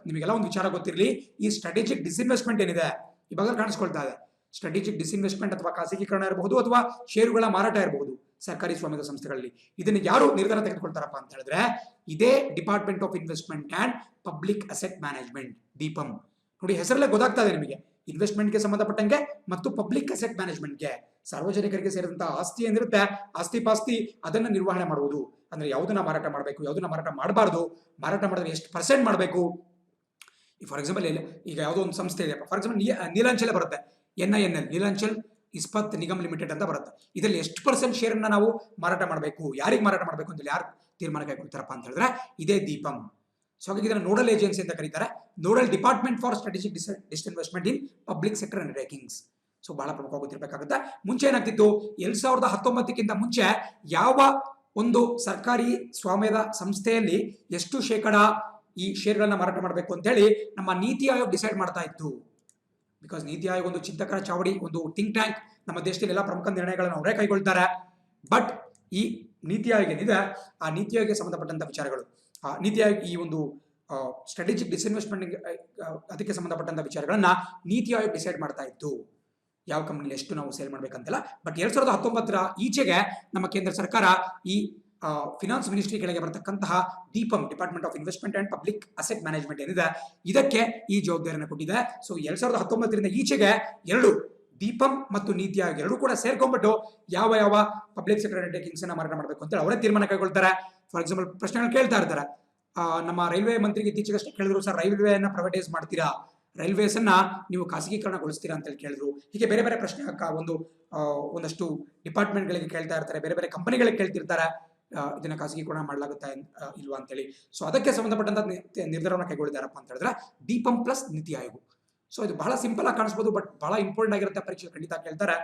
ನಿಮಗೆಲ್ಲ ಒಂದು ವಿಚಾರ ಗೊತ್ತಿರಲಿ, ಈ ಸ್ಟ್ರಾಟಜಿಕ್ ಡಿಸ್ಇನ್ವೆಸ್ಟ್ಮೆಂಟ್ ಏನಿದೆ ಇವಾಗ ಕಾಣಿಸ್ಕೊಳ್ತಾ ಇದೆ. ಸ್ಟ್ರಾಟಜಿಕ್ ಡಿಸ್ಇನ್ವೆಸ್ಟ್ಮೆಂಟ್ ಅಥವಾ ಖಾಸಗೀಕರಣ ಇರಬಹುದು ಅಥವಾ ಷೇರುಗಳ ಮಾರಾಟ ಇರಬಹುದು ಸರ್ಕಾರಿ ಸ್ವಾಮ್ಯದ ಸಂಸ್ಥೆಗಳಲ್ಲಿ. ಇದನ್ನು ಯಾರು ನಿರ್ಧಾರ ತೆಗೆದುಕೊಳ್ತಾರಪ್ಪ ಅಂತ ಹೇಳಿದ್ರೆ, ಇದೇ department of investment and public asset management, DIPAM. ನೋಡಿ, ಹೆಸರಲ್ಲೇ ಗೊತ್ತಾಗ್ತಾ ಇದೆ ನಿಮಗೆ, ಇನ್ವೆಸ್ಟ್ಮೆಂಟ್ಗೆ ಸಂಬಂಧಪಟ್ಟಂಗೆ ಮತ್ತು ಪಬ್ಲಿಕ್ ಅಸೆಟ್ ಮ್ಯಾನೇಜ್ಮೆಂಟ್ಗೆ, ಸಾರ್ವಜನಿಕರಿಗೆ ಸೇರಿದಂತಹ ಆಸ್ತಿ ಏನಿರುತ್ತೆ, ಆಸ್ತಿ ಪಾಸ್ತಿ ಅದನ್ನ ನಿರ್ವಹಣೆ ಮಾಡುವುದು. ಅಂದ್ರೆ ಯಾವುದನ್ನ ಮಾರಾಟ ಮಾಡಬೇಕು, ಯಾವುದನ್ನ ಮಾರಾಟ ಮಾಡಬಾರ್ದು, ಮಾರಾಟ ಮಾಡಿದ್ರೆ ಎಷ್ಟು ಪರ್ಸೆಂಟ್ ಮಾಡಬೇಕು. ಫಾರ್ ಎಕ್ಸಾಂಪಲ್ ಈಗ ಯಾವುದೋ ಒಂದು ಸಂಸ್ಥೆ ಇದೆ, ಫಾರ್ ಎಕ್ಸಾಂಪಲ್ ನೀಲಾಂಚಲ ಬರುತ್ತೆ, NINL, ನೀಲಾಂಚಲ್ ಇಸ್ಪಾತ್ ನಿಗಮ್ ಲಿಮಿಟೆಡ್ ಅಂತ ಬರುತ್ತೆ. ಇದರಲ್ಲಿ ಎಷ್ಟು % ಶೇರನ್ನ ನಾವು ಮಾರಾಟ ಮಾಡಬೇಕು, ಯಾರಿಗೆ ಮಾರಾಟ ಮಾಡಬೇಕು ಅಂತ ಯಾರು ತೀರ್ಮಾನ ಕೈಗೊಳ್ತಾರಪ್ಪ ಅಂತ ಹೇಳಿದ್ರೆ ಇದೇ ದೀಪಂ. ಸೊ ಹಾಗಾಗಿ ಇದನ್ನು ನೋಡಲ್ ಏಜೆನ್ಸಿ ಅಂತ ಕರೀತಾರೆ, nodal department for strategic disinvestment in public sector undertakings. So ಬಹಳ ಪ್ರಮುಖವಾಗಿ ಗೊತ್ತಿರಬೇಕಾಗುತ್ತೆ. ಮುಂಚೆ ಏನಾಗ್ತಿತ್ತು, 2019ಕ್ಕಿಂತ ಮುಂಚೆ ಯಾವ ಒಂದು ಸರ್ಕಾರಿ ಸ್ವಾಮ್ಯದ ಸಂಸ್ಥೆಯಲ್ಲಿ ಎಷ್ಟು ಶೇಕಡ ಈ ಶೇರ್ಗಳನ್ನ ಮಾರಾಟ ಮಾಡಬೇಕು ಅಂತ ಹೇಳಿ ನಮ್ಮ ನೀತಿ ಆಯೋಗ ಡಿಸೈಡ್ ಮಾಡ್ತಾ ಇತ್ತು. ಬಿಕಾಸ್ ನೀತಿ ಆಯೋಗ ಒಂದು ಚಿಂತಕರ ಚಾವಡಿ, ಒಂದು ಥಿಂಕ್ ಟ್ಯಾಂಕ್, ನಮ್ಮ ದೇಶದಲ್ಲಿ ಎಲ್ಲ ಪ್ರಮುಖ ನಿರ್ಣಯಗಳನ್ನು ಅವರೇ ಕೈಗೊಳ್ತಾರೆ. ಬಟ್ ಈ ನೀತಿ ಆಯೋಗ ಏನಿದೆ, ಆ ನೀತಿ ಆಯೋಗಕ್ಕೆ ಸಂಬಂಧಪಟ್ಟಂತ ವಿಚಾರಗಳು, ನೀತಿ ಆಯೋಗ ಈ ಒಂದು ಸ್ಟ್ರಾಟಜಿಕ್ ಡಿಸ್ಇನ್ವೆಸ್ಟ್ಮೆಂಟ್ ಅದಕ್ಕೆ ಸಂಬಂಧಪಟ್ಟಂತ ವಿಚಾರಗಳನ್ನ ನೀತಿ ಆಯೋಗ ಡಿಸೈಡ್ ಮಾಡ್ತಾ ಇತ್ತು, ಯಾವ ಕಂಪನಿಲಿ ಎಷ್ಟು ನಾವು ಸೇಲ್ ಮಾಡ್ಬೇಕಂತೆಲ್ಲ. ಬಟ್ 2019 ಈಚೆಗೆ ನಮ್ಮ ಕೇಂದ್ರ ಸರ್ಕಾರ ಈ ಫಿನಾನ್ಸ್ ಮಿನಿಸ್ಟ್ರಿ ಕೆಳಗೆ ಬರತಕ್ಕಂತಹ DIPAM, department of investment and public asset management ಏನಿದೆ, ಇದಕ್ಕೆ ಈ ಜವಾಬ್ದಾರಿಯನ್ನು ಕೊಟ್ಟಿದೆ. ಸೊ 2019ರಿಂದ ಈಚೆಗೆ ಎರಡು, ದೀಪಂ ಮತ್ತು ನೀತಿ ಆಯೋಗ ಎರಡೂ ಕೂಡ ಸೇರ್ಕೊಂಡ್ಬಿಟ್ಟು ಯಾವ ಯಾವ ಪಬ್ಲಿಕ್ ಸೆಕ್ಟರ್ ಅಂಡರ್ಟೇಕಿಂಗ್ಸ್ ಅನ್ನ ಮಾರಾಟ ಮಾಡಬೇಕು ಅಂತ ಅವರೇ ತೀರ್ಮಾನ ಕೈಗೊಳ್ತಾರೆ. ಫಾರ್ ಎಕ್ಸಾಂಪಲ್ ಪ್ರಶ್ನೆಗಳು ಕೇಳ್ತಾ ಇರ್ತಾರೆ. ನಮ್ಮ ರೈಲ್ವೆ ಮಂತ್ರಿಗೆ ಇತ್ತೀಚೆಗಷ್ಟೇ ಕೇಳಿದ್ರು, ಸರ್ ರೈಲ್ವೆಯನ್ನ ಪ್ರೈವೇಟೈಸ್ ಮಾಡ್ತೀರಾ, ರೈಲ್ವೇಸ್ ಅನ್ನ ನೀವು ಖಾಸಗೀಕರಣಗೊಳಿಸ್ತೀರಾ ಅಂತ ಕೇಳಿದ್ರು. ಹೀಗೆ ಬೇರೆ ಬೇರೆ ಪ್ರಶ್ನೆ ಒಂದಷ್ಟು ಡಿಪಾರ್ಟ್ಮೆಂಟ್ಗಳಿಗೆ ಕೇಳ್ತಾ ಇರ್ತಾರೆ, ಬೇರೆ ಬೇರೆ ಕಂಪನಿಗಳಿಗೆ ಕೇಳ್ತಿರ್ತಾರೆ, ಇದನ್ನ ಖಾಸಗೀಕರಣ ಮಾಡಲಾಗುತ್ತಾ ಇಲ್ವಾ ಅಂತೇಳಿ. ಸೊ ಅದಕ್ಕೆ ಸಂಬಂಧಪಟ್ಟಂತ ನಿರ್ಧಾರವನ್ನು ಕೈಗೊಳ್ಳಿದಾರಪ್ಪ ಅಂತ ಹೇಳಿದ್ರೆ ದೀಪಂ ಪ್ಲಸ್ ನೀತಿ ಆಯೋಗ. ಸೊ ಇದು ಬಹಳ ಸಿಂಪಲ್ ಆಗಿ ಕಾಣಿಸ್ಬೋದು, ಬಟ್ ಬಹಳ ಇಂಪಾರ್ಟೆಂಟ್ ಆಗಿರುತ್ತೆ, ಪರೀಕ್ಷೆ ಖಂಡಿತ ಕೇಳ್ತಾರೆ.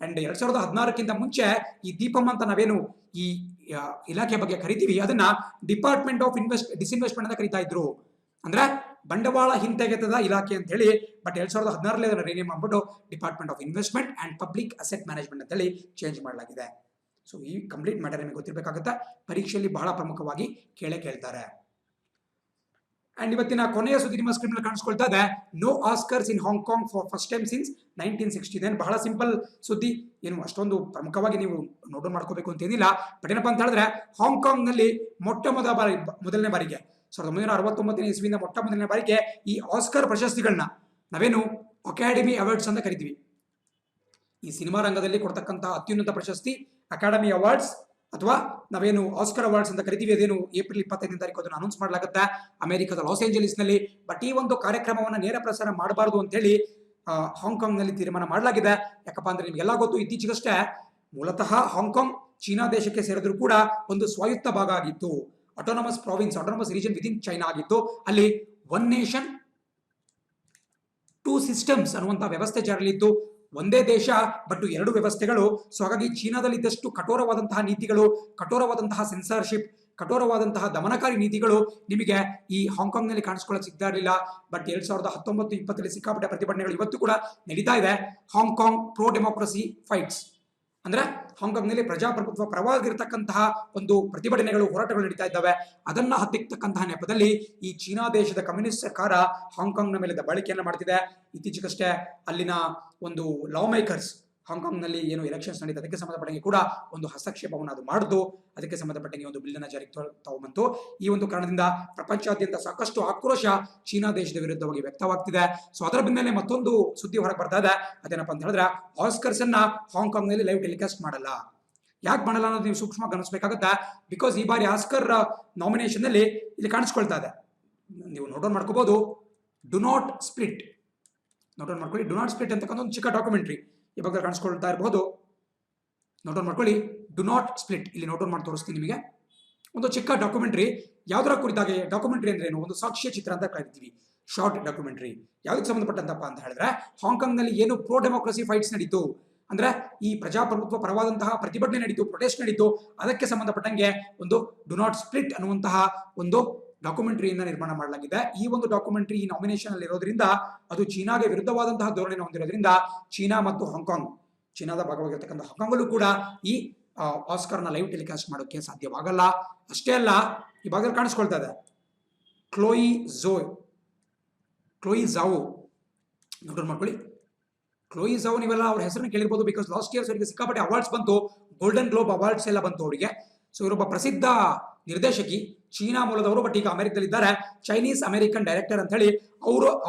ಅಂಡ್ 2016ಕ್ಕಿಂತ ಮುಂಚೆ ಈ ದೀಪಂ ಅಂತ ನಾವೇನು ಈ ಇಲಾಖೆ ಬಗ್ಗೆ ಕರಿತೀವಿ, ಅದನ್ನ ಡಿಪಾರ್ಟ್ಮೆಂಟ್ ಆಫ್ ಡಿಸ್ಇನ್ವೆಸ್ಟ್ಮೆಂಟ್ ಅಂತ ಕರಿತಾ ಇದ್ರು, ಅಂದ್ರೆ ಬಂಡವಾಳ ಹಿಂತೆಗೆತದ ಇಲಾಖೆ ಅಂತ ಹೇಳಿ. ಬಟ್ 2016ರಲ್ಲಿ ಅದನ್ನು ರಿನೇಮ್ ಮಾಡ್ಬಿಟ್ಟು department of investment and public asset management ಅಂತ ಹೇಳಿ ಚೇಂಜ್ ಮಾಡಲಾಗಿದೆ. ಸೊ ಈ ಕಂಪ್ಲೀಟ್ ಮ್ಯಾಟರ್ ನಿಮಗೆ ಗೊತ್ತಿರಬೇಕಾಗುತ್ತೆ, ಪರೀಕ್ಷೆಯಲ್ಲಿ ಬಹಳ ಪ್ರಮುಖವಾಗಿ ಕೇಳ್ತಾರೆ. ಅಂಡ್ ಇವತ್ತಿನ ಕೊನೆಯ ಸುದ್ದಿ ನಿಮ್ಮ ಸ್ಕ್ರೀನ್ ಕಾಣಿಸ್ಕೊಳ್ತಾ ಇದೆ, no Oscars in Hong Kong for first time since 1960. ಬಹಳ ಸಿಂಪಲ್ ಸುದ್ದಿ, ಏನು ಅಷ್ಟೊಂದು ಪ್ರಮುಖವಾಗಿ ನೀವು ನೋಟ್ ಮಾಡ್ಕೋಬೇಕು ಅಂತ ಏನಿಲ್ಲ. ಬಟ್ ಏನಪ್ಪಾ ಅಂತ ಹೇಳಿದ್ರೆ, ಹಾಂಗ್ಕಾಂಗ್ ನಲ್ಲಿ ಮೊದಲನೇ ಬಾರಿಗೆ 1969ನೇ ಇಸ್ವಿಯಿಂದ ಮೊದಲನೇ ಬಾರಿಗೆ ಈ ಆಸ್ಕರ್ ಪ್ರಶಸ್ತಿಗಳನ್ನ ನಾವೇನು ಅಕಾಡೆಮಿ ಅವಾರ್ಡ್ಸ್ ಅಂತ ಕರಿತೀವಿ. ಈ ಸಿನಿಮಾ ರಂಗದಲ್ಲಿ ಕೊಡ್ತಕ್ಕಂಥ ಅತ್ಯುನ್ನತ ಪ್ರಶಸ್ತಿ ಅಕಾಡೆಮಿ ಅವಾರ್ಡ್ಸ್ ಅಥವಾ ನಾವೇನು ಆಸ್ಕರ್ ಅವಾರ್ಡ್ಸ್ ಅಂತ ಕರಿತೀವಿ. ಅದೇನು ಏಪ್ರಿಲ್ 25ನೇ ತಾರೀಕು ಅದನ್ನು ಅನೌನ್ಸ್ ಮಾಡಲಾಗುತ್ತೆ ಅಮೆರಿಕದ ಲಾಸ್ ಏಂಜಲೀಸ್ ನಲ್ಲಿ. ಬಟ್ ಈ ಒಂದು ಕಾರ್ಯಕ್ರಮವನ್ನು ನೇರ ಪ್ರಸಾರ ಮಾಡಬಾರದು ಅಂತ ಹೇಳಿ ಹಾಂಗ್ಕಾಂಗ್ ನಲ್ಲಿ ತೀರ್ಮಾನ ಮಾಡಲಾಗಿದೆ. ಯಾಕಪ್ಪ ಅಂದ್ರೆ ನಿಮ್ಗೆಲ್ಲ ಗೊತ್ತು, ಇತ್ತೀಚೆಗಷ್ಟೇ ಮೂಲತಃ ಹಾಂಗ್ಕಾಂಗ್ ಚೀನಾ ದೇಶಕ್ಕೆ ಸೇರಿದ್ರು ಕೂಡ ಒಂದು ಸ್ವಾಯತ್ತ ಭಾಗ ಆಗಿತ್ತು, autonomous province, autonomous region within China ಆಗಿತ್ತು. ಅಲ್ಲಿ ಒನ್ ನೇಷನ್ ಟೂ ಸಿಸ್ಟಮ್ಸ್ ಅನ್ನುವಂಥ ವ್ಯವಸ್ಥೆ ಜಾರಿಯಲ್ಲಿತ್ತು. ಒಂದೇ ದೇಶ ಬಟ್ ಎರಡು ವ್ಯವಸ್ಥೆಗಳು. ಸೊ ಹಾಗಾಗಿ ಚೀನಾದಲ್ಲಿ ಇದ್ದಷ್ಟು ಕಠೋರವಾದಂತಹ ನೀತಿಗಳು, ಕಠೋರವಾದಂತಹ ಸೆನ್ಸಾರ್ಶಿಪ್, ಕಠೋರವಾದಂತಹ ದಮನಕಾರಿ ನೀತಿಗಳು ನಿಮಗೆ ಈ ಹಾಂಗ್ಕಾಂಗ್ನಲ್ಲಿ ಕಾಣಿಸ್ಕೊಳ್ಳೋಕೆ ಸಿಗ್ತಾ ಇರಲಿಲ್ಲ. ಬಟ್ 2019-20 ಸಿಕ್ಕಾಪಟ್ಟೆ ಪ್ರತಿಭಟನೆಗಳು ಇವತ್ತು ಕೂಡ ನಡೀತಾ ಇದೆ. ಹಾಂಗ್ಕಾಂಗ್ ಪ್ರೋ ಡೆಮೋಕ್ರಸಿ ಫೈಟ್ಸ್ ಅಂದ್ರೆ ಹಾಂಗ್ಕಾಂಗ್ನಲ್ಲಿ ಪ್ರಜಾಪ್ರಭುತ್ವ ಪರವಾಗಿರ್ತಕ್ಕಂತಹ ಒಂದು ಪ್ರತಿಭಟನೆಗಳು, ಹೋರಾಟಗಳು ನಡೀತಾ ಇದ್ದಾವೆ. ಅದನ್ನ ಹತ್ತಿಕ್ಕಂತಹ ನೆಪದಲ್ಲಿ ಈ ಚೀನಾ ದೇಶದ ಕಮ್ಯುನಿಸ್ಟ್ ಸರ್ಕಾರ ಹಾಂಗ್ಕಾಂಗ್ನ ಮೇಲೆ ದಬ್ಬಾಳಿಕೆಯನ್ನು ಮಾಡ್ತಿದೆ. ಇತ್ತೀಚೆಗಷ್ಟೇ ಅಲ್ಲಿನ ಒಂದು ಲಾ ಮೇಕರ್ಸ್ ಹಾಂಗ್ಕಾಂಗ್ನಲ್ಲಿ ಏನು ಎಲೆಕ್ಷನ್ಸ್ ನಡೀತು ಅದಕ್ಕೆ ಸಂಬಂಧಪಟ್ಟಂಗೆ ಕೂಡ ಒಂದು ಹಸ್ತಕ್ಷೇಪವನ್ನು ಅದು ಮಾಡಿದ್ದು, ಅದಕ್ಕೆ ಸಂಬಂಧಪಟ್ಟಂಗೆ ಒಂದು ಬಿಲ್ಲನ್ನು ಜಾರಿಗೆ ತಗೊಂಬಂತು. ಈ ಒಂದು ಕಾರಣದಿಂದ ಪ್ರಪಂಚಾದ್ಯಂತ ಸಾಕಷ್ಟು ಆಕ್ರೋಶ ಚೀನಾ ದೇಶದ ವಿರುದ್ಧವಾಗಿ ವ್ಯಕ್ತವಾಗ್ತಿದೆ. ಸೊ ಅದರ ಬೆನ್ನಲ್ಲೇ ಮತ್ತೊಂದು ಸುದ್ದಿ ಹೊರಗೆ ಬರ್ತಾ ಇದೆ. ಅದೇನಪ್ಪ ಅಂತ ಹೇಳಿದ್ರೆ, ಆಸ್ಕರ್ಸ್ ಅನ್ನ ಹಾಂಗ್ಕಾಂಗ್ನಲ್ಲಿ ಲೈವ್ ಟೆಲಿಕಾಸ್ಟ್ ಮಾಡಲ್ಲ. ಯಾಕೆ ಮಾಡಲ್ಲ ಅನ್ನೋದು ನೀವು ಸೂಕ್ಷ್ಮ ಗಮನಿಸಬೇಕಾಗುತ್ತೆ. ಬಿಕಾಸ್ ಈ ಬಾರಿ ಆಸ್ಕರ್ ನಾಮಿನೇಷನ್ ಅಲ್ಲಿ ಇಲ್ಲಿ ಕಾಣಿಸ್ಕೊಳ್ತಾ ಇದೆ, ನೀವು ನೋಟ್ ಡೌನ್ ಮಾಡ್ಕೋಬಹುದು, do not split. Note down ಮಾಡ್ಕೊಳ್ಳಿ, ಡು ನಾಟ್ ಸ್ಪ್ಲಿಟ್ ಅಂತಕ್ಕಂಥ ಒಂದು ಚಿಕ್ಕ ಡಾಕ್ಯುಮೆಂಟ್ರಿ ಈ ಬಗ್ಗೆ ಕಾಣಿಸ್ಕೊಳ್ತಾ ಇರಬಹುದು. ನೋಟ್ ಡೌನ್ ಮಾಡ್ಕೊಳ್ಳಿ, ಡು ನಾಟ್ ಸ್ಪ್ಲಿಟ್. ಇಲ್ಲಿ ನೋಟ್ ಡೌನ್ ಮಾಡಿ ತೋರಿಸ್ತೀನಿ ನಿಮಗೆ. ಒಂದು ಚಿಕ್ಕ ಡಾಕ್ಯುಮೆಂಟ್ರಿ, ಯಾವುದರ ಕುರಿತಾಗಿ. ಡಾಕ್ಯುಮೆಂಟ್ರಿ ಅಂದ್ರೆ ಏನು? ಒಂದು ಸಾಕ್ಷ್ಯ ಚಿತ್ರ ಅಂತ ಕರಿತೀವಿ, ಶಾರ್ಟ್ ಡಾಕ್ಯುಮೆಂಟ್ರಿ. ಯಾವುದಕ್ಕೆ ಸಂಬಂಧಪಟ್ಟಂತಪ್ಪ ಅಂತ ಹೇಳಿದ್ರೆ, ಹಾಂಗ್ಕಾಂಗ್ನಲ್ಲಿ ಏನು ಪ್ರೋ ಡೆಮೋಕ್ರಸಿ ಫೈಟ್ಸ್ ನಡೀತು ಅಂದ್ರೆ ಈ ಪ್ರಜಾಪ್ರಭುತ್ವ ಪರವಾದಂತಹ ಪ್ರತಿಭಟನೆ ನಡೀತು, ಪ್ರೊಟೆಸ್ಟ್ ನಡೀತು, ಅದಕ್ಕೆ ಸಂಬಂಧಪಟ್ಟಂಗೆ ಒಂದು ಡು ನಾಟ್ ಸ್ಪ್ಲಿಟ್ ಅನ್ನುವಂತಹ ಒಂದು ಡಾಕ್ಯುಮೆಂಟ್ರಿಯಿಂದ ನಿರ್ಮಾಣ ಮಾಡಲಾಗಿದೆ. ಈ ಒಂದು ಡಾಕ್ಯುಮೆಂಟ್ರಿ ಈ ನಾಮಿನೇಷನ್ ಅಲ್ಲಿ ಇರೋದ್ರಿಂದ, ಅದು ಚೀನಾಗೆ ವಿರುದ್ಧವಾದಂತಹ ಧೋರಣೆ ಹೊಂದಿರೋದ್ರಿಂದ ಚೀನಾ ಮತ್ತು ಹಾಂಗ್ಕಾಂಗ್, ಚೀನಾದ ಭಾಗವಾಗಿರ್ತಕ್ಕಂಥ ಹಾಂಗ್ಕಾಂಗಲ್ಲೂ ಕೂಡ ಈ ಆಸ್ಕರ್ನ ಲೈವ್ ಟೆಲಿಕಾಸ್ಟ್ ಮಾಡೋಕ್ಕೆ ಸಾಧ್ಯವಾಗಲ್ಲ. ಅಷ್ಟೇ ಅಲ್ಲ, ಈ ಭಾಗದಲ್ಲಿ ಕಾಣಿಸ್ಕೊಳ್ತಾ ಇದೆ ಕ್ಲೋಯಿ ಝಾವೋ. ನೋಟ್ ಮಾಡ್ಕೊಳ್ಳಿ, ಕ್ಲೋಯಿ ಝಾವೋ. ನೀವೆಲ್ಲ ಅವ್ರ ಹೆಸರನ್ನು ಕೇಳಿರ್ಬೋದು, ಬಿಕಾಸ್ ಲಾಸ್ಟ್ ಇಯರ್ಸ್ ಅವರಿಗೆ ಸಿಕ್ಕಾಪಟ್ಟೆ ಅವಾರ್ಡ್ಸ್ ಬಂತು, ಗೋಲ್ಡನ್ ಗ್ಲೋಬ್ ಅವಾರ್ಡ್ಸ್ ಎಲ್ಲ ಬಂತು ಅವರಿಗೆ. ಸೊ ಇವರೊಬ್ಬ ಪ್ರಸಿದ್ಧ ನಿರ್ದೇಶಕಿ, ಚೀನಾ ಮೂಲದವರು, ಬಟ್ ಈಗ ಅಮೆರಿಕದಲ್ಲಿದ್ದಾರೆ. ಚೈನೀಸ್ ಅಮೆರಿಕನ್ ಡೈರೆಕ್ಟರ್ ಅಂತ ಹೇಳಿ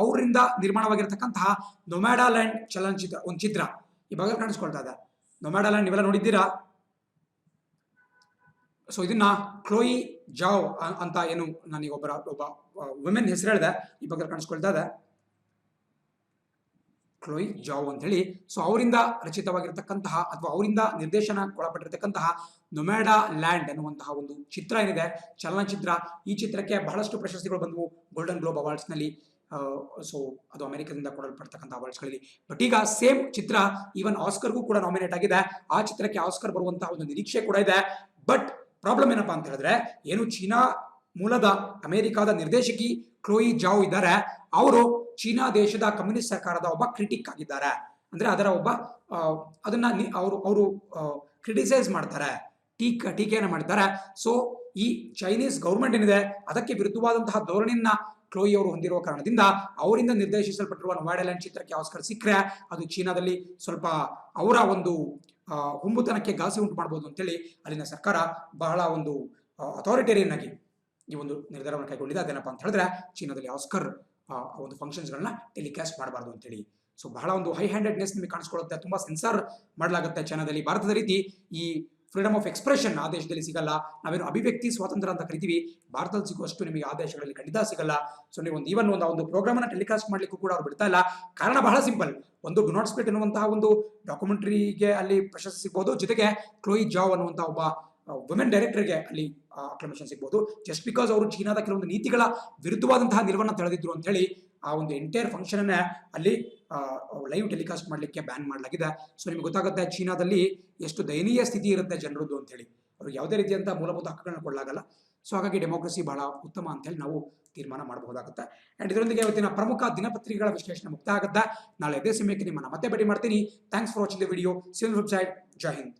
ಅವರಿಂದ ನಿರ್ಮಾಣವಾಗಿರ್ತಕ್ಕಂತಹ ನೊಮ್ಯಾಡಾಲ್ಯಾಂಡ್ ಚಲನಚಿತ್ರ, ಒಂದು ಚಿತ್ರ ಈ ಭಾಗ ಕಾಣಿಸ್ಕೊಳ್ತಾ ಇದೆ. ನೊಮ್ಯಾಡಾಲ್ಯಾಂಡ್ ನೀವೆಲ್ಲ ನೋಡಿದ್ದೀರಾ? ಸೊ ಇದನ್ನ ಕ್ಲೋಯಿ ಜಾವ್ ಅಂತ ಏನು ನನಗೆ ಒಬ್ಬ ವುಮೆನ್ ಹೆಸರು ಹೇಳಿದೆ, ಈ ಬಗ್ಗೆ ಕಾಣಿಸ್ಕೊಳ್ತಾ ಇದೆ ಕ್ಲೋಯಿ ಜಾವ್ ಅಂತ ಹೇಳಿ. ಸೊ ಅವರಿಂದ ರಚಿತವಾಗಿರ್ತಕ್ಕಂತಹ ಅಥವಾ ಅವರಿಂದ ನಿರ್ದೇಶನಕ್ಕೊಳಪಟ್ಟಿರ್ತಕ್ಕಂತಹ ನೊಮ್ಯಾಡಾ ಲ್ಯಾಂಡ್ ಅನ್ನುವಂತಹ ಒಂದು ಚಿತ್ರ ಏನಿದೆ, ಚಲನಚಿತ್ರ, ಈ ಚಿತ್ರಕ್ಕೆ ಬಹಳಷ್ಟು ಪ್ರಶಸ್ತಿಗಳು ಬಂದವು ಗೋಲ್ಡನ್ ಗ್ಲೋಬ್ ಅವಾರ್ಡ್ಸ್ ನಲ್ಲಿ. ಸೊ ಅದು ಅಮೆರಿಕದಿಂದ ಕೊಡಲ್ಪಡ್ತಕ್ಕಂಥ ಅವಾರ್ಡ್ಸ್ಗಳಲ್ಲಿ. ಬಟ್ ಈಗ ಸೇಮ್ ಚಿತ್ರ ಈವನ್ ಆಸ್ಕರ್ಗೂ ಕೂಡ ನಾಮಿನೇಟ್ ಆಗಿದೆ. ಆ ಚಿತ್ರಕ್ಕೆ ಆಸ್ಕರ್ ಬರುವಂತಹ ಒಂದು ನಿರೀಕ್ಷೆ ಕೂಡ ಇದೆ. ಬಟ್ ಪ್ರಾಬ್ಲಮ್ ಏನಪ್ಪಾ ಅಂತ ಹೇಳಿದ್ರೆ, ಏನು ಚೀನಾ ಮೂಲದ ಅಮೆರಿಕಾದ ನಿರ್ದೇಶಕಿ ಕ್ಲೋಯಿ ಜಾವ್ ಇದ್ದಾರೆ, ಅವರು ಚೀನಾ ದೇಶದ ಕಮ್ಯುನಿಸ್ಟ್ ಸರ್ಕಾರದ ಒಬ್ಬ ಕ್ರಿಟಿಕ್ ಆಗಿದ್ದಾರೆ. ಅಂದ್ರೆ ಅದರ ಒಬ್ಬ ಅದನ್ನ ಅವರು ಕ್ರಿಟಿಸೈಸ್ ಮಾಡ್ತಾರೆ, ಟೀಕೆಯನ್ನು ಮಾಡ್ತಾರೆ. ಸೊ ಈ ಚೈನೀಸ್ ಗೌರ್ಮೆಂಟ್ ಏನಿದೆ ಅದಕ್ಕೆ ವಿರುದ್ಧವಾದಂತಹ ಧೋರಣೆಯನ್ನ ಕ್ಲೋಯಿ ಅವರು ಹೊಂದಿರುವ ಕಾರಣದಿಂದ ಅವರಿಂದ ನಿರ್ದೇಶಿಸಲ್ಪಟ್ಟಿರುವ ನೊಮ್ಯಾಡಾಲ್ಯಾಂಡ್ ಚಿತ್ರಕ್ಕೆ ಆಸ್ಕರ್ ಸಿಕ್ಕರೆ ಅದು ಚೀನಾದಲ್ಲಿ ಸ್ವಲ್ಪ ಅವರ ಒಂದು ಹುಂಬುತನಕ್ಕೆ ಘಾಸಿ ಉಂಟು ಮಾಡಬಹುದು ಅಂತೇಳಿ ಅಲ್ಲಿನ ಸರ್ಕಾರ ಬಹಳ ಒಂದು ಅಥಾರಿಟೇರಿಯನ್ ಆಗಿ ಈ ಒಂದು ನಿರ್ಧಾರವನ್ನು ಕೈಗೊಂಡಿದೆ. ಅದೇನಪ್ಪ ಅಂತ ಹೇಳಿದ್ರೆ, ಚೀನಾದಲ್ಲಿ ಆಸ್ಕರ್ ಒಂದು ಫಂಕ್ಷನ್ಸ್ಗಳನ್ನ ಟೆಲಿಕಾಸ್ಟ್ ಮಾಡಬಾರ್ದು ಅಂತೇಳಿ. ಸೊ ಬಹಳ ಒಂದು ಹೈ ಹ್ಯಾಂಡೆಡ್ನೆಸ್ ನಿಮಗೆ ಕಾಣಿಸ್ಕೊಳ್ಳುತ್ತೆ, ತುಂಬಾ ಸೆನ್ಸಾರ್ ಮಾಡಲಾಗುತ್ತೆ ಚೈನಾದಲ್ಲಿ. ಭಾರತದ ರೀತಿ ಈ ಫ್ರೀಡಮ್ ಆಫ್ ಎಕ್ಸ್ಪ್ರೆಷನ್ ಆ ದೇಶದಲ್ಲಿ ಸಿಗಲ್ಲ. ನಾವೇನು ಅಭಿವ್ಯಕ್ತಿ ಸ್ವಾತಂತ್ರ್ಯ ಅಂತ ಕರಿತೀವಿ, ಭಾರತದಲ್ಲಿ ಸಿಗುವಷ್ಟು ನಿಮಗೆ ಆ ದೇಶಗಳಲ್ಲಿ ಖಂಡಿತ ಸಿಗಲ್ಲ. ಸೊ ನೀವು ಈವನ್ ಒಂದು ಪ್ರೋಗ್ರಾಮ್ ಅನ್ನ ಟೆಲಿಕಾಸ್ಟ್ ಮಾಡ್ಲಿಕ್ಕೂ ಕೂಡ ಅವ್ರು ಬಿಡ್ತಾ ಇಲ್ಲ. ಕಾರಣ ಬಹಳ ಸಿಂಪಲ್, ಒಂದು ಡು ನಾಟ್ ಸ್ಪ್ಲಿಟ್ ಅನ್ನುವಂತಹ ಒಂದು ಡಾಕ್ಯುಮೆಂಟರಿಗೆ ಅಲ್ಲಿ ಪ್ರಶಸ್ತಿ ಸಿಗಬಹುದು, ಜೊತೆಗೆ ಕ್ಲೋಯಿ ಜಾವ್ ಅನ್ನುವಂತಹ ಒಬ್ಬ ವುಮೆನ್ ಡೈರೆಕ್ಟರ್ಗೆ ಅಲ್ಲಿ ಅಕ್ಲಮೇಷನ್ ಸಿಗಬಹುದು. ಜಸ್ಟ್ ಬಿಕಾಸ್ ಅವರು ಚೀನಾದ ಕೆಲವೊಂದು ನೀತಿಗಳ ವಿರುದ್ಧವಾದಂತಹ ನಿಲುವನ್ನು ತಳೆದಿದ್ರು ಅಂತ ಹೇಳಿ ಆ ಒಂದು ಎಂಟೈರ್ ಫಂಕ್ಷನ್ ಅನ್ನ ಅಲ್ಲಿ ಲೈವ್ ಟೆಲಿಕಾಸ್ಟ್ ಮಾಡಲಿಕ್ಕೆ ಬ್ಯಾನ್ ಮಾಡಲಾಗಿದೆ. ಸೊ ನಿಮ್ಗೆ ಗೊತ್ತಾಗುತ್ತೆ ಚೀನಾದಲ್ಲಿ ಎಷ್ಟು ದಯನೀಯ ಸ್ಥಿತಿ ಇರುತ್ತೆ ಜನರದ್ದು ಅಂತ ಹೇಳಿ. ಅವ್ರಿಗೆ ಯಾವುದೇ ರೀತಿಯಂತ ಮೂಲಭೂತ ಹಕ್ಕುಗಳನ್ನ ಕೊಡಲಾಗಲ್ಲ. ಸೊ ಹಾಗಾಗಿ ಡೆಮೋಕ್ರಸಿ ಬಹಳ ಉತ್ತಮ ಅಂತ ಹೇಳಿ ನಾವು ತೀರ್ಮಾನ ಮಾಡಬಹುದಾಗುತ್ತೆ. ಅಂಡ್ ಇದರೊಂದಿಗೆ ಇವತ್ತಿನ ಪ್ರಮುಖ ದಿನಪತ್ರಿಕೆಗಳ ವಿಶ್ಲೇಷಣೆ ಮುಕ್ತ ಆಗುತ್ತೆ. ನಾಳೆ ಇದೇ ಸಮಯಕ್ಕೆ ನಿಮ್ಮನ್ನ ಮತ್ತೆ ಭೇಟಿ ಮಾಡ್ತೀನಿ. Thanks for watching the video. See you on website. ಜೈ ಹಿಂದ್.